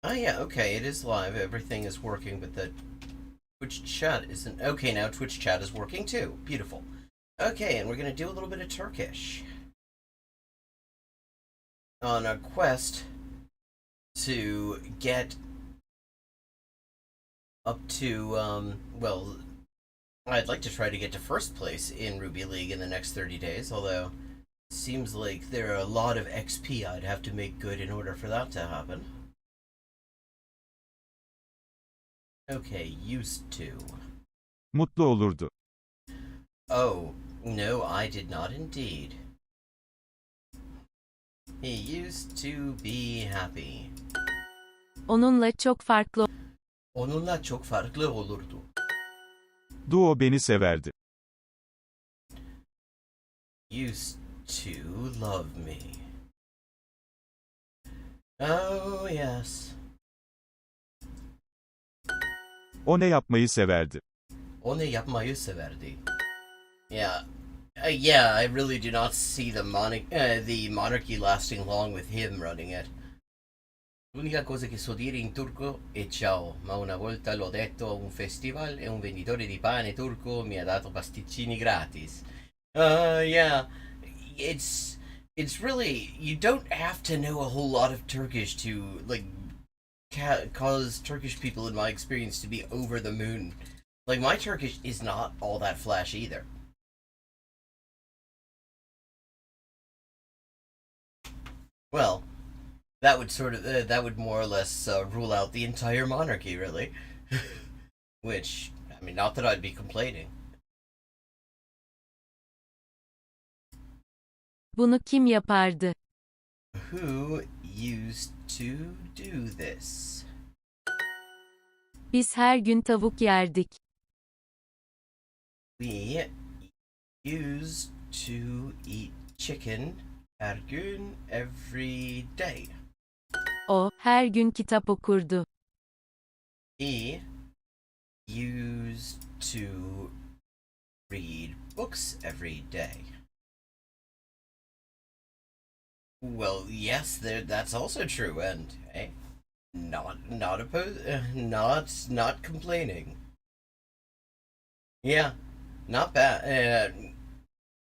Oh yeah, okay, it is live. Everything is working, but the Twitch chat isn't. Okay, now Twitch chat is working too. Beautiful. Okay, and we're going to do a little bit of Turkish. On a quest to get up to, well, I'd like to try to get to first place in Ruby League in the next 30 days, although Seems like there are a lot of XP I'd have to make good in order for that to happen. Okay, used to. Mutlu olurdu. Oh, no, I did not indeed. He used to be happy. Onunla çok farklı. Onunla çok farklı olurdu. Duo beni severdi. Used to love me. Oh, yes. O ne yapmayı severdi. O ne yapmayı severdi. Yeah. Yeah, I really do not see the monarchy lasting long with him running it. L'unica cosa che so dire in turco è ciao, ma una volta l'ho detto a un festival e un venditore di pane turco mi ha dato pasticcini gratis. Yeah, it's really, you don't have to know a whole lot of Turkish to, like, cause Turkish people, in my experience, to be over the moon. Like, my Turkish is not all that flash either. Well, that would sort of, that would more or less rule out the entire monarchy, really. Which, I mean, not that I'd be complaining. Bunu kim yapardı? Who used to do this? Biz her gün tavuk yerdik. We used to eat chicken her gün, every day. O, her gün kitap okurdu. He used to read books every day. Well, yes, that's also true, and hey, not opposed, not complaining. Yeah, not bad.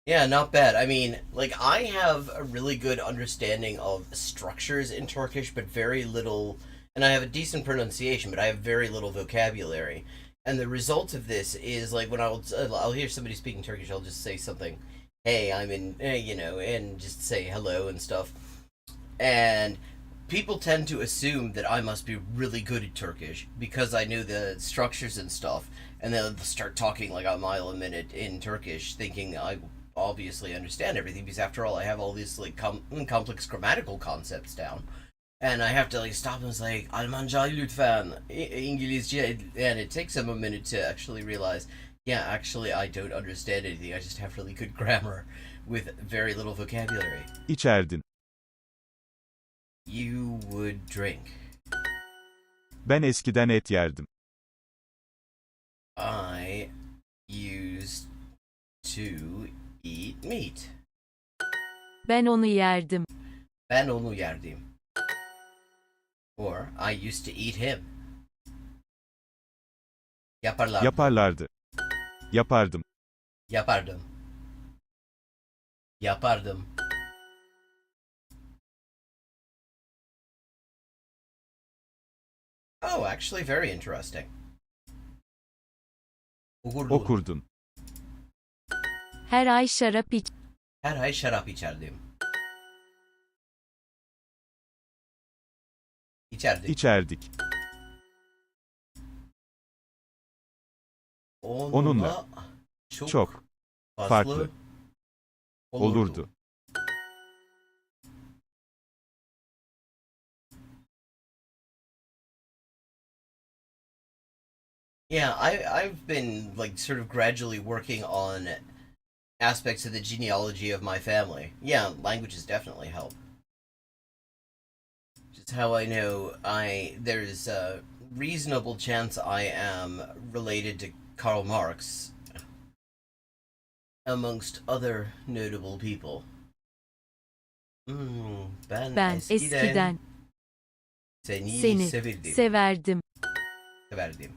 Yeah, not bad. I mean, like, I have a really good understanding of structures in Turkish, but very little, and I have a decent pronunciation, but I have very little vocabulary. And the result of this is, like, when I'll hear somebody speaking Turkish, I'll just say something, hey, I'm in, you know, and just say hello and stuff. And people tend to assume that I must be really good at Turkish because I know the structures and stuff, and then they'll start talking like a mile a minute in Turkish, thinking I obviously understand everything, because after all, I have all these, like, complex grammatical concepts down. And I have to, like, stop and say, Almanca lütfen, İngilizce, and it takes them a minute to actually realize, yeah, actually, I don't understand anything. I just have really good grammar with very little vocabulary. İçerdin. You would drink. Ben eskiden et yerdim. I used to eat meat. Ben onu yerdim. Ben onu yerdim. Or, I used to eat him. Yaparlardı. Yaparlardı. Yapardım. Yapardım. Yapardım. Oh, actually very interesting. Okurdun. Her ay şarap iç. Her ay şarap içerdim. İçerdik. İçerdik. Onunla çok farklı olurdu. Yeah, I've been, like, sort of gradually working on aspects of the genealogy of my family. Yeah, languages definitely help. Just how I know there's a reasonable chance I am related to Karl Marx, amongst other notable people. Ben eskiden seni severdim. Severdim.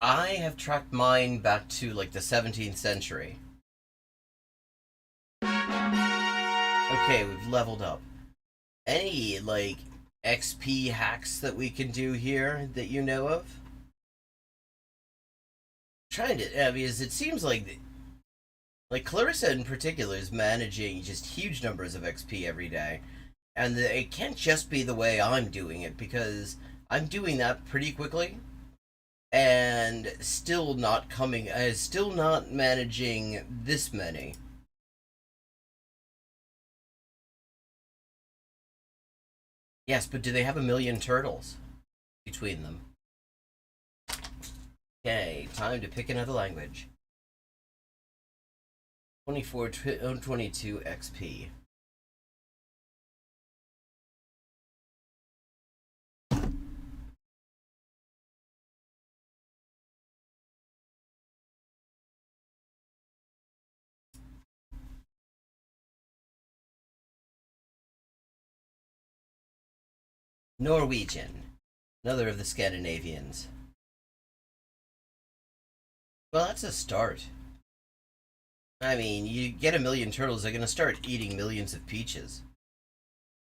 I have tracked mine back to, like, the 17th century. Okay, we've leveled up. Any, like, XP hacks that we can do here that you know of? trying to, because it seems like Clarissa in particular is managing just huge numbers of XP every day, and it can't just be the way I'm doing it, because I'm doing that pretty quickly, and still not managing this many. Yes, but do they have 1 million turtles between them? Okay, time to pick another language. 22 XP. Norwegian, another of the Scandinavians. Well, that's a start. I mean, you get 1 million turtles, they're gonna start eating millions of peaches.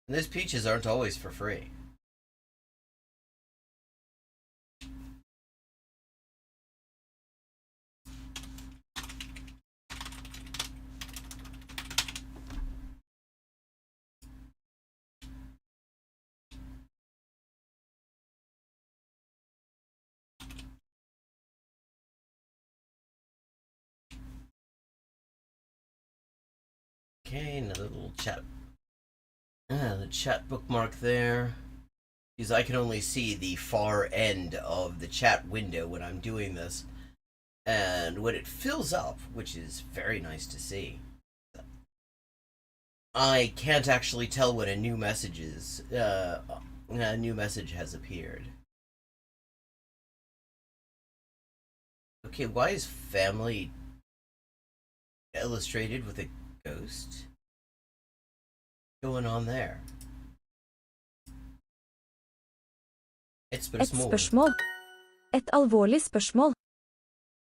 And those peaches aren't always for free. Okay, another little chat. The chat bookmark there. Because I can only see the far end of the chat window when I'm doing this. And when it fills up, which is very nice to see, I can't actually tell when a new message has appeared. Okay, why is family illustrated with a ghost? What's going on there? Et spørsmål. Et alvorlig spørsmål.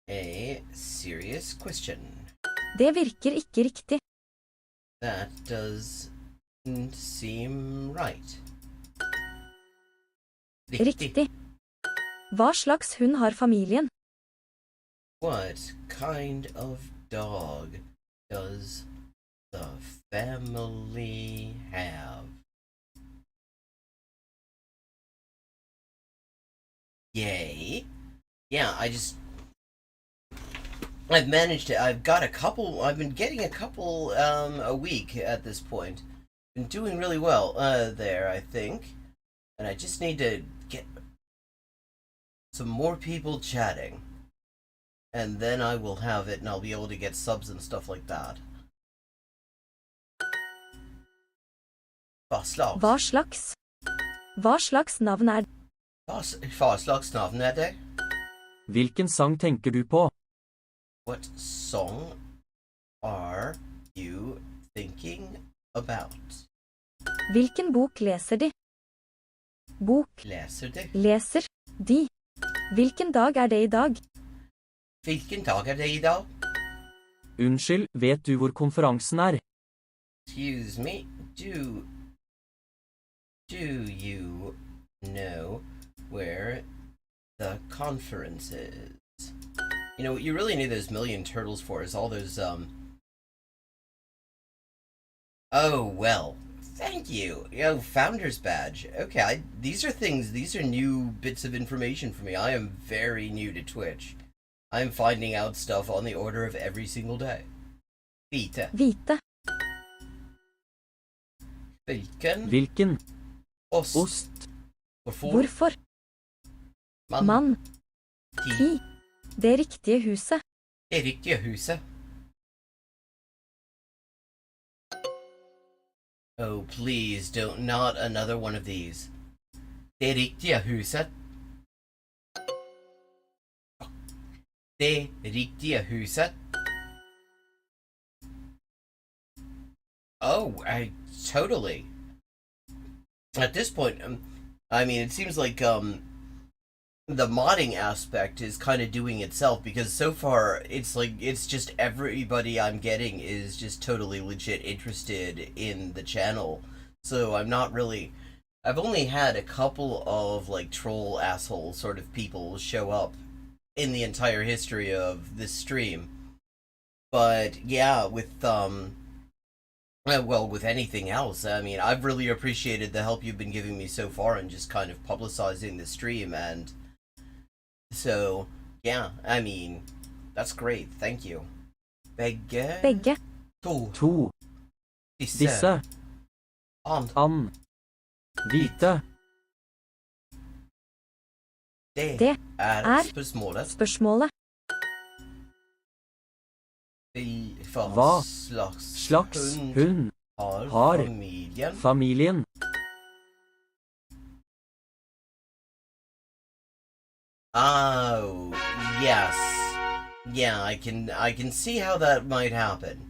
A serious question. Det virker ikke riktig. That doesn't seem right. Riktig. Hva slags hund har familien? What kind of dog does the family have? Yay. Yeah, I've managed it. I've been getting a couple a week at this point. Been doing really well there, I think. And I just need to get some more people chatting. And then I will have it and I'll be able to get subs and stuff like that. Hva slags navn er det? Hva slags navn er det? Hvilken sang tenker du på? What song are you thinking about? Hvilken bok leser de? Bok. Leser de? Leser de. Hvilken dag er det i dag? Hvilken dag er det i dag? Unnskyld, vet du hvor konferansen er? Excuse me, do you know where the conference is? You know, what you really need those 1 million turtles for is all those, Oh, well, thank you. Founder's badge. Okay, these are new bits of information for me. I am very new to Twitch. I'm finding out stuff on the order of every single day. Vite. Hvilken? Ost. Hvorfor? Mann. Ti. Det riktige huset. Det riktige huset. Oh, please, not another one of these. Det riktige huset. Det riktige huset. Oh, totally. At this point, I mean, it seems like, the modding aspect is kind of doing itself, because so far, it's just everybody I'm getting is just totally legit interested in the channel. So I've only had a couple of, like, troll asshole sort of people show up in the entire history of this stream. But yeah, with well, with anything else, I mean, I've really appreciated the help you've been giving me so far and just kind of publicizing the stream, and so yeah, I mean, that's great. Thank you. Begge. To. Disse. An. Vite. Det spørsmålet. Hva slags hund har familien? Oh, yes. Yeah, I can see how that might happen.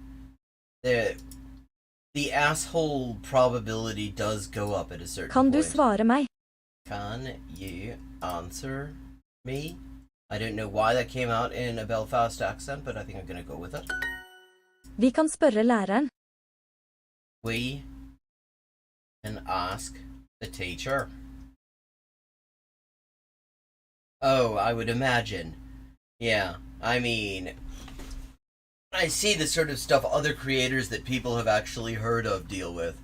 The asshole probability does go up at a certain Kan du point. svare meg? Can you answer me? I don't know why that came out in a Belfast accent, but I think I'm gonna go with it. Vi kan spørre læreren. We can ask the teacher. Oh, I would imagine. Yeah, I mean, I see the sort of stuff other creators that people have actually heard of deal with.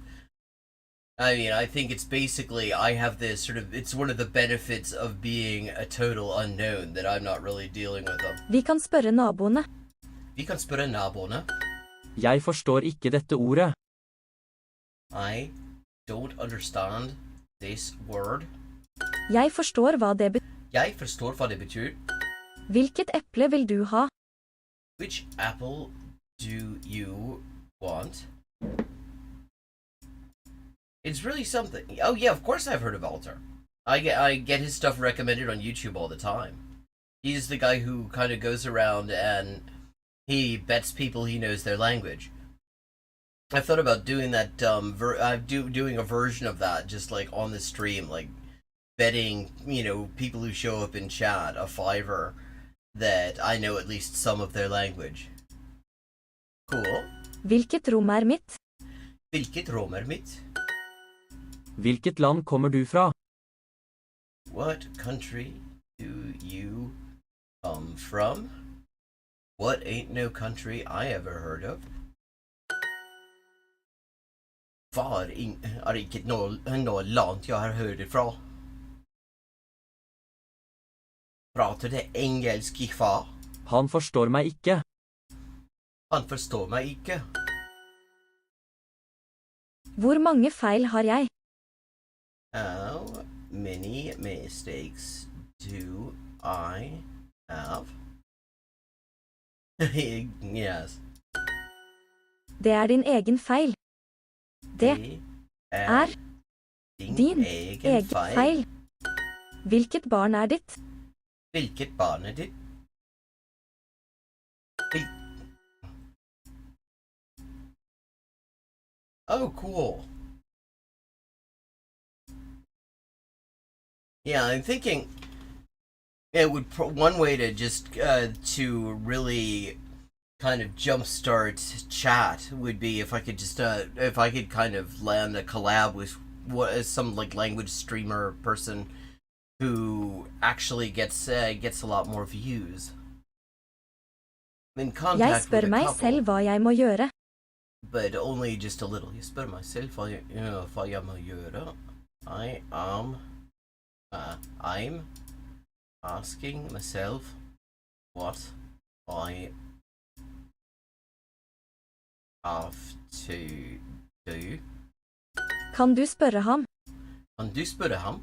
I mean, I think it's basically, I have this sort of, it's one of the benefits of being a total unknown, that I'm not really dealing with them. Vi kan spørre naboene. Vi kan spørre naboene. Jeg forstår ikke dette ordet. I don't understand this word. Jeg forstår hva det betyr. Jeg forstår hva det betyr. Hvilket eple vil du ha? Which apple do you want? It's really something. Oh yeah, of course I've heard of Alter. I get his stuff recommended on YouTube all the time. He's the guy who kind of goes around and he bets people he knows their language. I thought about doing that. Doing a version of that, just like on the stream, like betting, you know, people who show up in chat a $5 that I know at least some of their language. Cool. Hvilket rom er mitt? Hvilket rom er mitt? Hvilket land kommer du fra? What country do you come from? What ain't no country I ever heard of? Var er ikke noe land jeg har hørt ifra. Prater det engelsk i far? Han forstår meg ikke. Han forstår meg ikke. Hvor mange feil har jeg? How many mistakes do I have? Yes. Det er din egen feil. Det er din egen feil. Hvilket barn er ditt? Hvilket barn er ditt? Oh, cool. Yeah, I'm thinking it would one way to just to really kind of jumpstart chat would be if I could just if I could kind of land a collab with some like language streamer person who actually gets a lot more views. I'm in contact Jeg spør with a meg couple, selv hva jeg må gjøre. but only just a little. Jeg spør meg selv hva jeg må gjøre. I'm asking myself what I have to do. Kan du spørre ham? Kan du spørre ham?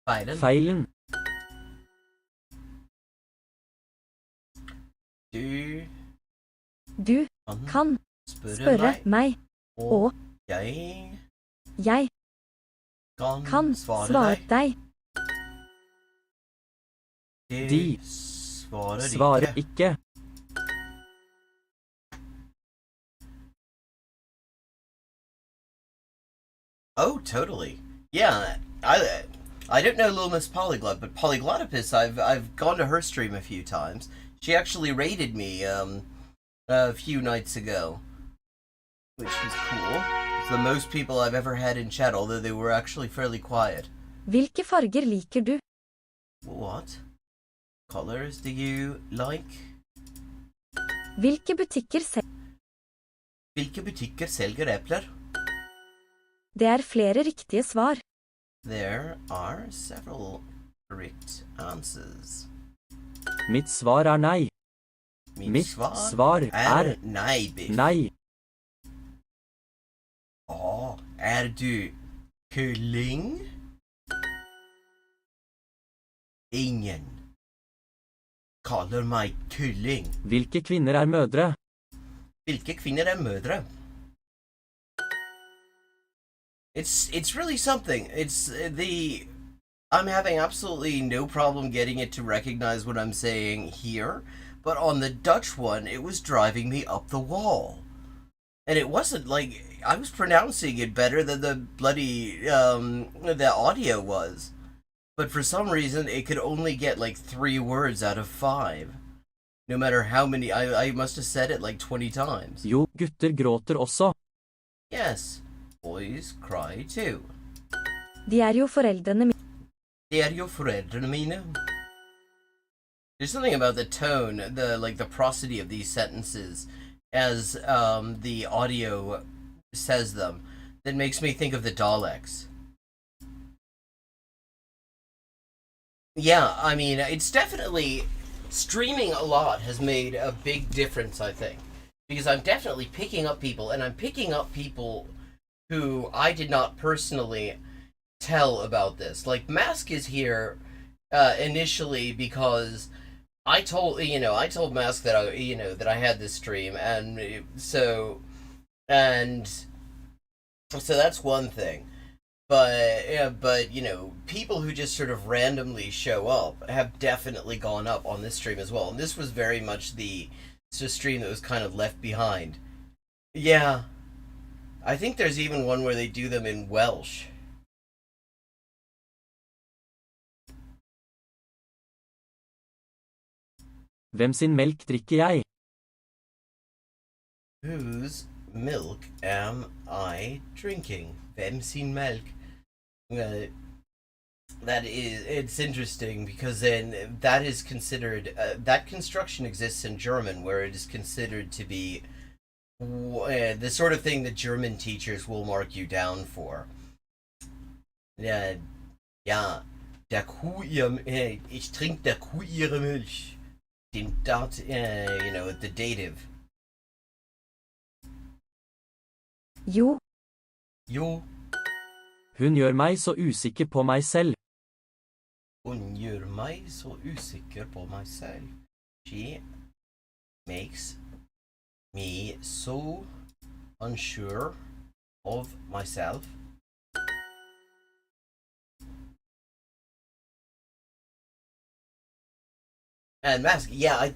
Feilen. Feilen. Du kan spørre meg, og jeg kan svare deg. De svarer ikke. Oh, totally. Yeah, I don't know Little Miss Polyglot, but Polyglotopus, I've gone to her stream a few times. She actually raided me a few nights ago, which was cool. It's the most people I've ever had in chat, although they were actually fairly quiet. Hvilke farger liker du? What colors do you like? Hvilke butikker selger epler? Det er flere riktige svar. There are several correct answers. Mitt svar er nei. Mitt svar er nei, Biff. nei. Er du kylling? Ingen kaller meg kylling. Hvilke kvinner er mødre? Hvilke kvinner er mødre? It's really something. I'm having absolutely no problem getting it to recognize what I'm saying here, but on the Dutch one, it was driving me up the wall. And it wasn't like, I was pronouncing it better than the bloody, the audio was. But for some reason, it could only get like 3 words out of 5. No matter how many, I must have said it like 20 times. Jo, gutter gråter også. Yes, boys cry too. De er jo foreldrene mine. De er jo foreldrene mine. There's something about the tone, the prosody of these sentences as the audio says them that makes me think of the Daleks. Yeah, I mean, it's definitely, streaming a lot has made a big difference, I think. Because I'm definitely picking up people, and I'm picking up people who I did not personally tell about this. Like, Mask is here initially because I told Mask that that I had this stream, and so that's one thing. But people who just sort of randomly show up have definitely gone up on this stream as well. And this was very much the stream that was kind of left behind. Yeah. I think there's even one where they do them in Welsh. Hvem sin melk drikker jeg? Whose milk am I drinking? Hvem sin melk? It's interesting because then that is considered, that construction exists in German where it is considered to be the sort of thing that German teachers will mark you down for. Ja, der Kuh ich trinke der Kuh ihre Milch. The dative. Jo. Hun gjør meg så usikker på meg selv. Hun gjør meg så usikker på meg selv. She makes me so unsure of myself. And Mask, yeah, I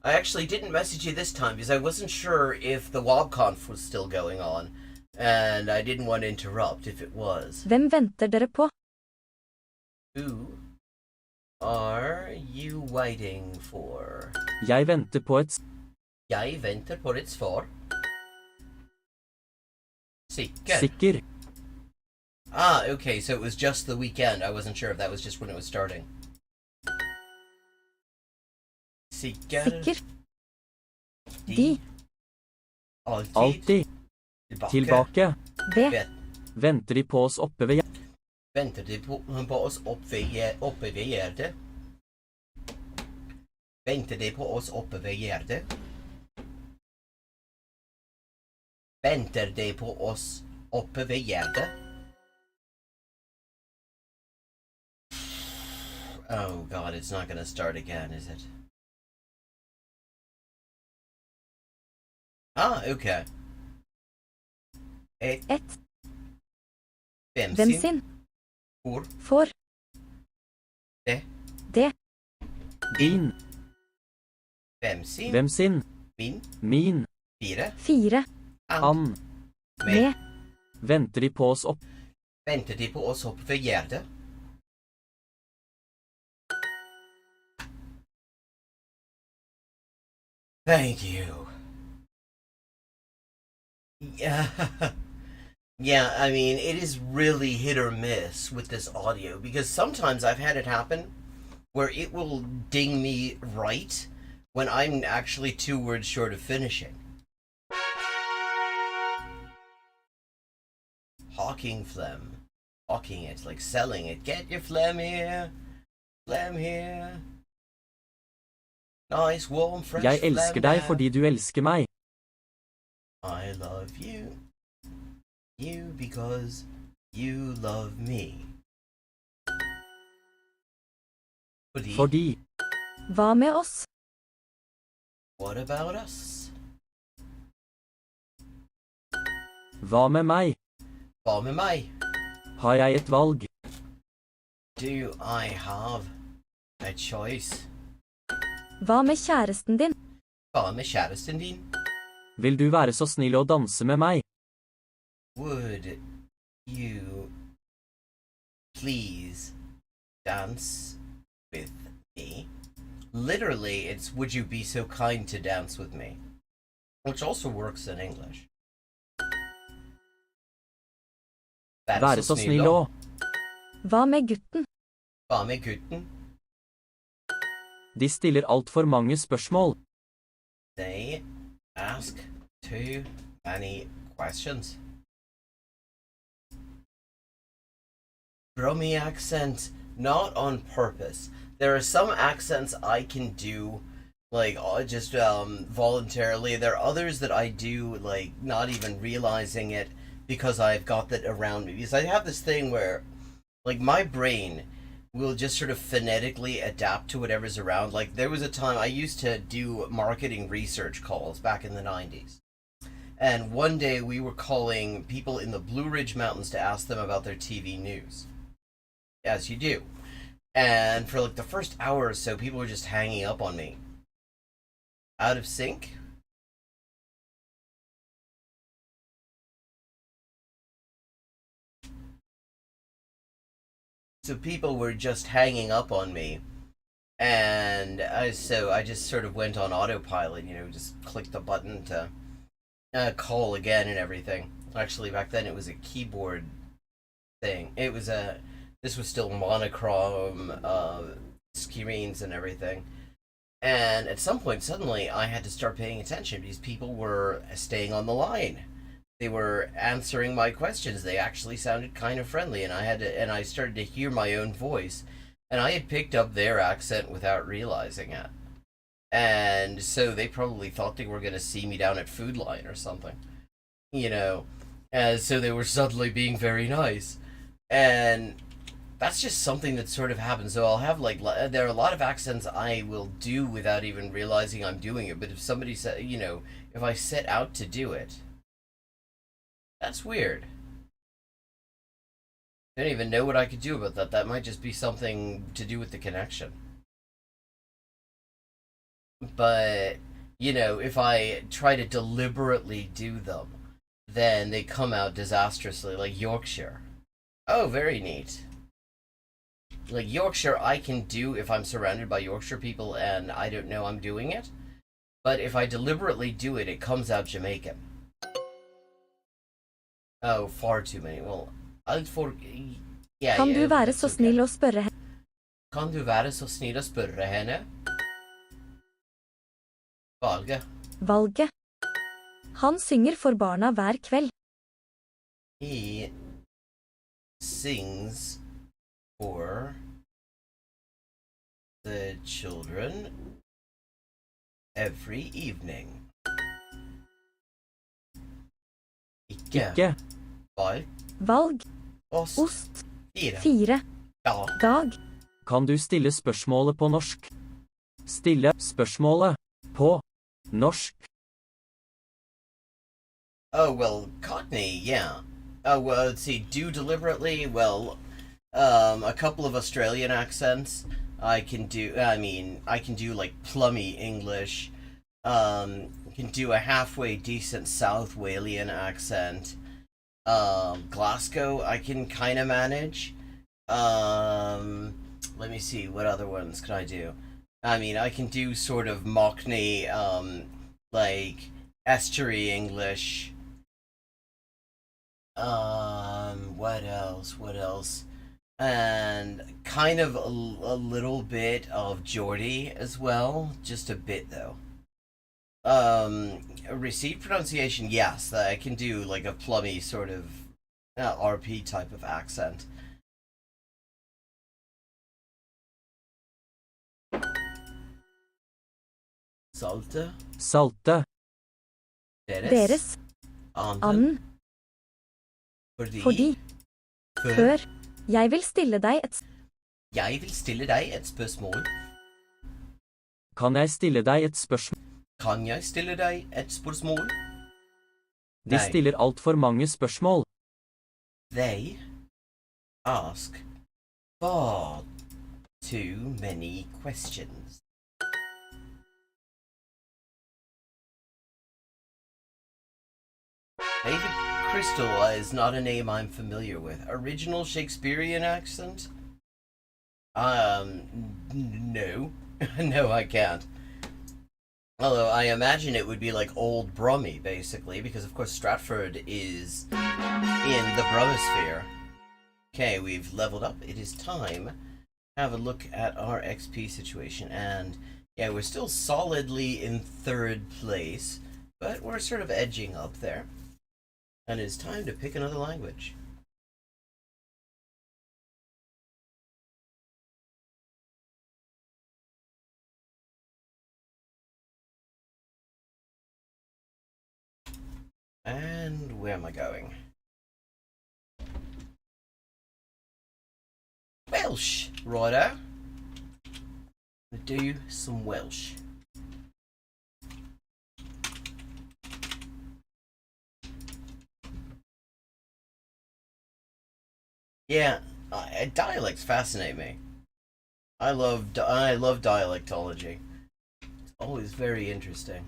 actually didn't message you this time because I wasn't sure if the WobConf was still going on. And I didn't want to interrupt if it was. Hvem venter dere på? Who are you waiting for? Jeg venter på et svar. Sikker. Sikker. Ah, okay, so it was just the weekend. I wasn't sure if that was just when it was starting. Sikker. De. Alltid. Tilbake. Ved. Venter de på oss oppe ved Venter de på oss oppe ved gjerdet? Venter de på oss oppe ved gjerdet? Venter de på oss oppe ved gjerdet? Oh god, it's not gonna start again, is it? Ah, okay. Et. Hvem sin? For. Det. Din. Hvem sin? Min. 4. Han. Med. Venter de på oss opp? Venter de på oss oppe ved gjerdet? Thank you. Yeah, I mean, it is really hit or miss with this audio because sometimes I've had it happen where it will ding me right when I'm actually 2 words short of finishing. Hawking phlegm. Hawking it, like selling it. Get your phlegm here. Phlegm here. Nice, warm, fresh Jeg elsker deg fordi du elsker meg. I love you. You because you love me. Fordi. Hva med oss? What about us? Hva med meg? Hva med meg? Har jeg et valg? Do I have a choice? Hva med kjæresten din? Hva med kjæresten din? Vil du være så snill å danse med meg? Would you please dance with me? Literally, it's would you be so kind to dance with me? Which also works in English. Være så snill å. Hva med gutten? Hva med gutten? De stiller alt for mange spørsmål. They ask too many questions. Brummy accent, not on purpose. There are some accents I can do, like, just voluntarily. There are others that I do, like, not even realizing it because I've got that around me. Because I have this thing where, like, my brain will just sort of phonetically adapt to whatever's around. Like, there was a time I used to do marketing research calls back in the 90s. And one day we were calling people in the Blue Ridge Mountains to ask them about their TV news. As you do. And for like the first hour or so, people were just hanging up on me. Out of sync? So people were just hanging up on me. And so I just sort of went on autopilot, you know, just clicked the button to call again and everything. Actually, back then it was a keyboard thing. It was this was still monochrome screens and everything. And at some point, suddenly, I had to start paying attention because people were staying on the line. They were answering my questions. They actually sounded kind of friendly, and I started to hear my own voice, and I had picked up their accent without realizing it. And so they probably thought they were going to see me down at Food Line or something, you know. And so they were suddenly being very nice, and that's just something that sort of happens. So I'll have, like, there are a lot of accents I will do without even realizing I'm doing it. But if somebody said, you know, if I set out to do it, that's weird. I don't even know what I could do about that. That might just be something to do with the connection. But, you know, if I try to deliberately do them, then they come out disastrously, like Yorkshire. Oh, very neat. Like, Yorkshire I can do if I'm surrounded by Yorkshire people and I don't know I'm doing it. But if I deliberately do it, it comes out Jamaican. Oh, far too many. Well, yeah, Kan du være så snill å spørre henne? Kan du være så snill å spørre henne? Valget. Han synger for barna hver kveld. He sings for the children every evening. Ikke. Valg. Ost. 4. Ja. Dag. Kan du stille spørsmålet på norsk? Stille spørsmålet på norsk. Oh, well, Cockney, yeah. Oh, well, let's see, do deliberately, well, a couple of Australian accents. I can do, like, plummy English. Can do a halfway decent South Walian accent. Glasgow, I can kind of manage. Let me see, what other ones can I do? I mean, I can do sort of Mockney, like, estuary English. What else? and kind of a little bit of Geordie as well, just a bit though. Received pronunciation, yes, I can do like a plummy sort of RP type of accent. Salte. Salte. Deres. Anden. Fordi. Før. Jeg vil stille deg et spørsmål. Kan jeg stille deg et spørsmål? Kan jeg stille deg et spørsmål? De stiller altfor mange spørsmål. They ask far too many questions. David Crystal is not a name I'm familiar with. Original Shakespearean accent? No. No, I can't. Although I imagine it would be like Old Brummie, basically, because of course Stratford is in the Brumosphere. Okay, we've leveled up. It is time to have a look at our XP situation, and yeah, we're still solidly in 3rd place, but we're sort of edging up there. And it's time to pick another language. And where am I going? Welsh, righto. Gonna do some Welsh. Yeah, dialects fascinate me. I love dialectology. It's always very interesting.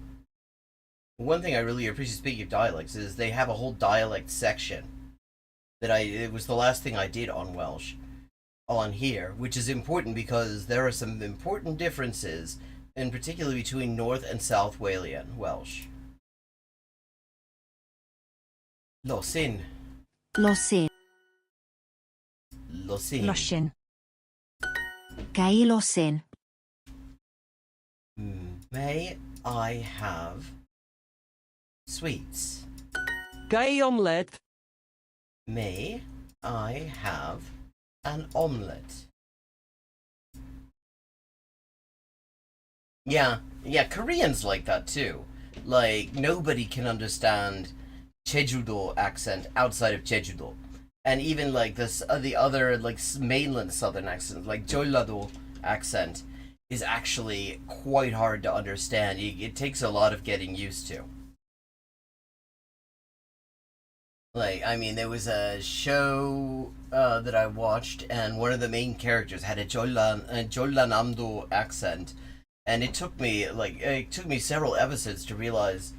One thing I really appreciate, speaking of dialects, is they have a whole dialect section that it was the last thing I did on Welsh on here, which is important because there are some important differences, in particular between North and South Walian Welsh. Losin. Losin. Losin. Losin. Gai losin. May I have sweets? Gai omelette. May I have an omelette? Yeah, Koreans like that too. Like, nobody can understand Jeju-do accent outside of Jeju-do. And even like the other like mainland southern accents, like Jeollado accent, is actually quite hard to understand. It takes a lot of getting used to. Like, I mean, there was a show that I watched, and one of the main characters had a Jeollanamdo accent, and it took me several episodes to realize,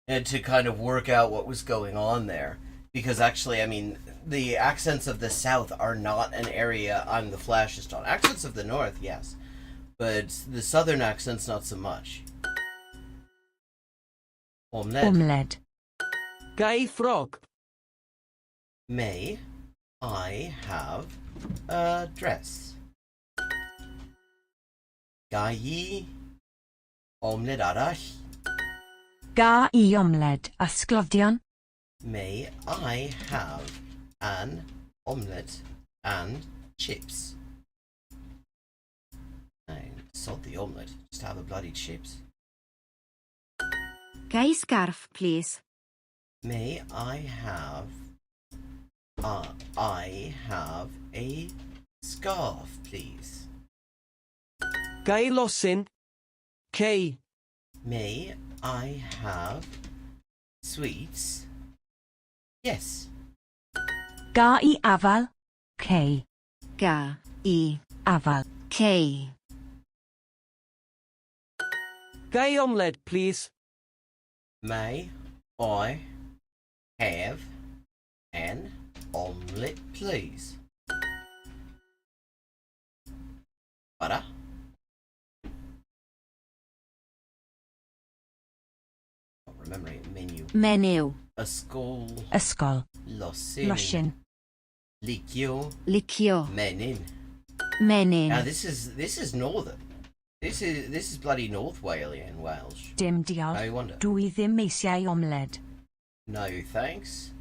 to kind of work out what was going on there. Because actually, I mean, the accents of the South are not an area I'm the flashest on. Accents of the North, yes. But the Southern accents, not so much. Omelette. Omelette. Gai frog. May I have a dress? Gai omelette arall. Ga I omelette asglodion. May I have an omelette and chips? I sod the omelette, just have a bloody chips. Gai scarf, please. May I have a scarf, please? Gai losin. Kay. May I have sweets? Yes. Ga I afal. K. Ga I Afal. K. Gai omelette, please. May I have an omelette, please? Butter. Not remembering menu. Menu. Ysgol. Ysgol. Losin. Losin. Licio. Menyn. Menyn. Now this is northern. This is bloody North Walian Welsh. Dim diolch. I wonder. Dwi ddim eisiau omled. No thanks.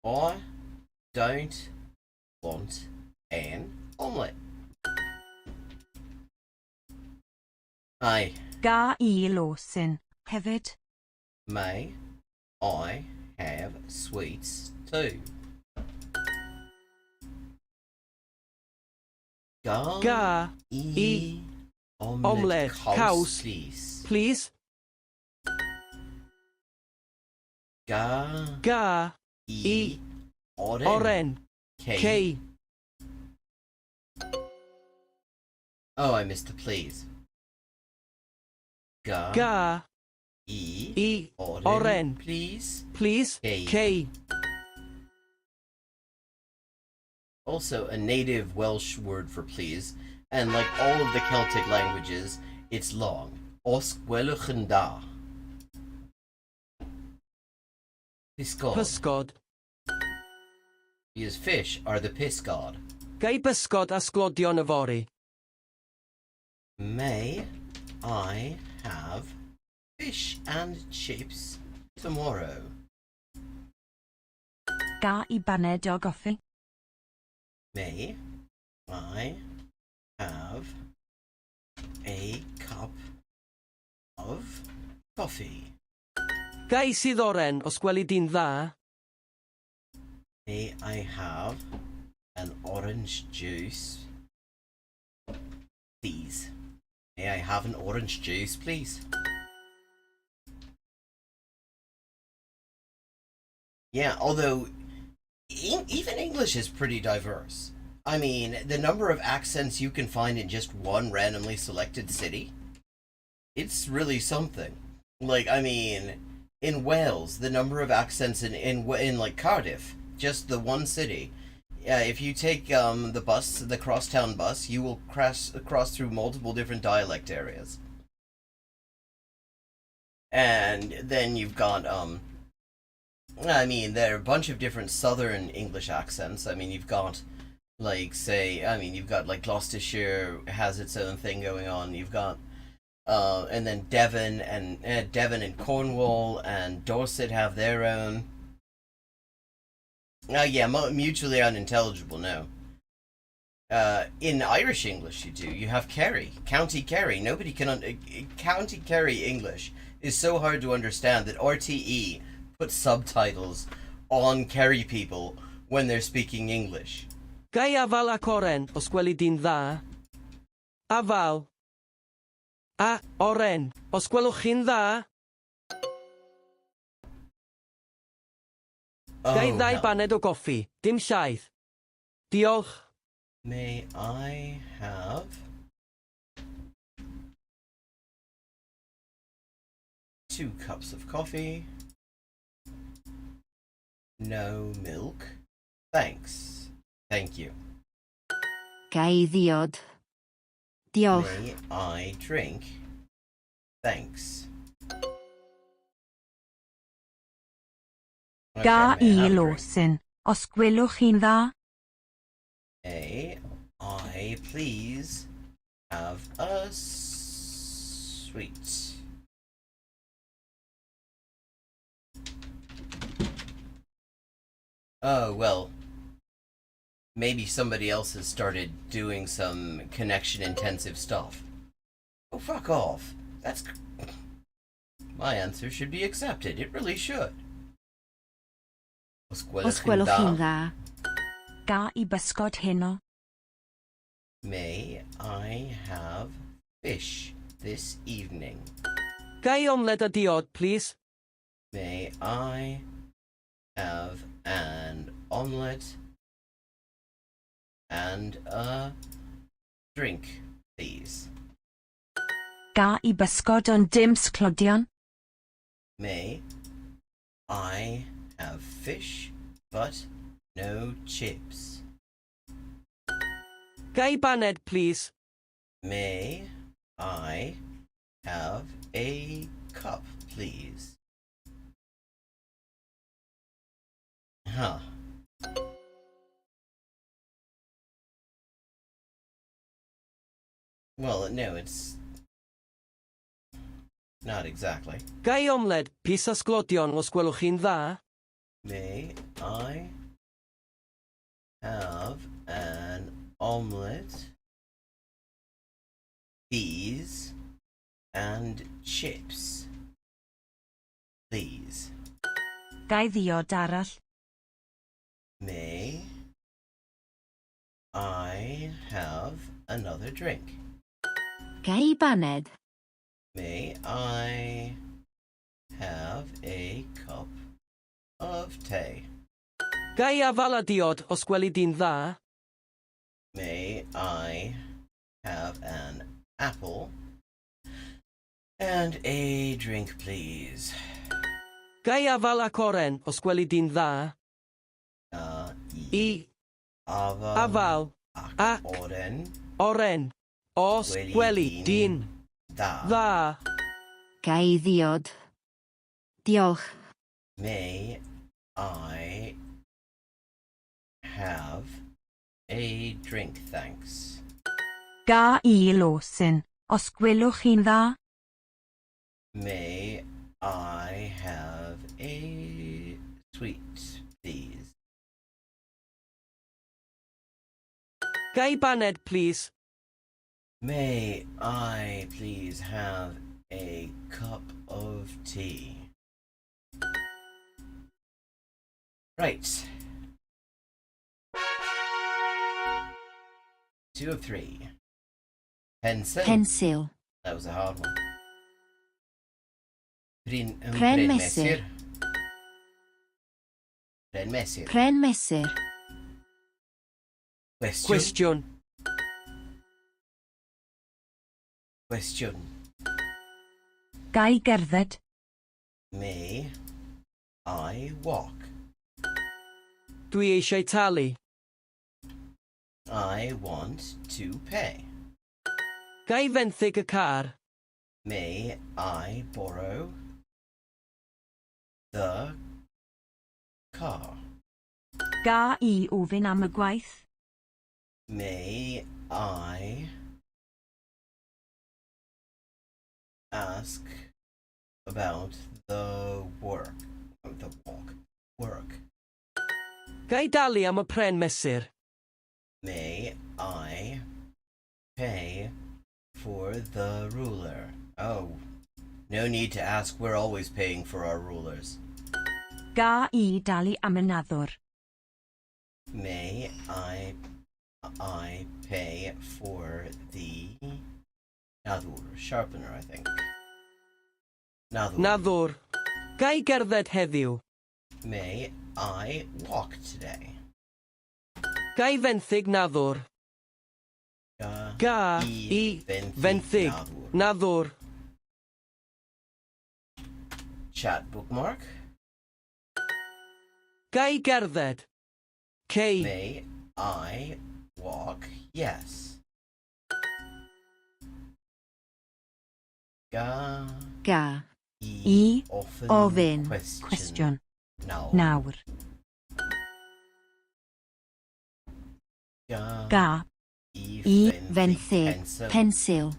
I don't want an omelette. Aye. Ga I losin. Hefyd. May I have sweets too? Ga I omelette caws, please. Ga I oren K. Oh, I missed the please. Ga I oren please. K. Also a native Welsh word for please, and like all of the Celtic languages, it's long. Os gwelwch yn da. Pysgod. Because fish are the piss god. Gai bysgod a sglodion yfory. May I have fish and chips tomorrow? Ga I baned o goffi. May I have a cup of coffee? Gai sydd oren os gweli di'n dda. May I have an orange juice, please? May I have an orange juice, please? Yeah, although even English is pretty diverse. I mean, the number of accents you can find in just one randomly selected city, it's really something. Like, I mean, in Wales, the number of accents in like Cardiff, just the one city. If you take the crosstown bus, you will cross through multiple different dialect areas. And then you've got I mean, there are a bunch of different southern English accents. I mean, you've got like you've got like Gloucestershire has its own thing going on. You've got and then Devon and Cornwall and Dorset have their own. Yeah, mutually unintelligible, no. In Irish English you do. You have Kerry, County Kerry. Nobody can... County Kerry English is so hard to understand that RTE puts subtitles on Kerry people when they're speaking English. Gai afal ac oren os gweli di'n dda. Afal. A oren os gwelwch chi'n dda. Gai ddau baned o goffi, dim llaeth. Diolch. May I have 2 cups of coffee? No milk? Thanks. Thank you. Gai ddiod. Diolch. May I drink? Thanks. Ga I losin. Os gwelwch chi'n dda. May I please have a sweet? Oh, well, maybe somebody else has started doing some connection-intensive stuff. Oh, fuck off. That's... My answer should be accepted. It really should. Os gwelwch chi'n dda. Ga I bysgod heno. May I have fish this evening? Gai omelette a diod, please. May I have an omelette and a drink, please? Ga I bysgod ond dim sglodion. May I have fish but no chips? Gai baned, please. May I have a cup, please? Huh. Well, no, it's not exactly. Gai omled pys asglodion os gwelwch chi'n dda? May I have an omelette, peas, and chips, please? Gai ddiod arall. May I have another drink? Gai baned. May I have a cup of tea? Gai afal a diod os gweli di'n dda? May I have an apple and a drink, please? Gai afal ac oren os gweli di'n dda? I afal ac oren os gweli di'n dda. Gai ddiod. Diolch. May I have a drink, thanks? Ga I losin, os gwelwch chi'n dda. May I have a sweet, please? Gai baned, please. May I please have a cup of tea? Right. 2 of 3. Pencil. Pencil. That was a hard one. Pren mesur. Pren mesur. Pren mesur. Question. Cwestiwn. Question. Gai gerdded. May I walk? Dwi eisiau talu. I want to pay. Gai fenthyg y car. May I borrow the car? Ga I ofyn am y gwaith. May I ask about the work? The walk. Work. Gai dalu am y pren mesur. May I pay for the ruler? Oh, no need to ask. We're always paying for our rulers. Ga I dalu am y naddwr. May I pay for the nadur, sharpener, I think. Nadur. Naddwr. Gai gerdded heddiw. May I walk today? Gai fenthyg naddwr. Ga I fenthyg naddwr. Chat bookmark. Gai gerdded. Cei. May I walk? Yes. Ga Ga. I ofyn. Cwestiwn. No. Nawr. Ga I fenthyg. Pencil.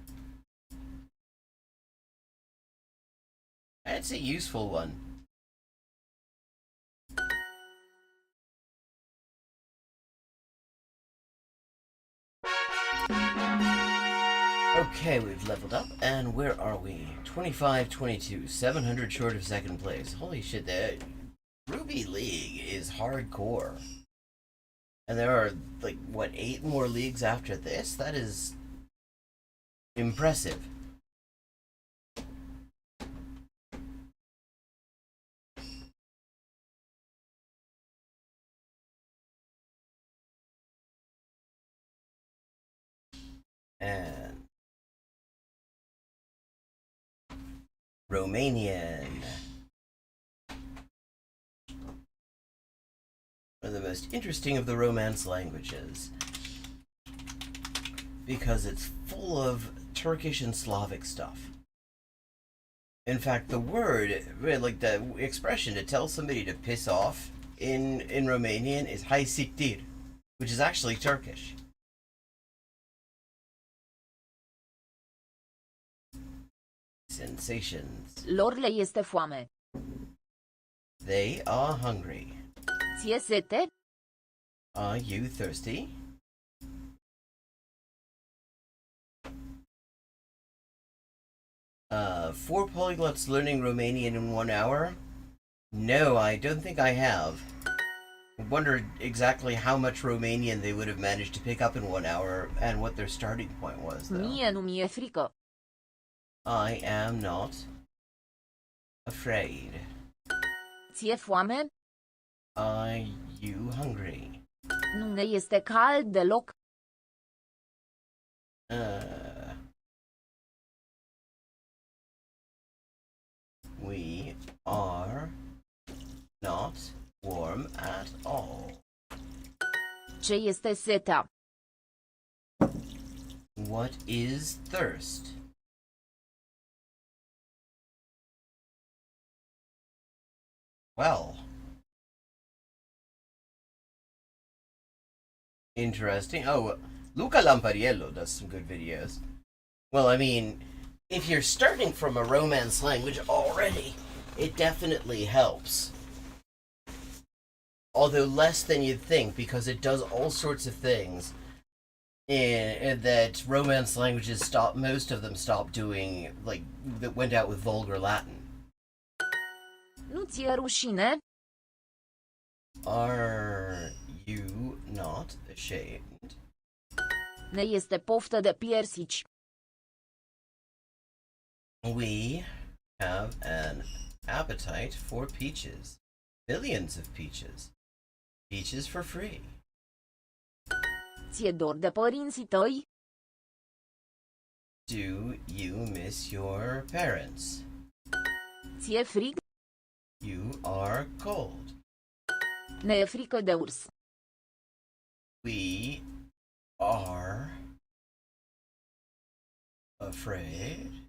That's a useful one. Okay, we've leveled up, and where are we? 25, 22, 700 short of second place. Holy shit, that Ruby League is hardcore. And there are, like, what, 8 more leagues after this? That is impressive. And Romanian. One of the most interesting of the Romance languages, because it's full of Turkish and Slavic stuff. In fact, the word, like the expression to tell somebody to piss off in Romanian is hay siktir, which is actually Turkish. sensations. Lor le este foame. They are hungry. Ție sete? Are you thirsty? Four polyglots learning Romanian in 1 hour? No, I don't think I have. I wonder exactly how much Romanian they would have managed to pick up in 1 hour and what their starting point was, though. Mie nu mi-e frică. I am not afraid. Ție foame? Are you hungry? Nu ne este cald deloc. We are not warm at all. Ce este setea? What is thirst? Well, interesting. Oh, Luca Lampariello does some good videos. Well, I mean, if you're starting from a Romance language already, it definitely helps. Although less than you'd think, because it does all sorts of things that Romance languages most of them stopped doing, like, that went out with vulgar Latin. Nu ți-e rușine? Are you not ashamed? Ne este poftă de piersici. We have an appetite for peaches. Millions of peaches. Peaches for free. Ți-e dor de părinții tăi? Do you miss your parents? Ți-e frig? You are cold. Ne e frică de urs. We are afraid.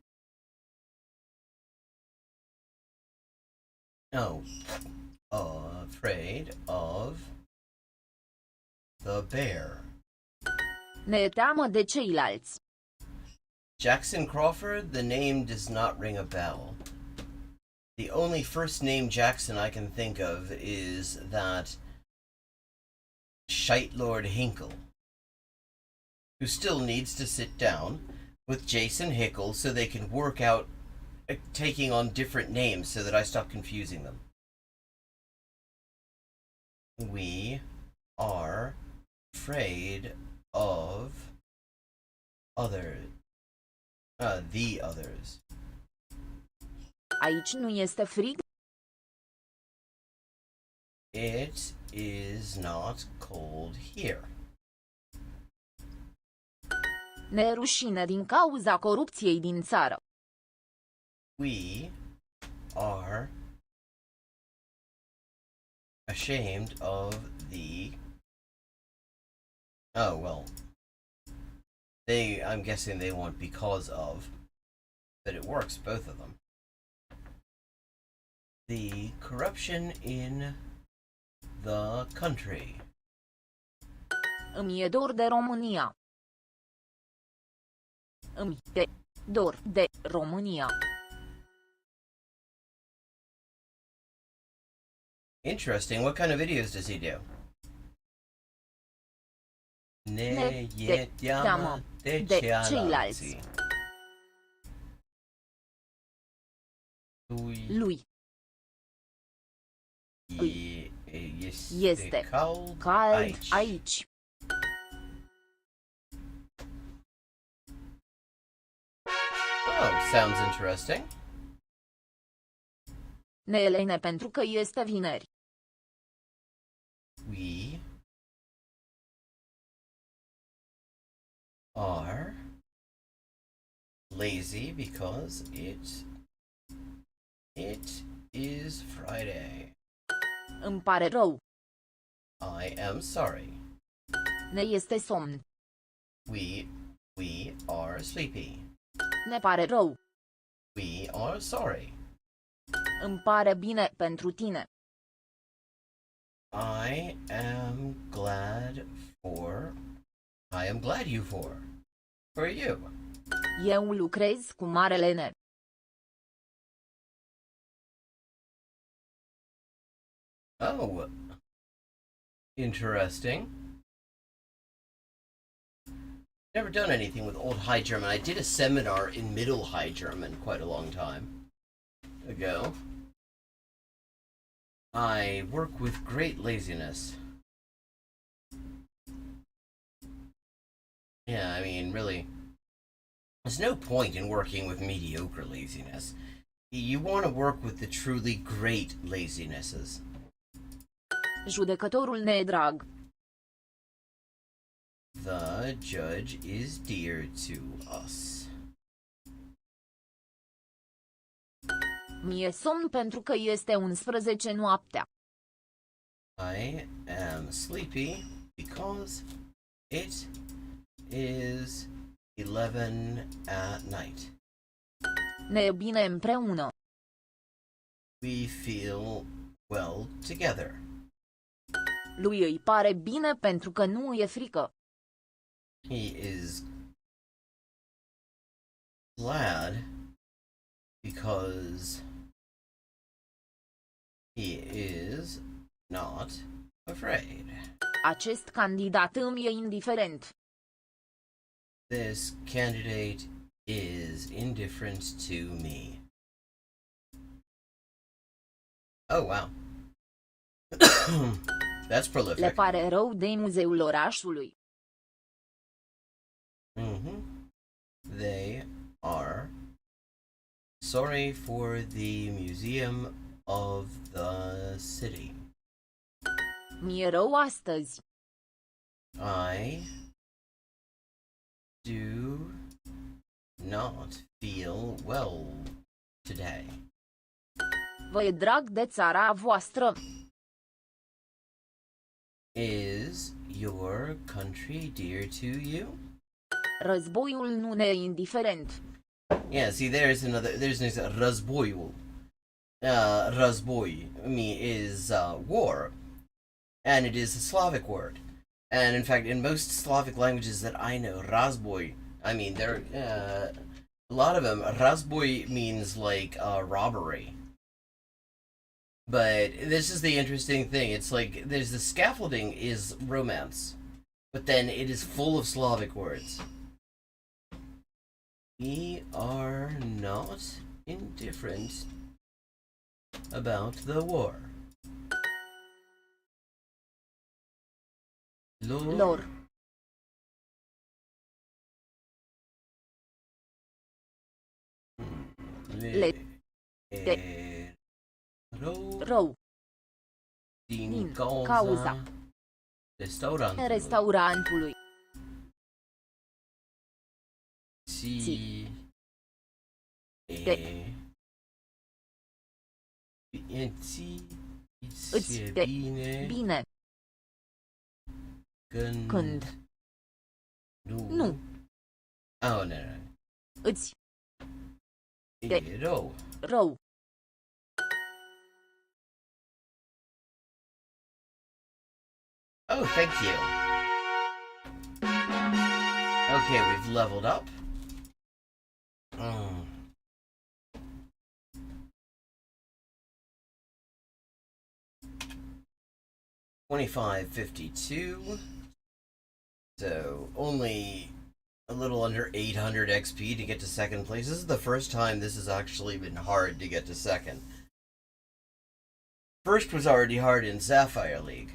No. Afraid of the bear. Ne e teamă de ceilalți. Jackson Crawford, the name does not ring a bell. The only first name Jackson I can think of is that Shite Lord Hinkle, who still needs to sit down with Jason Hickle so they can work out taking on different names so that I stop confusing them. We are afraid of the others. Aici nu este frig? It is not cold here. Ne e rușine din cauza corupției din țară. We are ashamed of the... Oh, well. I'm guessing they want because of, but it works, both of them. The corruption in the country. Îmi e dor de România. Îmi e dor de România. Interesting. What kind of videos does he do? Ne e teamă de ceilalți. Lui este cald aici. Oh, sounds interesting. Ne e lene pentru că este vineri. We are lazy because it is Friday. Îmi pare rău. I am sorry. Ne este somn. We are sleepy. Ne pare rău. We are sorry. Îmi pare bine pentru tine. I am glad you for you. Eu lucrez cu mare lene. Oh, interesting. Never done anything with Old High German. I did a seminar in Middle High German quite a long time ago. I work with great laziness. Yeah, I mean, really, there's no point in working with mediocre laziness. You want to work with the truly great lazinesses. Judecătorul ne e drag. The judge is dear to us. Mi-e somn pentru că este 11 noaptea. I am sleepy because it is 11 at night. Ne e bine împreună. We feel well together. Lui îi pare bine pentru că nu îi e frică. He is glad because he is not afraid. Acest candidat îmi e indiferent. This candidate is indifferent to me. Oh, wow. That's prolific. Le pare rău de muzeul orașului. They are sorry for the museum of the city. Mi-e rău astăzi. I do not feel well today. Vă e drag de țara voastră. Is your country dear to you? Războiul nu ne e indiferent. Yeah, see, there's războiul. Război is war, and it is a Slavic word. And in fact, in most Slavic languages that I know, razboi, I mean, there a lot of them, razboi means like robbery. But this is the interesting thing. It's like there's the scaffolding is romance, but then it is full of Slavic words. We are not indifferent about the war. Lor. Rău. Din cauza restaurantului. Îți e bine. Când. Nu. Oh, no. Îți e rău. Oh, thank you. Okay, we've leveled up. 2552. So only a little under 800 XP to get to second place. This is the first time this has actually been hard to get to second. First was already hard in Sapphire League.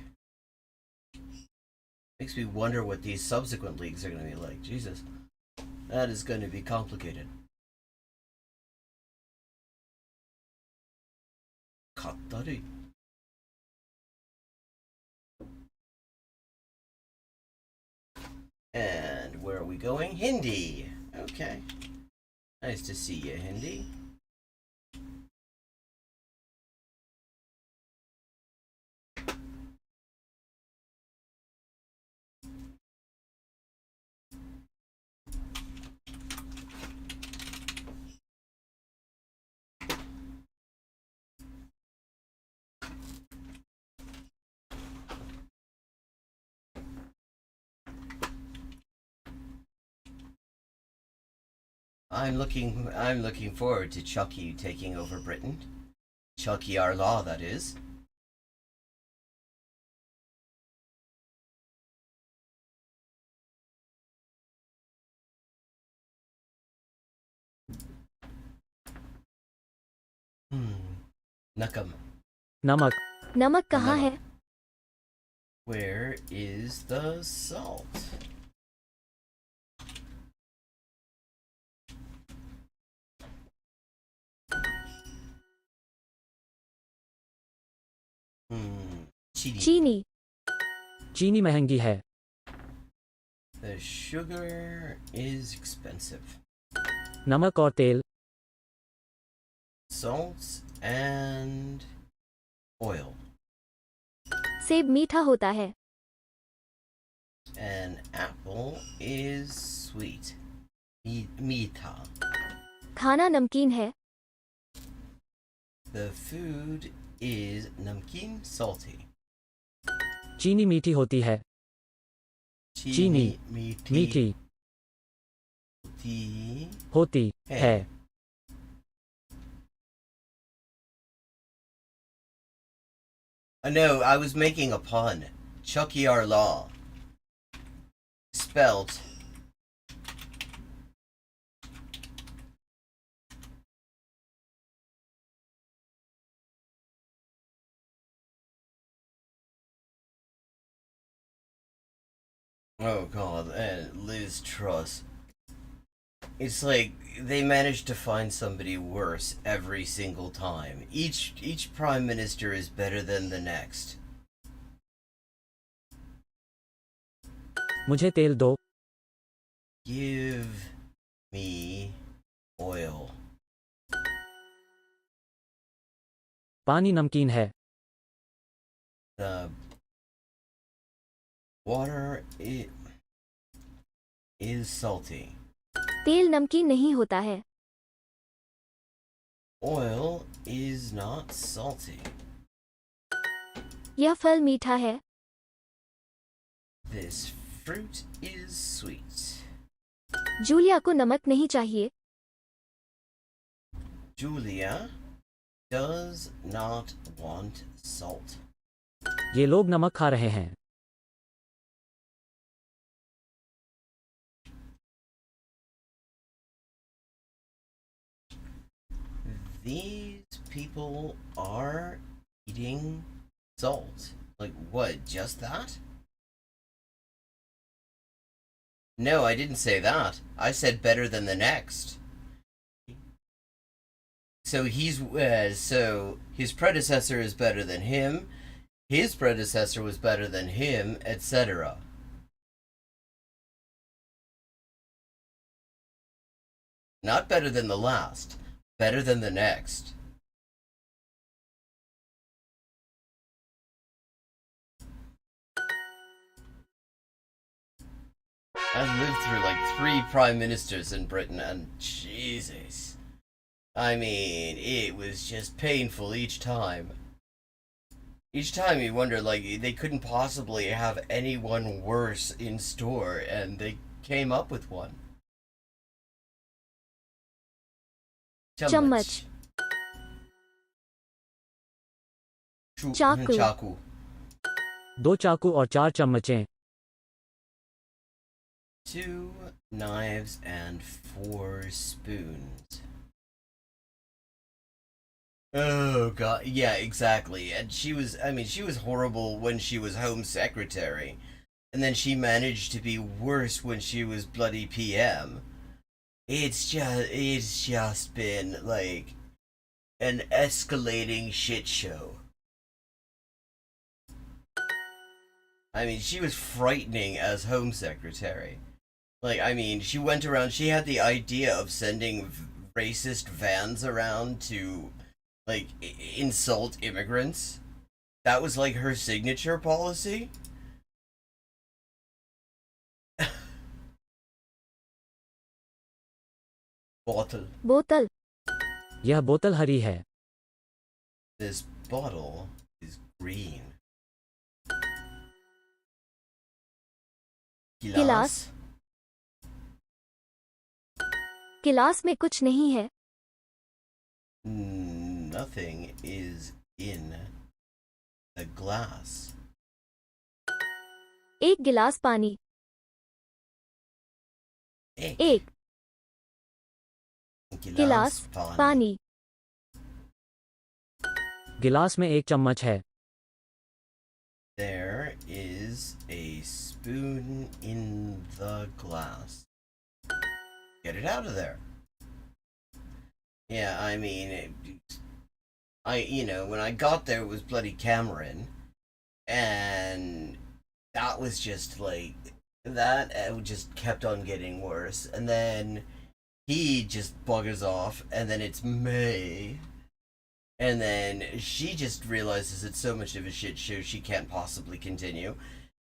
Makes me wonder what these subsequent leagues are going to be like. Jesus. That is going to be complicated. Kattari. And where are we going? Hindi. Okay. Nice to see you, Hindi. I'm looking forward to Chucky taking over Britain. Chucky our law, that is. Nakam. नमक नमक कहाँ है? Where is the salt? चीनी चीनी महंगी है The sugar is expensive. नमक और तेल Salts and oil. सेब मीठा होता है. An apple is sweet. Meeta. खाना नमकीन है. The food is namkeen salty. चीनी मीठी होती है चीनी मीठी होती है No, I was making a pun. Chucky R. Law. Spelt. Oh god, and Liz Truss. It's like they managed to find somebody worse every single time. Each prime minister is better than the next. मुझे तेल दो Give me oil. पानी नमकीन है The water is salty. तेल नमकीन नहीं होता है. Oil is not salty. यह फल मीठा है. This fruit is sweet. Julia को नमक नहीं चाहिए. Julia does not want salt. ये लोग नमक खा रहे हैं These people are eating salt. Like what, just that? No, I didn't say that. I said better than the next. So so his predecessor is better than him, his predecessor was better than him, etc. Not better than the last, better than the next. I've lived through like 3 prime ministers in Britain, and Jesus. I mean, it was just painful each time. Each time you wonder, like, they couldn't possibly have anyone worse in store, and they came up with one. चम्मच चाकू Chaku. 2 चाकू और 4 चम्मचें 2 knives and 4 spoons. Oh god, yeah, exactly. And she was horrible when she was Home Secretary. And then she managed to be worse when she was bloody PM. It's just been like an escalating shit show. I mean, she was frightening as Home Secretary. Like, I mean, she went around, she had the idea of sending racist vans around to, like, insult immigrants. That was, like, her signature policy. Bottle. बोतल यह बोतल हरी है This bottle is green. गिलास गिलास में कुछ नहीं है. Nothing is in the glass. एक गिलास पानी एक गिलास पानी गिलास में एक चम्मच है. There is a spoon in the glass. Get it out of there. Yeah, I mean, when I got there, it was bloody Cameron, and that was just like, that just kept on getting worse, and then he just buggers off, and then it's May, and then she just realizes it's so much of a shit show she can't possibly continue,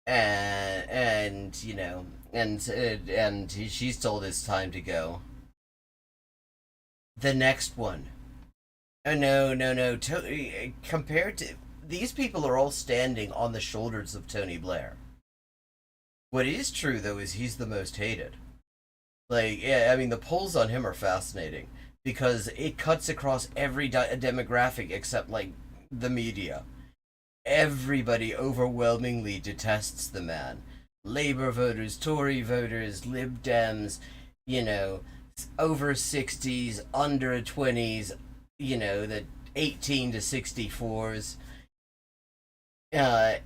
and she's told it's time to go. The next one. Oh, no. Compared to... These people are all standing on the shoulders of Tony Blair. What is true, though, is he's the most hated. Like, yeah, I mean, the polls on him are fascinating. Because it cuts across every demographic except, like, the media. Everybody overwhelmingly detests the man. Labour voters, Tory voters, Lib Dems, over 60s, under 20s, the 18 to 64s.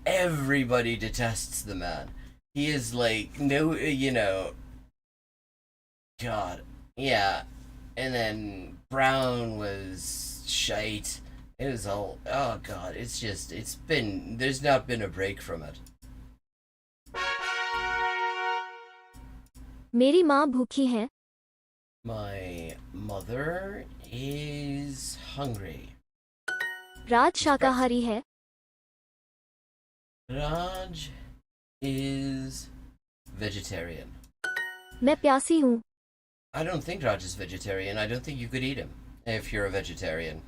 Everybody detests the man. He is like, God, yeah. And then Brown was shite. It was all, oh God, there's not been a break from it. मेरी माँ भूखी है. My mother is hungry. राज शाकाहारी है. Raj is vegetarian. मैं प्यासी हूँ. I don't think Raj is vegetarian. I don't think you could eat him if you're a vegetarian.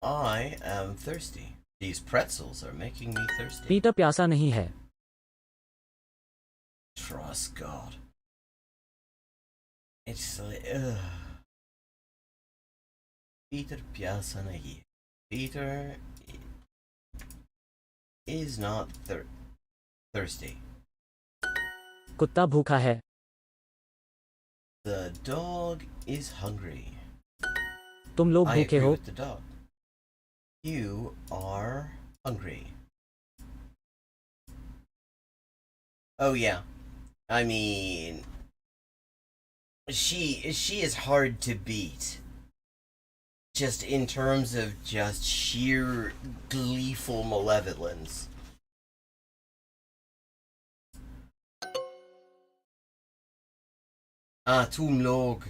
I am thirsty. These pretzels are making me thirsty. Peter प्यासा नहीं है. Trust God. It's like, ugh. Peter pyasa nahi. Peter is not thirsty. कुत्ता भूखा है. The dog is hungry. तुम लोग I भूखे agree हो. with the dog. You are hungry. Oh yeah. I mean, she is hard to beat. Just in terms of just sheer gleeful malevolence. तुम लोग.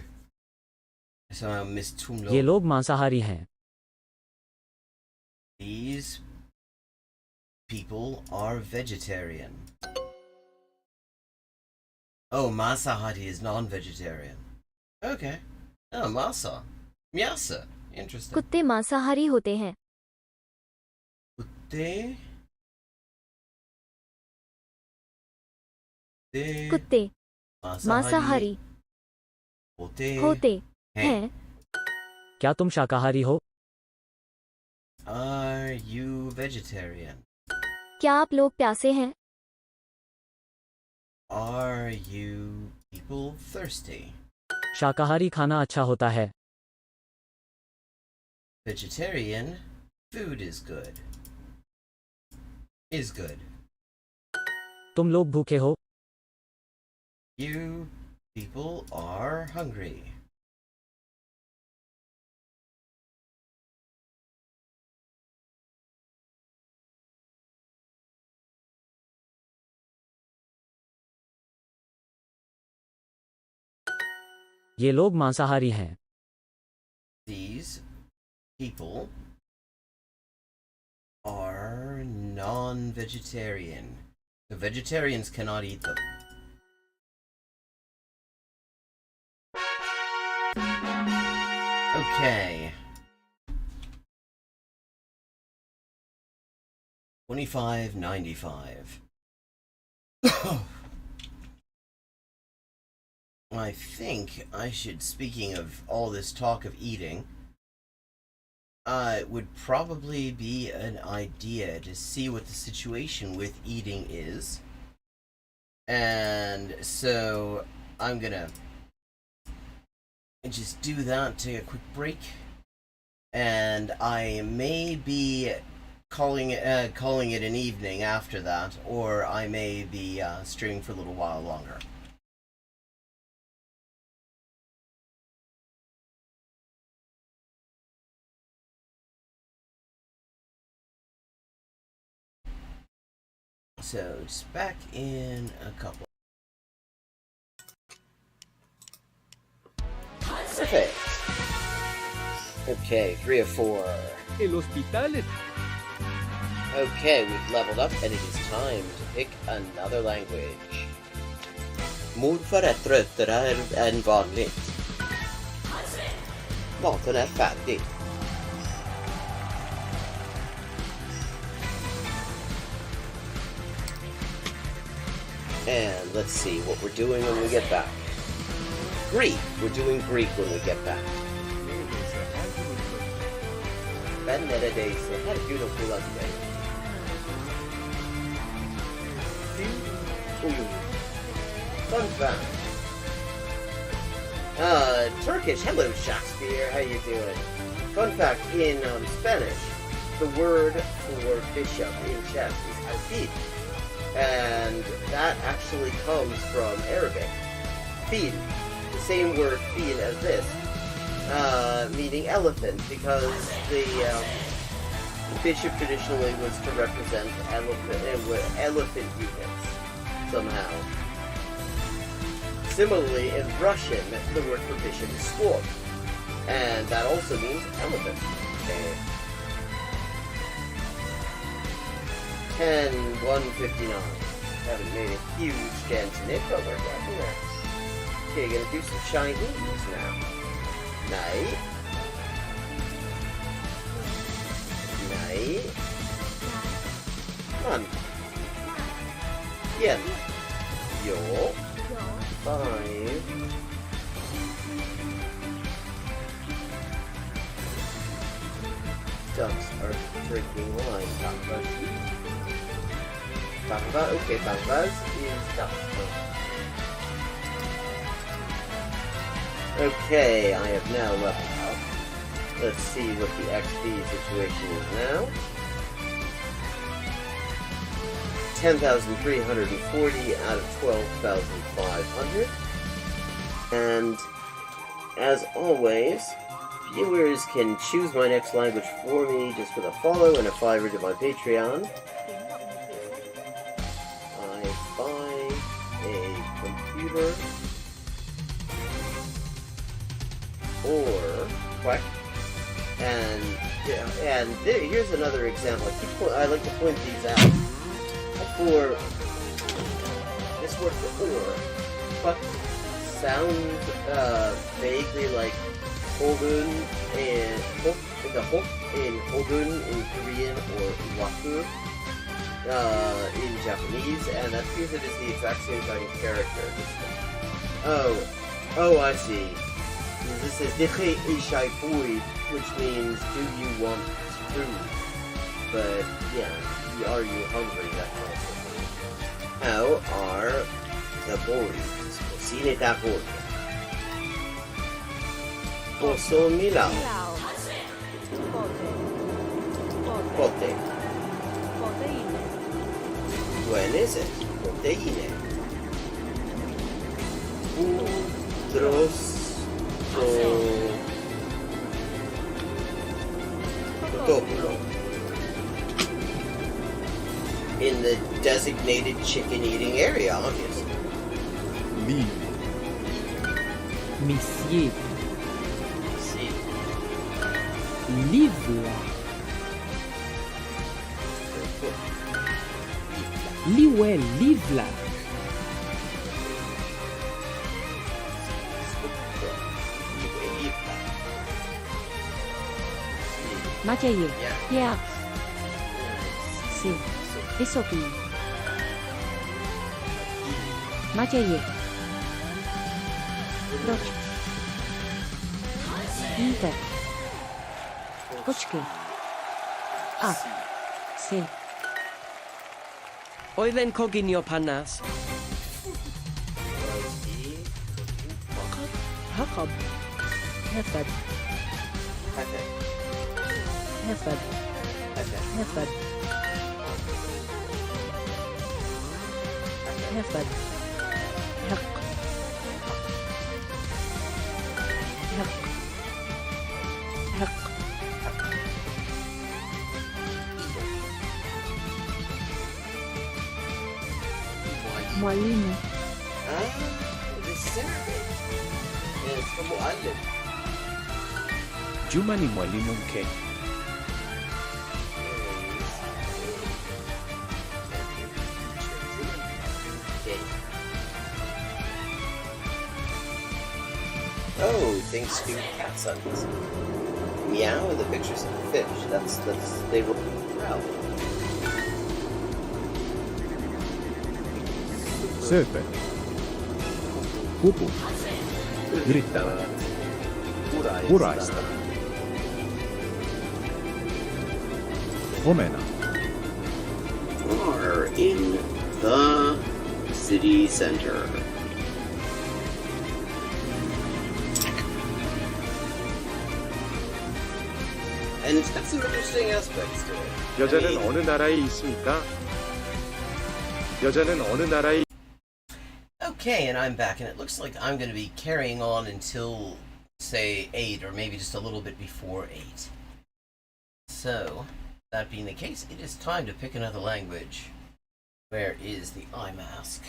So I miss तुम लोग. ये लोग मांसाहारी हैं. These people are vegetarian. Oh, Masahari is non-vegetarian. Okay. Oh, Masa. Myasa. Interesting. कुत्ते मांसाहारी होते हैं. कुत्ते मांसाहारी होते हैं. क्या तुम शाकाहारी हो? Are you vegetarian? क्या आप लोग प्यासे हैं? Are you people thirsty? शाकाहारी खाना अच्छा होता है. Vegetarian food is good. Is good. तुम लोग भूखे हो. You people are hungry. ये लोग मांसाहारी हैं. These people are non-vegetarian. The vegetarians cannot eat them. Okay. 25.95. I think I should, speaking of all this talk of eating, it would probably be an idea to see what the situation with eating is. And so I'm gonna just do that, take a quick break, and I may be calling it an evening after that, or I may be streaming for a little while longer. So just back in a couple. Perfect. Okay, 3 of 4. El hospital. Okay, we've leveled up, and it is time to pick another language. Morfar är tröttare än vanligt. Maten är färdig. And let's see what we're doing when we get back. Greek. We're doing Greek when we get back. Ben neredeyse her gün okula gidelim. Fun fact. Turkish. Hello, Shakespeare. How you doing? Fun fact, in Spanish, the word for bishop in chess is alfil. And that actually comes from Arabic. Fil. The same word fil as this. Meaning elephant, because the bishop traditionally was to represent elephant units somehow. Similarly, in Russian, the word for bishop is squab, and that also means elephant. Okay. 10-159. Haven't made a huge dent in it, but we're getting there. Okay, gonna do some Chinese now. Nej. Man. Igen. Jo. 5. Ducks are drinking wine. Bambas. Okay, Bambas is ducks. Okay, I have now leveled up. Let's see what the XP situation is now. 10,340 out of 12,500. And as always, viewers can choose my next language for me just with a follow and a $5 to my Patreon. I buy a computer or quack, and here's another example. I like to point these out. For this word for or, quack sounds vaguely like Hogun and the hok in Hogun in Korean or waku in Japanese, and that because it is the exact same kind of character. Oh, I see. This is Dikhe Ishai Fui, which means do you want food? But yeah, are you hungry? That kind of thing. How are the boys? Cine da boy. Posso Milao. Pote. When is it? Proteine. Udros. In the designated chicken-eating area, obviously. Live. Monsieur. Live là. Liwe, live là. Maciej. Yeah. Sí. Eso aquí. Maciej. Proč? Inter. Počkej. A. Sí. Oedden coginio panas. Hakab. Hefed. حفظ حفظ حفظ حق حق حق mwalimu, This is Arabic. And it's from Muallim. Juma ni mwalimu mkenya. Oh, things speak cat sons. Meow and the pictures of the fish. That's they were proud. Sööpä. Pupu. Yrittävä. Puraista. Omena. Are in the city center. And it's got some interesting aspects to it. 여자는 어느 나라에 있습니까? 여자는 어느 나라에 Okay, and I'm back, and it looks like I'm going to be carrying on until, say, 8, or maybe just a little bit before 8. So, that being the case, it is time to pick another language. Where is the eye mask?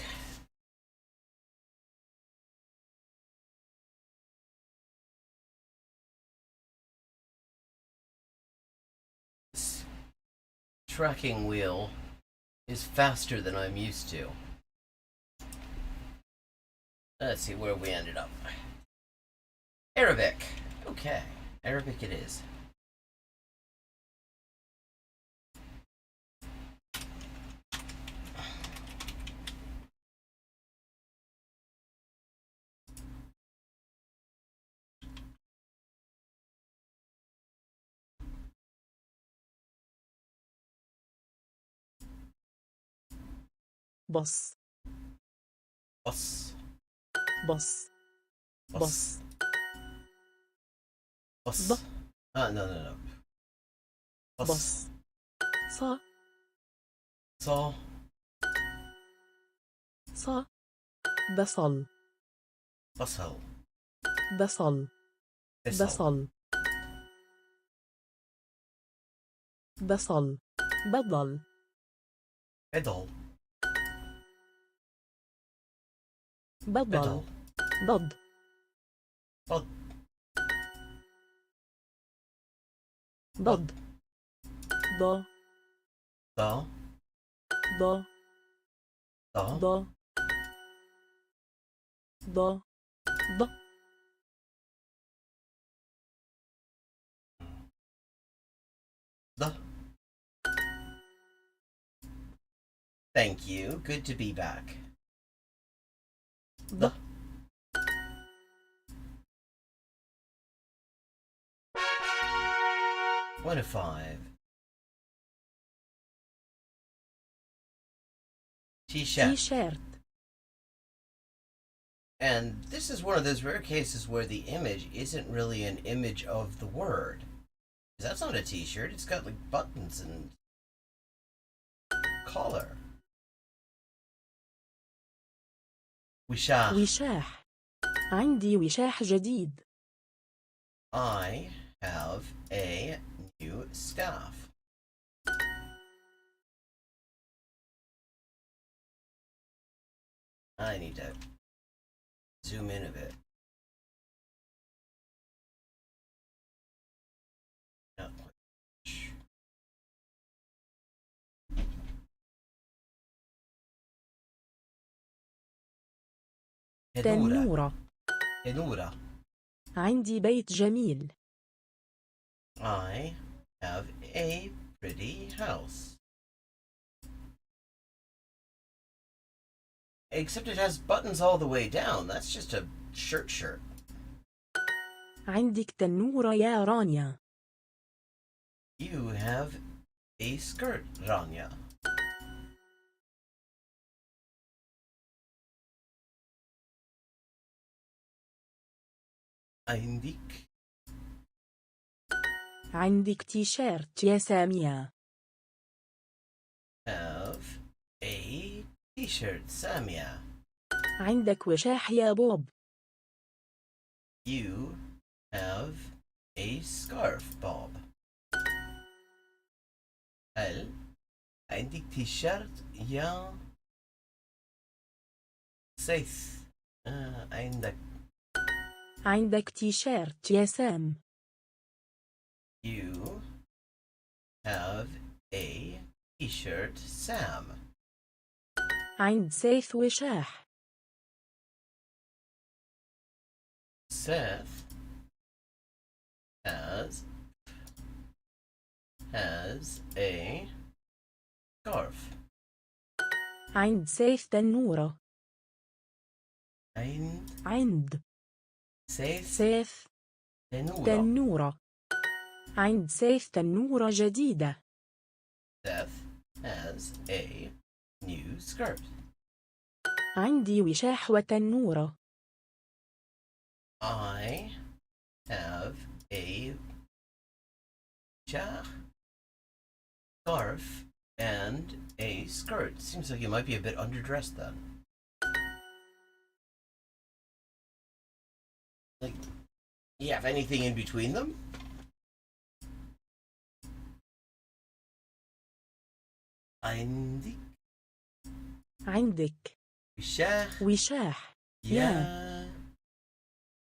This tracking wheel is faster than I'm used to. Let's see where we ended up. Arabic. Okay, Arabic it is. بص Bus. بص بص Bus. B. No. بص ص Saw. ص بصل Bustle. بصل بصل بصل بضل Bedol. بضل ضد Bud. ضد ض Da. ض Da. ض ض ض Da. Thank you. Good to be back. ض 105. T-shirt. تيشيرت And this is one of those rare cases where the image isn't really an image of the word. 'Cause that's not a t-shirt, it's got like buttons and collar. وشاح. وشاح عندي وشاح جديد I have a new staff. I need to zoom in a bit. Not quite much. تنورة Tenura. عندي بيت جميل I have a pretty house. Except it has buttons all the way down. That's just a shirt. عندك تنورة يا رانيا You have a skirt, Rania. عندك عندك تيشيرت يا سامية. have a t-shirt, سامية. عندك وشاح يا بوب. You have a scarf, Bob. هل عندك تيشيرت يا سيث؟ عندك تيشيرت يا سام. You have a t-shirt, Sam. عند سيف وشاح. Seth has a scarf. عند سيف تنورة. عند سيف تنورة. عند سيف تنورة جديدة. Seth has a new skirt. عندي وشاح وتنورة. I have a scarf and a skirt. Seems like you might be a bit underdressed then. Like, you have anything in between them? عندك وشاح يا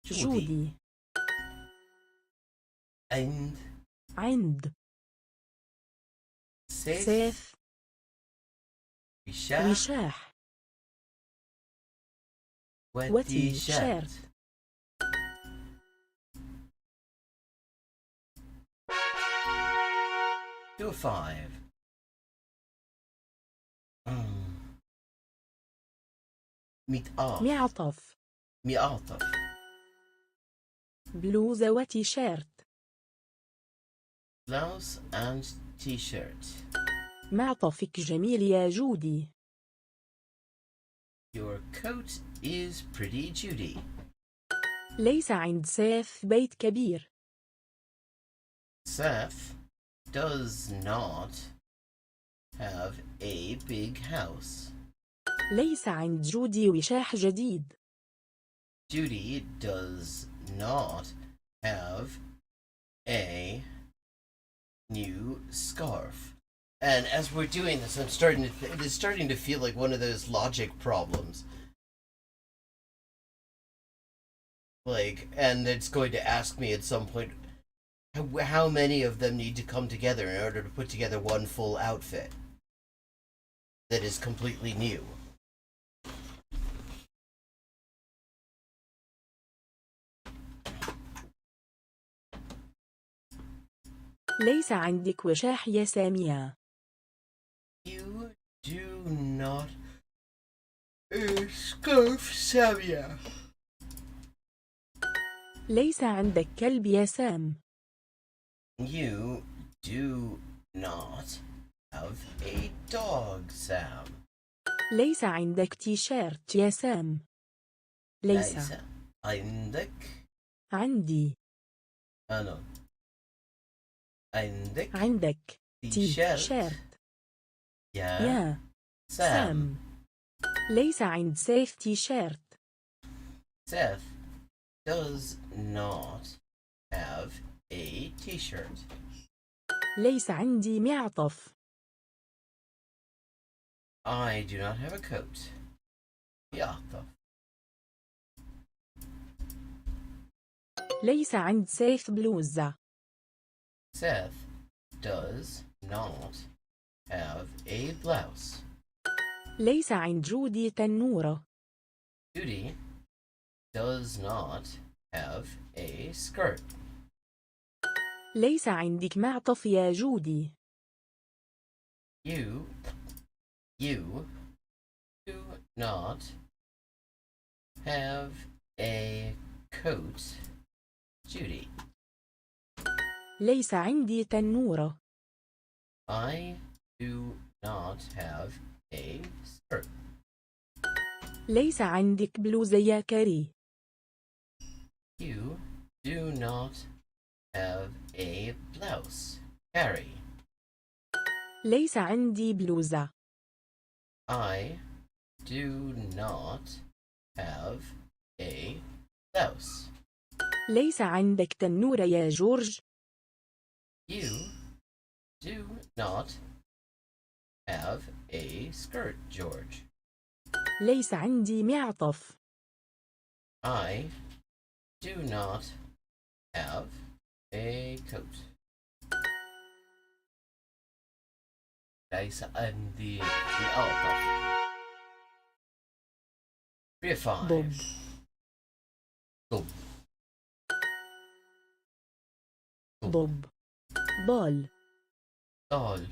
جودي. عند سيف وشاح وتيشيرت. Do a 5. معطف. بلوزة وتيشيرت. Blouse and t-shirt. معطفك جميل يا جودي. Your coat is pretty, Judy. ليس عند سيف بيت كبير. Seth does not have a big house. ليس عند جودي وشاح جديد. Judy does not have a new scarf. And as we're doing this, I'm starting to it is starting to feel like one of those logic problems. Like, and it's going to ask me at some point how many of them need to come together in order to put together one full outfit that is completely new. ليس عندك وشاح يا سامية. You do not a scarf, Samia. ليس عندك كلب يا سام. You do not have a dog, Sam. ليس عندك تيشيرت يا سام. ليس عندك. عندي. أنا. عندك تيشيرت يا سام. ليس عند سيف تيشيرت. Seth does not have a t-shirt. ليس عندي معطف. I do not have a coat. معطف. ليس عند سيف بلوزة. Seth does not have a blouse. ليس عند جودي تنورة. Judy does not have a skirt. ليس عندك معطف يا جودي. You do not have a coat, Judy. ليس عندي تنورة. I do not have a skirt. ليس عندك بلوزة يا كاري. You do not have a blouse. Carry. ليس عندي بلوزة. I do not have a blouse. ليس عندك تنور يا جورج. You do not have a skirt, George. ليس عندي معطف. I do not have a coat. ليس عندي معطف. 3 5. ضب. ضب. ضب. ضال. ضال.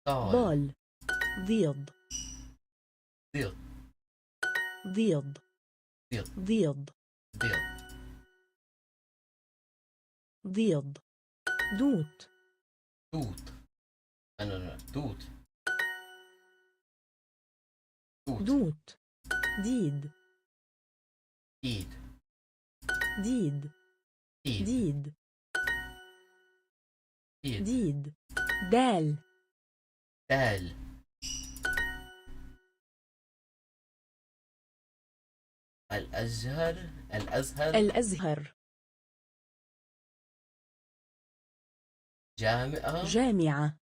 ضال. ضال. ضيض. ضيض. ضيض. ضيض. ضيض. ضيض. ضيض. دوت. توت. أنا توت. توت. دوت. ديد. إيد. ديد. إيد. ديد. إيد. ديد. دال. دال. الأزهر. الأزهر. الأزهر. جامعة. جامعة.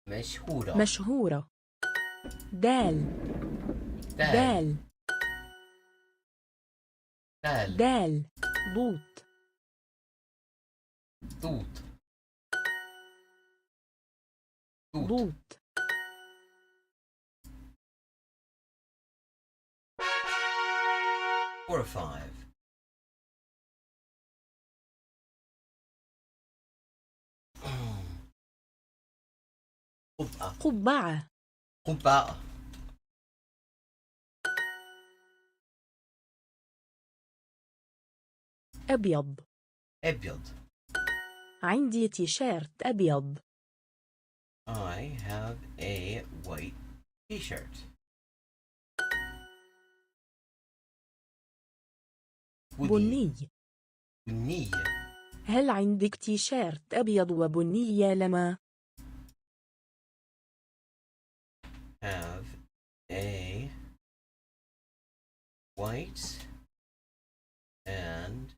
مشهورة. مشهورة. دال. دال. دال. دال. دال. ضوط. توت. توت. ضوط. 4 5. قبعة. قبعة. قبعة. أبيض. أبيض. عندي تيشيرت أبيض. I have a white t-shirt. بني. بني. هل عندك تيشيرت أبيض وبني يا لما؟ Have a white and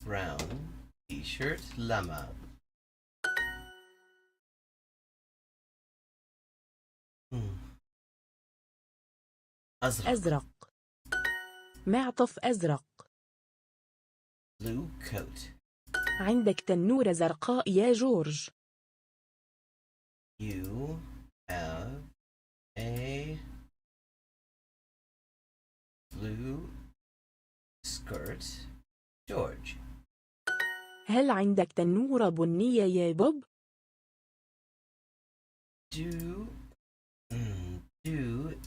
brown t-shirt, Lama. أزرق. أزرق. معطف أزرق. Blue coat. عندك تنورة زرقاء يا جورج. You have a blue skirt, George. هل عندك تنورة بنية يا بوب؟ Do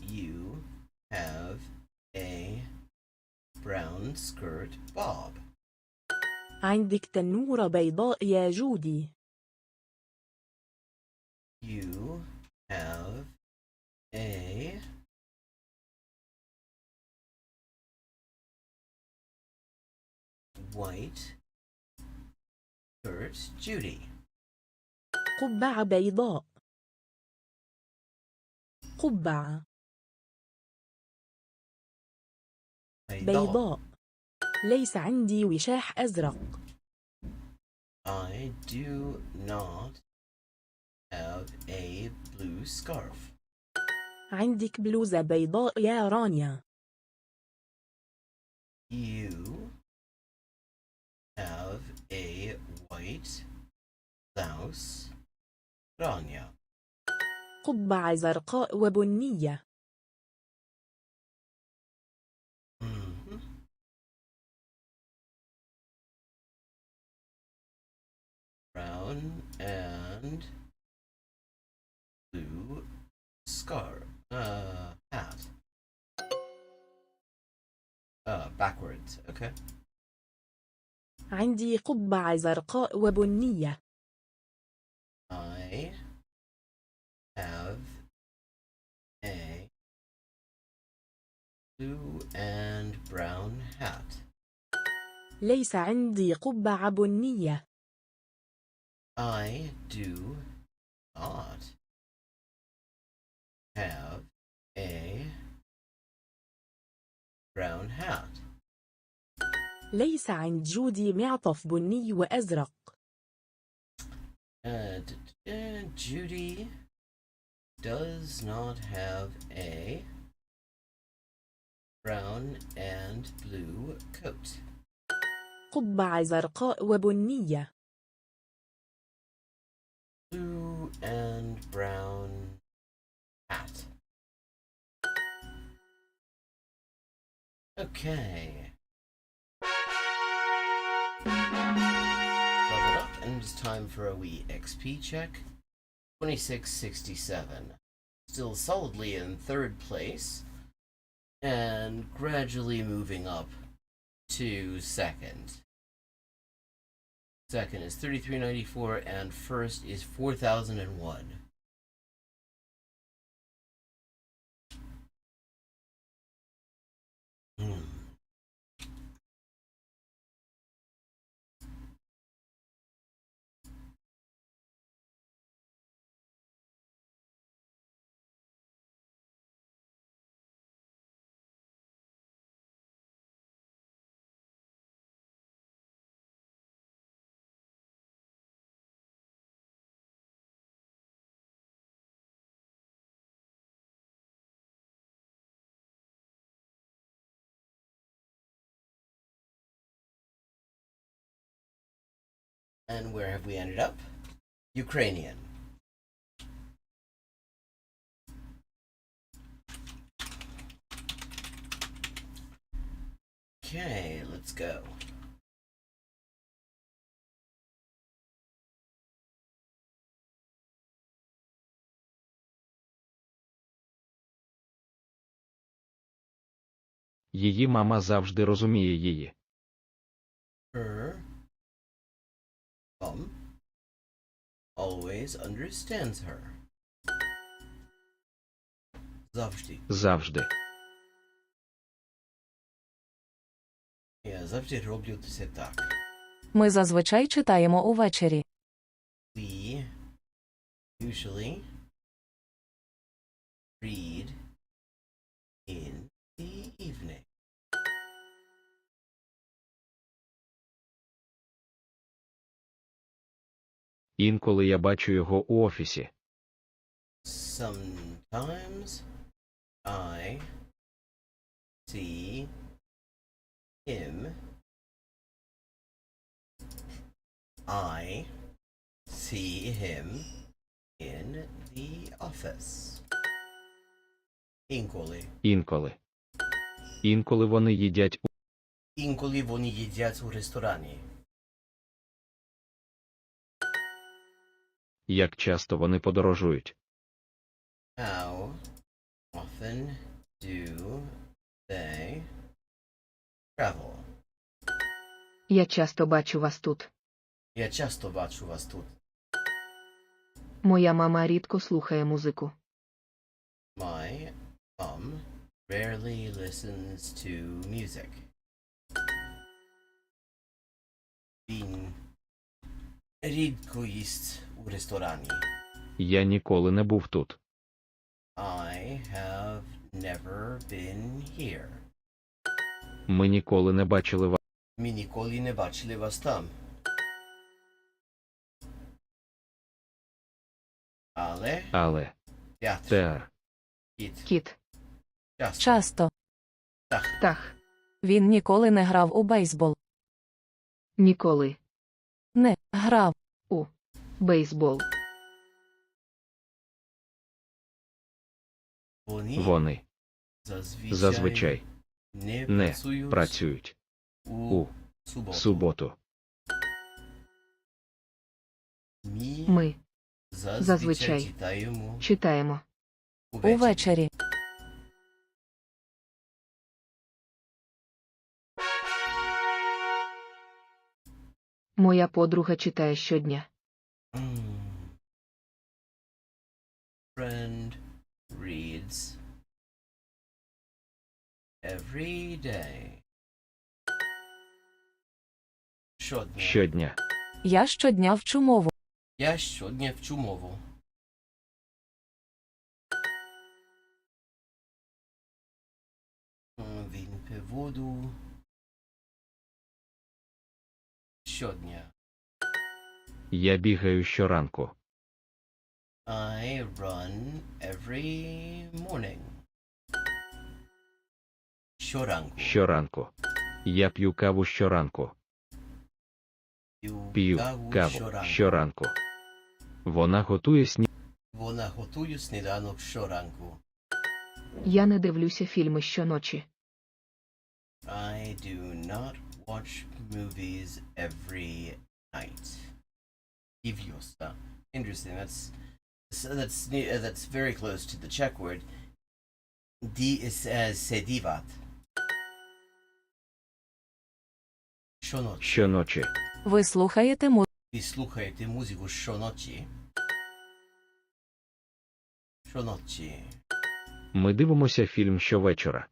you have a brown skirt, Bob? عندك تنورة بيضاء يا جودي. You have a white skirt, Judy. قبعة بيضاء. قبعة بيضاء. ليس عندي وشاح أزرق. I do not have a blue scarf. عندك بلوزة بيضاء يا رانيا. You have a white blouse, Rania. قبعة زرقاء وبنية. Brown and blue scarf, hat. Backwards, okay. عندي قبعة زرقاء وبنية. I have a blue and brown hat. ليس عندي قبعة بنية. I do not have a brown hat. ليس عند جودي معطف بني وأزرق. Judy does not have a brown and blue coat. قبعة زرقاء وبنية. Blue and brown hat. Okay. Leveled up, and it's time for a wee XP check. 2667. Still solidly in third place, and gradually moving up to second. Second is 3394, and first is 4001. And where have we ended up? Ukrainian. Okay, let's go. Її мама завжди розуміє її. Her mom always understands her. Завжди. Завжди. Я завжди роблю це так. Ми зазвичай читаємо увечері. We usually read in the evening. Інколи я бачу його у офісі. Sometimes I see him. I see him in the office. Інколи. Інколи. Інколи вони їдять у... Інколи вони їдять у ресторані. Як часто вони подорожують? How often do they travel? Я часто бачу вас тут. Я часто бачу вас тут. Моя мама рідко слухає музику. My mom rarely listens to music. Він рідко їсть у ресторані. Я ніколи не був тут. I have never been here. Ми ніколи не бачили вас. Ми ніколи не бачили вас там. Але Театр. Кіт. Часто. Птах. Він ніколи не грав у бейсбол. Ніколи. Не грав у бейсбол. Вони зазвичай не працюють у суботу. Ми зазвичай читаємо увечері. Моя подруга читає щодня. Friend reads every day. Щодня. Я щодня вчу мову. Я щодня вчу мову. Він п'є воду. Щодня. Я бігаю щоранку. I run every morning. Щоранку. Щоранку. Я п'ю каву щоранку. П'ю каву щоранку. Вона готує Вона готує сніданок щоранку. Я не дивлюся фільми щоночі. I do not watch movies every night. Iviosa. Interesting. That's very close to the Czech word. Di is sedivat. щоночі. Ви слухаєте музику. Ви слухаєте музику щоночі. Щоночі. Ми дивимося фільм щовечора.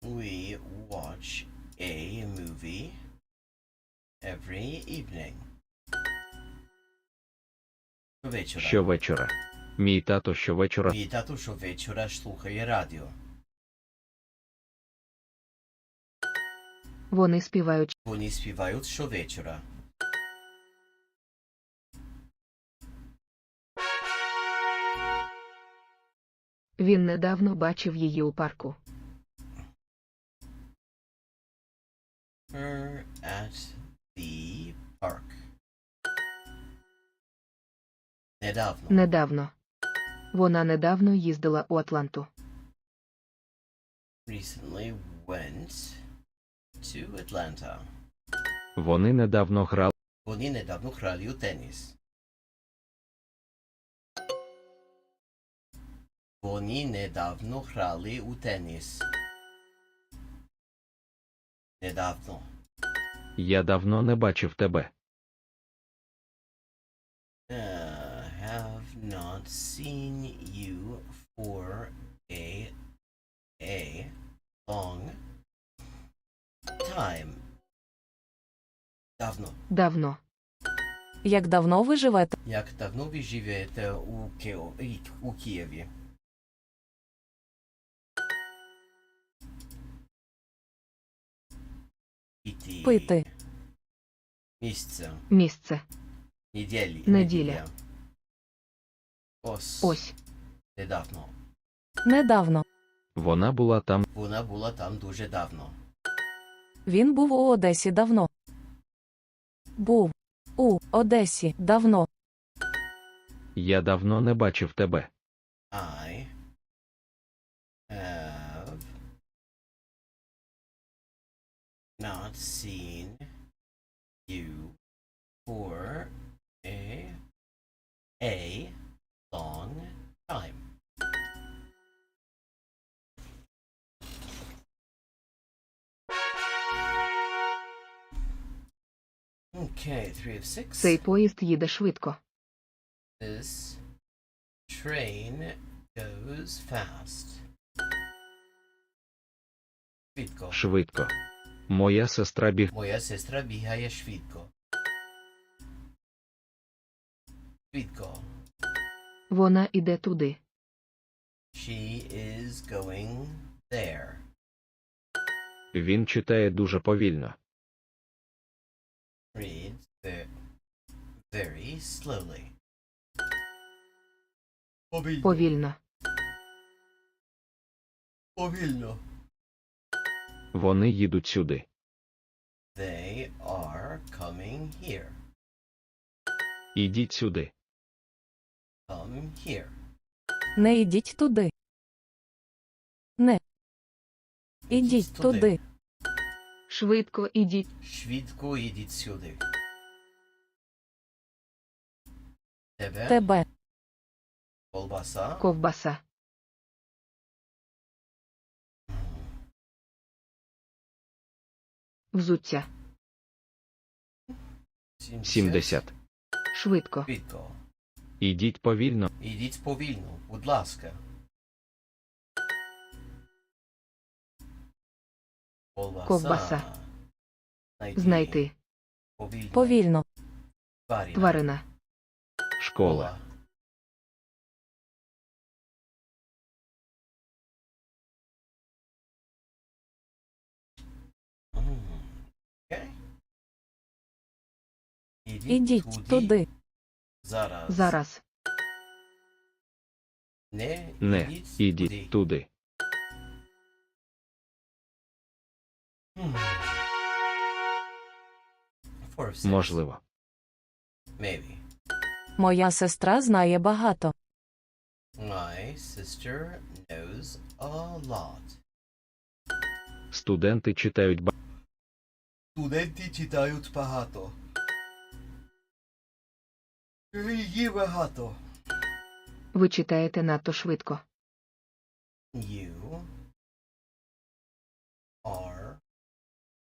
We watch a movie every evening. Щовечора. Щовечора. Мій тато щовечора. Мій тато щовечора слухає радіо. Вони співають. Вони співають щовечора. Він недавно бачив її у парку. Her at the park. Недавно. Недавно. Вона недавно їздила у Атланту. Recently went to Atlanta. Вони недавно грали. Вони недавно грали у теніс. Вони недавно грали у теніс. Недавно. Я давно не бачив тебе. Have not seen you for a long time. Давно. Давно. Як давно ви живете? Як давно ви живете у Києві? Пити. Місце. Місце. Неділя. Ось. Недавно. Недавно. Вона була там. Вона була там дуже давно. Він був у Одесі давно. Був у Одесі давно. Я давно не бачив тебе. I have not seen you for a long time. Okay, 3 of 6. Цей поїзд їде швидко. This train goes fast. Швидко. Швидко. Моя сестра Моя сестра бігає швидко. Швидко. Вона іде туди. She is going there. Він читає дуже повільно. Reads very slowly. Повільно. Повільно. Вони їдуть сюди. They are coming here. Ідіть сюди. Come here. Не йдіть туди. Не. Ідіть туди. Швидко ідіть. Швидко ідіть сюди. Тебе. Колбаса. Ковбаса. Взуття. 70. Швидко. Швидко. Ідіть повільно. Ідіть повільно, будь ласка. Ковбаса. Знайти. Повільно. Тварина. Школа. Ідіть туди. Зараз. Не ідіть туди. Можливо. Моя сестра знає багато. My sister knows a lot. Студенти читають Студенти читають багато. Є багато. Ви читаєте надто швидко. You are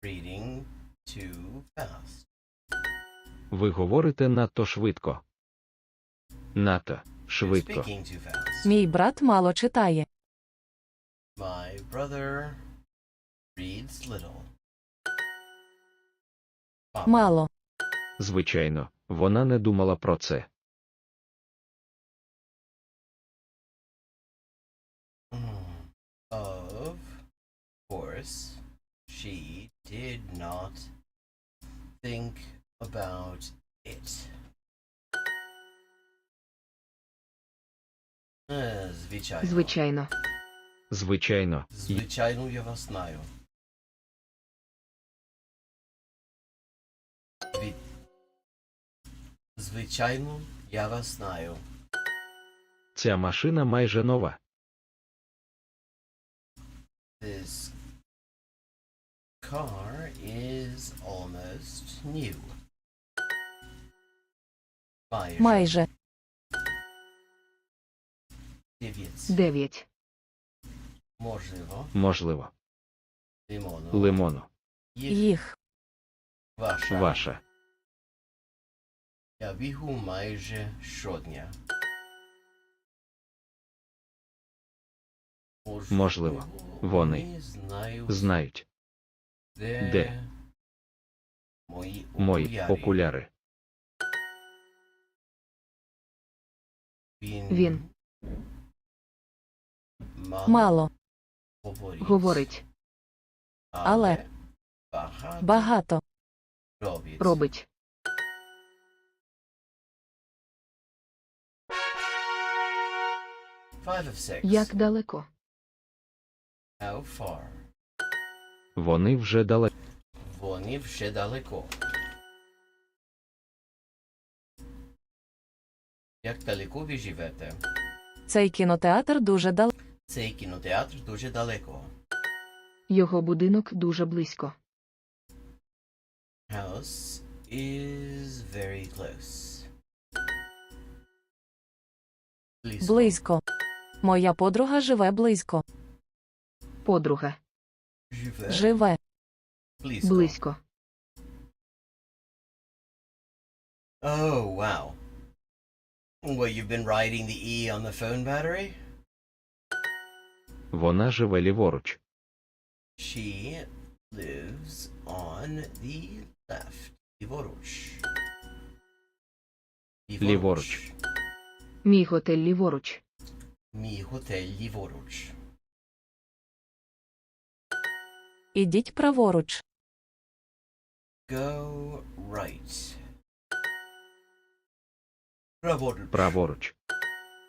reading too fast. Ви говорите надто швидко. Надто швидко. Speaking too fast. Мій брат мало читає. My brother reads little. Мало. Звичайно, вона не думала про це. Of course, she did not think about it. Звичайно. Звичайно. Звичайно. Звичайно, я вас знаю. Звичайно, я вас знаю. Ця машина майже нова. This car is almost new. Майже. 9. Можливо. Можливо. Лимону. Лимону. Їх. Ваша. Я бігу майже щодня. Можливо. Вони знають. Де мої окуляри. Він. Мало. Говорить. Але. Багато. Робить. Як далеко? How far? Вони вже далеко. Вони вже далеко. Як далеко ви живете? Цей кінотеатр дуже далеко. Цей кінотеатр дуже далеко. Його будинок дуже близько. House is very close. Близько. Моя подруга живе близько. Подруга. Живе. Близько. Oh, wow. What, you've been writing the E on the phone battery? Вона живе ліворуч. She lives on the left. Ліворуч. Ліворуч. Мій готель ліворуч. Мій готель ліворуч. Ідіть праворуч. Go right. Праворуч.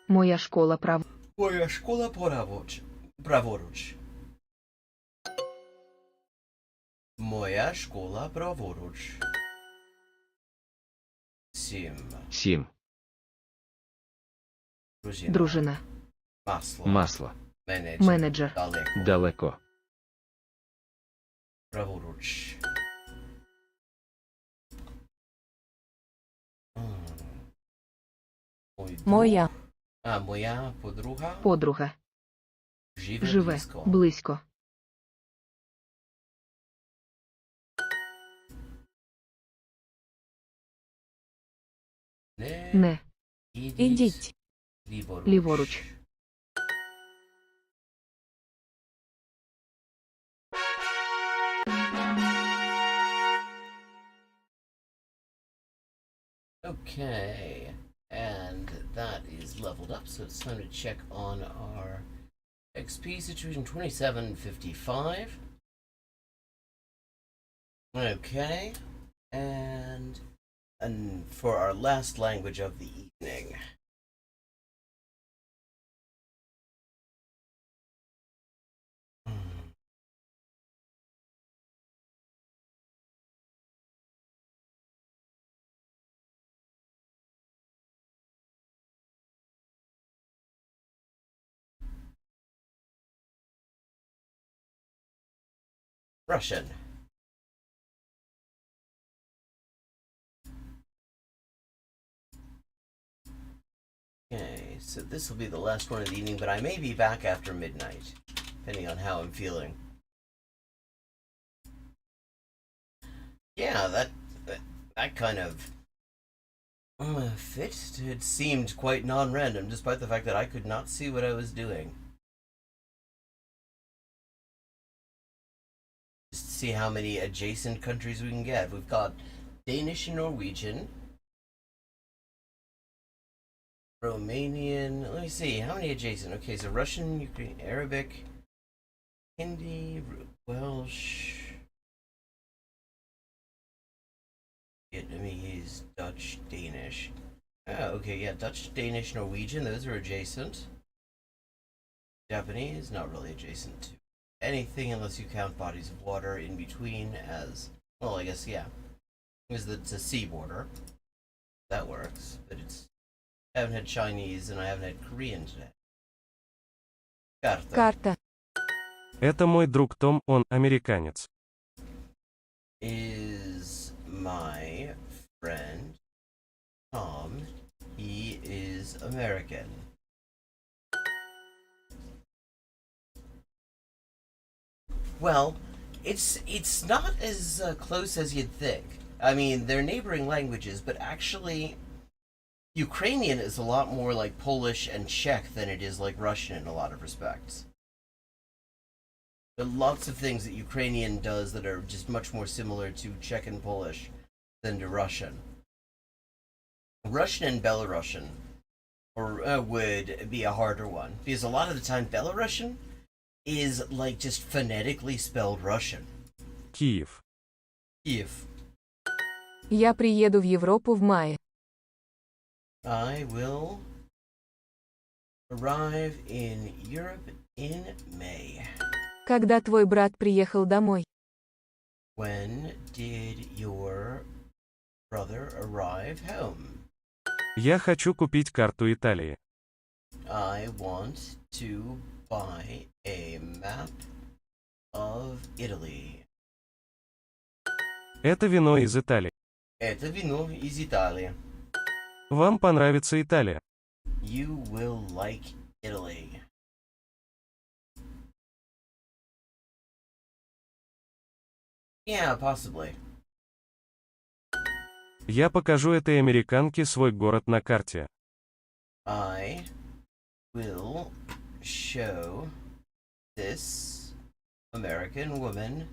Моя школа Моя школа праворуч. Праворуч. Моя школа праворуч. 7. Дружина. Масло. Менеджер. Далеко. Праворуч. Моя. А, моя подруга? Подруга. Живе близько. Не. Ідіть. Ліворуч. Okay, and that is leveled up, so it's time to check on our XP situation. 2755. Okay, and for our last language of the evening. Russian. Okay, so this will be the last one of the evening, but I may be back after midnight, depending on how I'm feeling. Yeah, that kind of fit. It seemed quite non-random, despite the fact that I could not see what I was doing. Just to see how many adjacent countries we can get. We've got Danish and Norwegian. Romanian. Let me see. How many adjacent? Okay, so Russian, Ukrainian, Arabic, Hindi, Welsh, Vietnamese, Dutch, Danish. Oh, okay, yeah, Dutch, Danish, Norwegian, those are adjacent. Japanese, not really adjacent to anything unless you count bodies of water in between as, well, I guess, yeah. Because it's a sea border. That works, but I haven't had Chinese and I haven't had Korean today. Карта. Это мой друг Том, он американец. Is my friend Tom. He is American. Well, it's not as close as you'd think. I mean, they're neighboring languages, but actually Ukrainian is a lot more like Polish and Czech than it is like Russian in a lot of respects. There are lots of things that Ukrainian does that are just much more similar to Czech and Polish than to Russian. Russian and Belarusian would be a harder one, because a lot of the time Belarusian is like just phonetically spelled Russian. Киев. Kiev. Я приеду в Европу в мае. I will arrive in Europe in May. Когда твой брат приехал домой? When did your brother arrive home? Я хочу купить карту Италии. I want to buy a map of Italy. Это вино из Италии. Это вино из Италии. Вам понравится Италия. You will like Italy. Yeah, possibly. Я покажу этой американке свой город на карте. I will show this American woman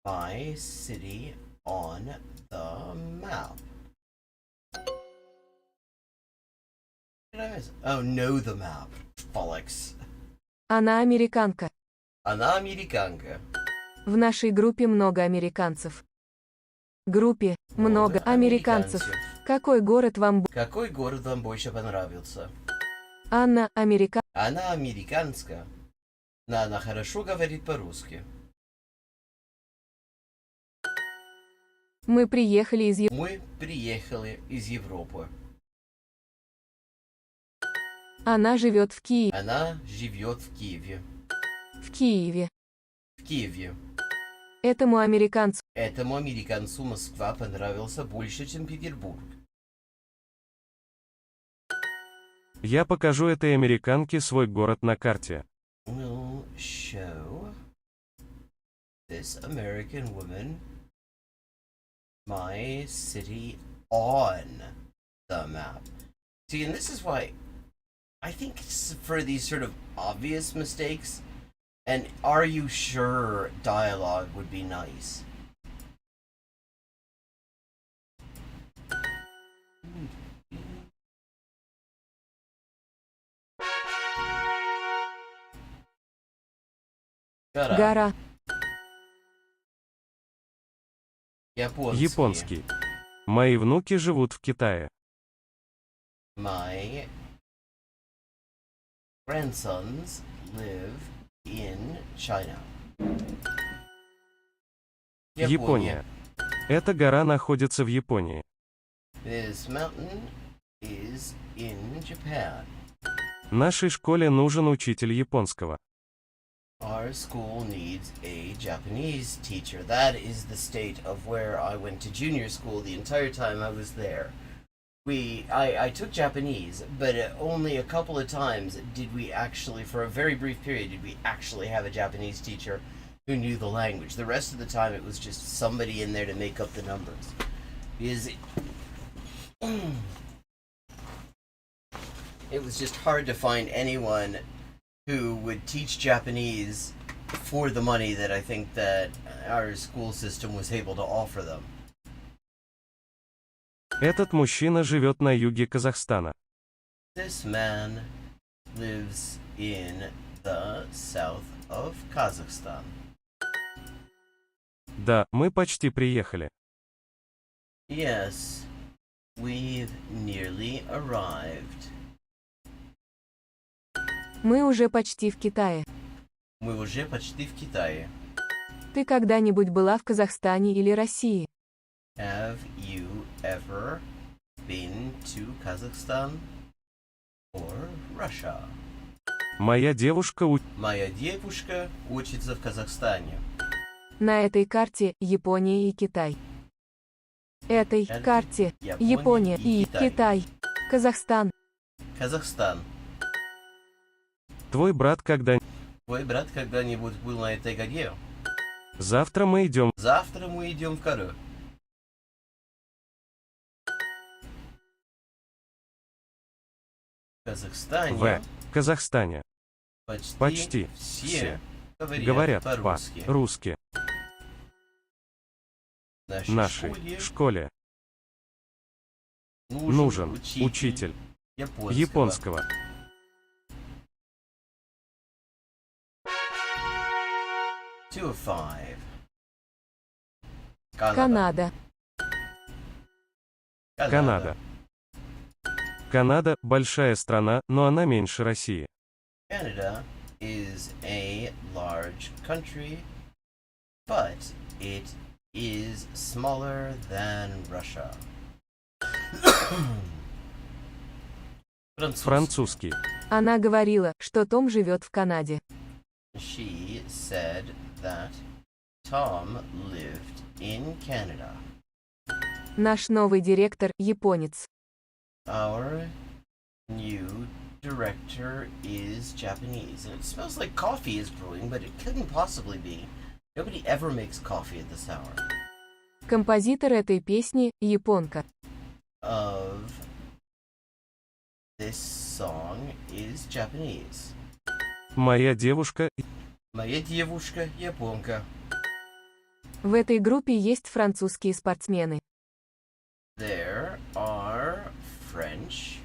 my city on the map. What did I miss? Oh, know the map. Bollocks. Она американка. Она американка. В нашей группе много американцев. Группе много американцев. Какой город вам больше понравился? Анна Она американская. Но она хорошо говорит по-русски. Мы приехали из Европы. Она живет в Киеве. Она живет в Киеве. В Киеве. В Киеве. Этому американцу Москва понравился больше, чем Петербург. Я покажу этой американке свой город на карте. Will show this American woman my city on the map. See, and this is why I think for these sort of obvious mistakes, an "are you sure" dialogue would be nice. Гора. Японский. Мои внуки живут в Китае. My grandsons live in China. Япония. Эта гора находится в Японии. This mountain is in Japan. Нашей школе нужен учитель японского. Our school needs a Japanese teacher. That is the state of where I went to junior school the entire time I was there. I took Japanese, but only a couple of times did we actually, for a very brief period, did we actually have a Japanese teacher who knew the language. The rest of the time it was just somebody in there to make up the numbers. Because it was just hard to find anyone who would teach Japanese for the money that I think that our school system was able to offer them. Этот мужчина живет на юге Казахстана. This man lives in the south of Kazakhstan. Да, мы почти приехали. Yes, we've nearly arrived. Мы уже почти в Китае. Мы уже почти в Китае. Ты когда-нибудь была в Казахстане или России? Have you ever been to Kazakhstan or Russia? Моя девушка Моя девушка учится в Казахстане. На этой карте Япония и Китай. Этой карте Япония и Китай. Казахстан. Казахстан. Твой брат когда-нибудь был на этой горе? Завтра мы идем в гору. В Казахстане. Почти все говорят по-русски. Нашей школе нужен учитель японского. Канада. Канада – большая страна, но она меньше России. Canada is a large country, but it is smaller than Russia. Французский. Она говорила, что Том живет в Канаде. She said that Tom lived in Canada. Наш новый директор – японец. Our new director is Japanese. And it smells like coffee is brewing, but it couldn't possibly be. Nobody ever makes coffee at this hour. Композитор этой песни – японка. Of this song is Japanese. Моя девушка японка. В этой группе есть французские спортсмены. There are French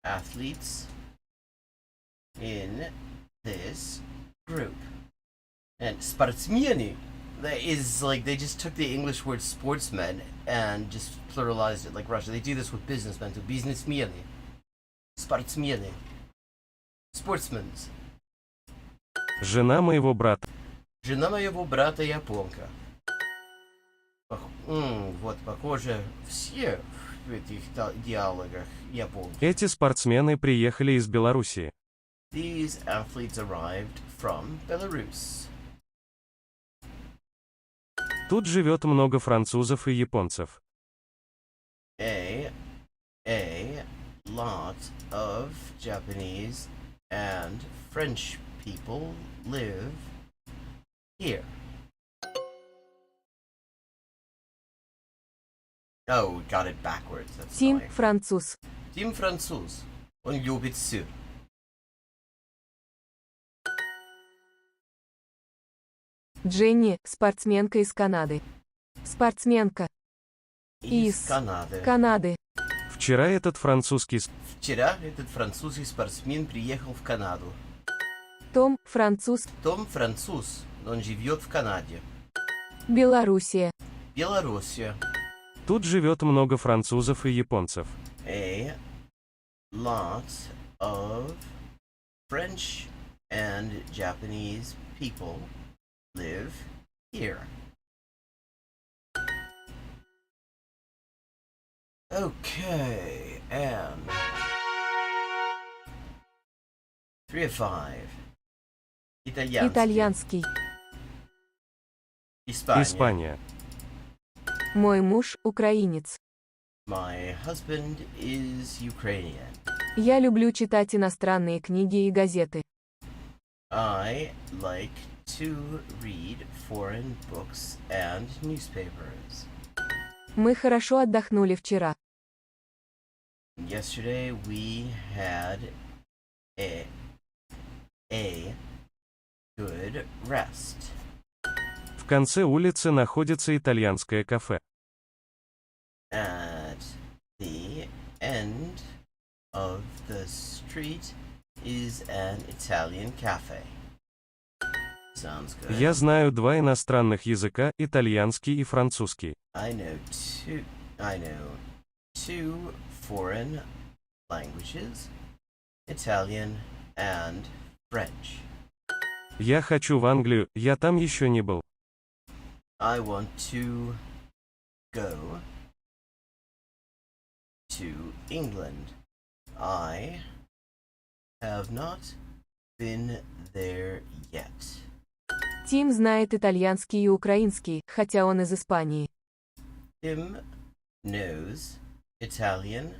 athletes in this group. And спортсмены, that is like they just took the English word sportsmen and just pluralized it like Russia. They do this with businessmen too. Бизнесмены. Спортсмены. Sportsmen. Жена моего брата. Жена моего брата японка. Вот, похоже, все в этих диалогах японки. Эти спортсмены приехали из Белоруссии. These athletes arrived from Belarus. Тут живет много французов и японцев. A lot of Japanese and French people live here. Oh, got it backwards. That's Тим annoying. француз. Тим француз. Он любит сыр. Дженни – спортсменка из Канады. Спортсменка. Из Канады. Вчера этот французский спортсмен приехал в Канаду. Том француз. Том француз, но он живет в Канаде. Белоруссия. Белоруссия. Тут живет много французов и японцев. A lot of French and Japanese people live here. Okay, and 3 of 5. Итальянский. Испания. Мой муж украинец. My husband is Ukrainian. Я люблю читать иностранные книги и газеты. I like to read foreign books and newspapers. Мы хорошо отдохнули вчера. Yesterday we had a good rest. В конце улицы находится итальянское кафе. At the end of the street is an Italian cafe. Sounds good. Я знаю 2 иностранных языка, итальянский и французский. I know two foreign languages, Italian and French. Я хочу в Англию, я там еще не был. I want to go to England. I have not been there yet. Тим знает итальянский и украинский, хотя он из Испании. Tim knows Italian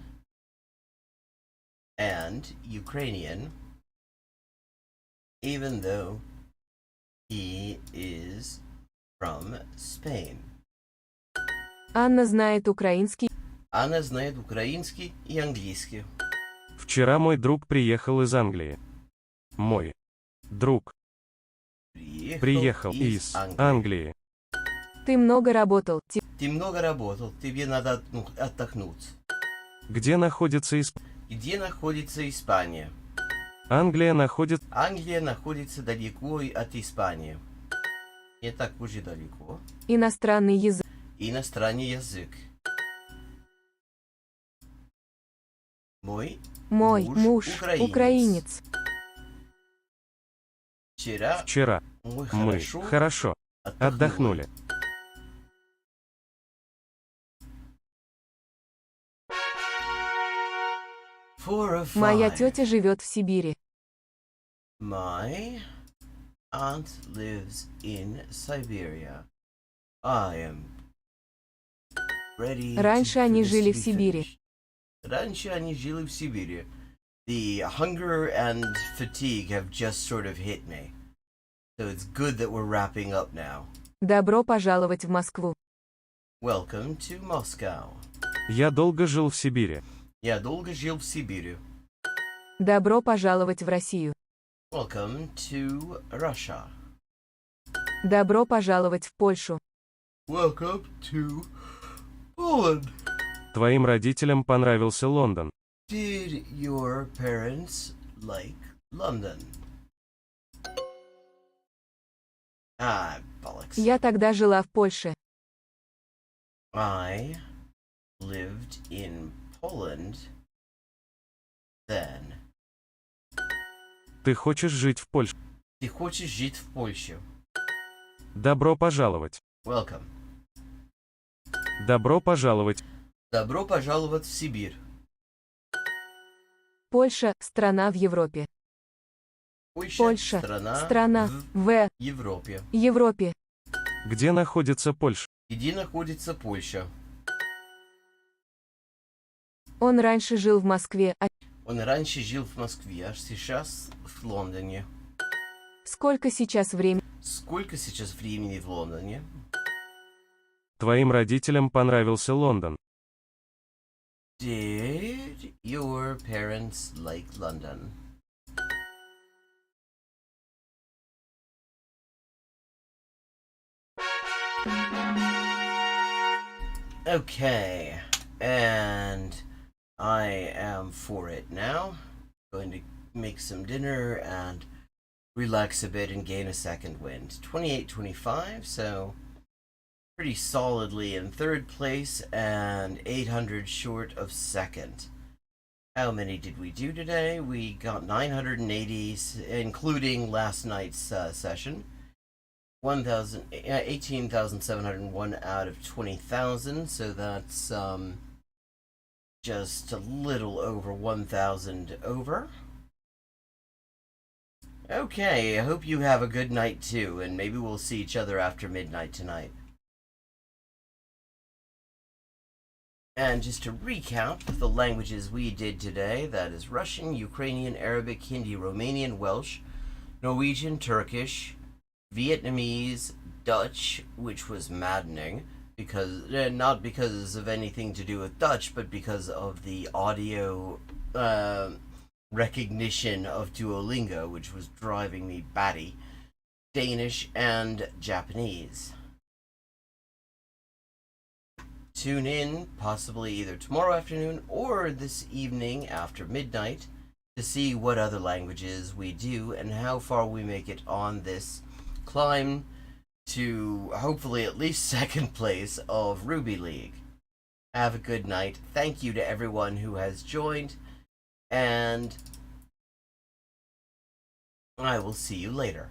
and Ukrainian, even though he is from Spain. Анна знает украинский. Анна знает украинский и английский. Вчера мой друг приехал из Англии. Мой друг приехал из Англии. Ты много работал. Ты много работал, тебе надо отдохнуть. Где находится Испания? Где находится Испания? Англия находится далеко от Испании. Не так уж и далеко. Иностранный язык. Иностранный язык. Мой муж украинец. Вчера мы хорошо отдохнули. Моя тетя живет в Сибири. My aunt lives in Siberia. I am ready. Раньше они жили в Сибири. Раньше они жили в Сибири. The hunger and fatigue have just sort of hit me. So it's good that we're wrapping up now. Добро пожаловать в Москву. Welcome to Moscow. Я долго жил в Сибири. Я долго жил в Сибири. Добро пожаловать в Россию. Welcome to Russia. Добро пожаловать в Польшу. Welcome to Poland. Твоим родителям понравился Лондон. Did your parents like London? Bollocks. Я тогда жила в Польше. I lived in Poland then. Ты хочешь жить в Польше? Ты хочешь жить в Польше? Добро пожаловать. Welcome. Добро пожаловать. Добро пожаловать в Сибирь. Польша – страна в Европе. Польша – страна в Европе. Где находится Польша? Где находится Польша? Он раньше жил в Москве, Он раньше жил в Москве, а сейчас в Лондоне. Сколько сейчас времени? Сколько сейчас времени в Лондоне? Твоим родителям понравился Лондон. Did your parents like London? Okay, and I am for it now. Going to make some dinner and relax a bit and gain a second wind. 28.25, so pretty solidly in third place and 800 short of second. How many did we do today? We got 980, including last night's session. 18,701 out of 20,000, so that's just a little over 1,000 over. Okay, I hope you have a good night too, and maybe we'll see each other after midnight tonight. And just to recap the languages we did today, that is Russian, Ukrainian, Arabic, Hindi, Romanian, Welsh, Norwegian, Turkish, Vietnamese, Dutch, which was maddening, because not because of anything to do with Dutch, but because of the audio recognition of Duolingo, which was driving me batty, Danish, and Japanese. Tune in, possibly either tomorrow afternoon or this evening after midnight, to see what other languages we do and how far we make it on this climb to hopefully at least second place of Ruby League. Have a good night. Thank you to everyone who has joined, and I will see you later.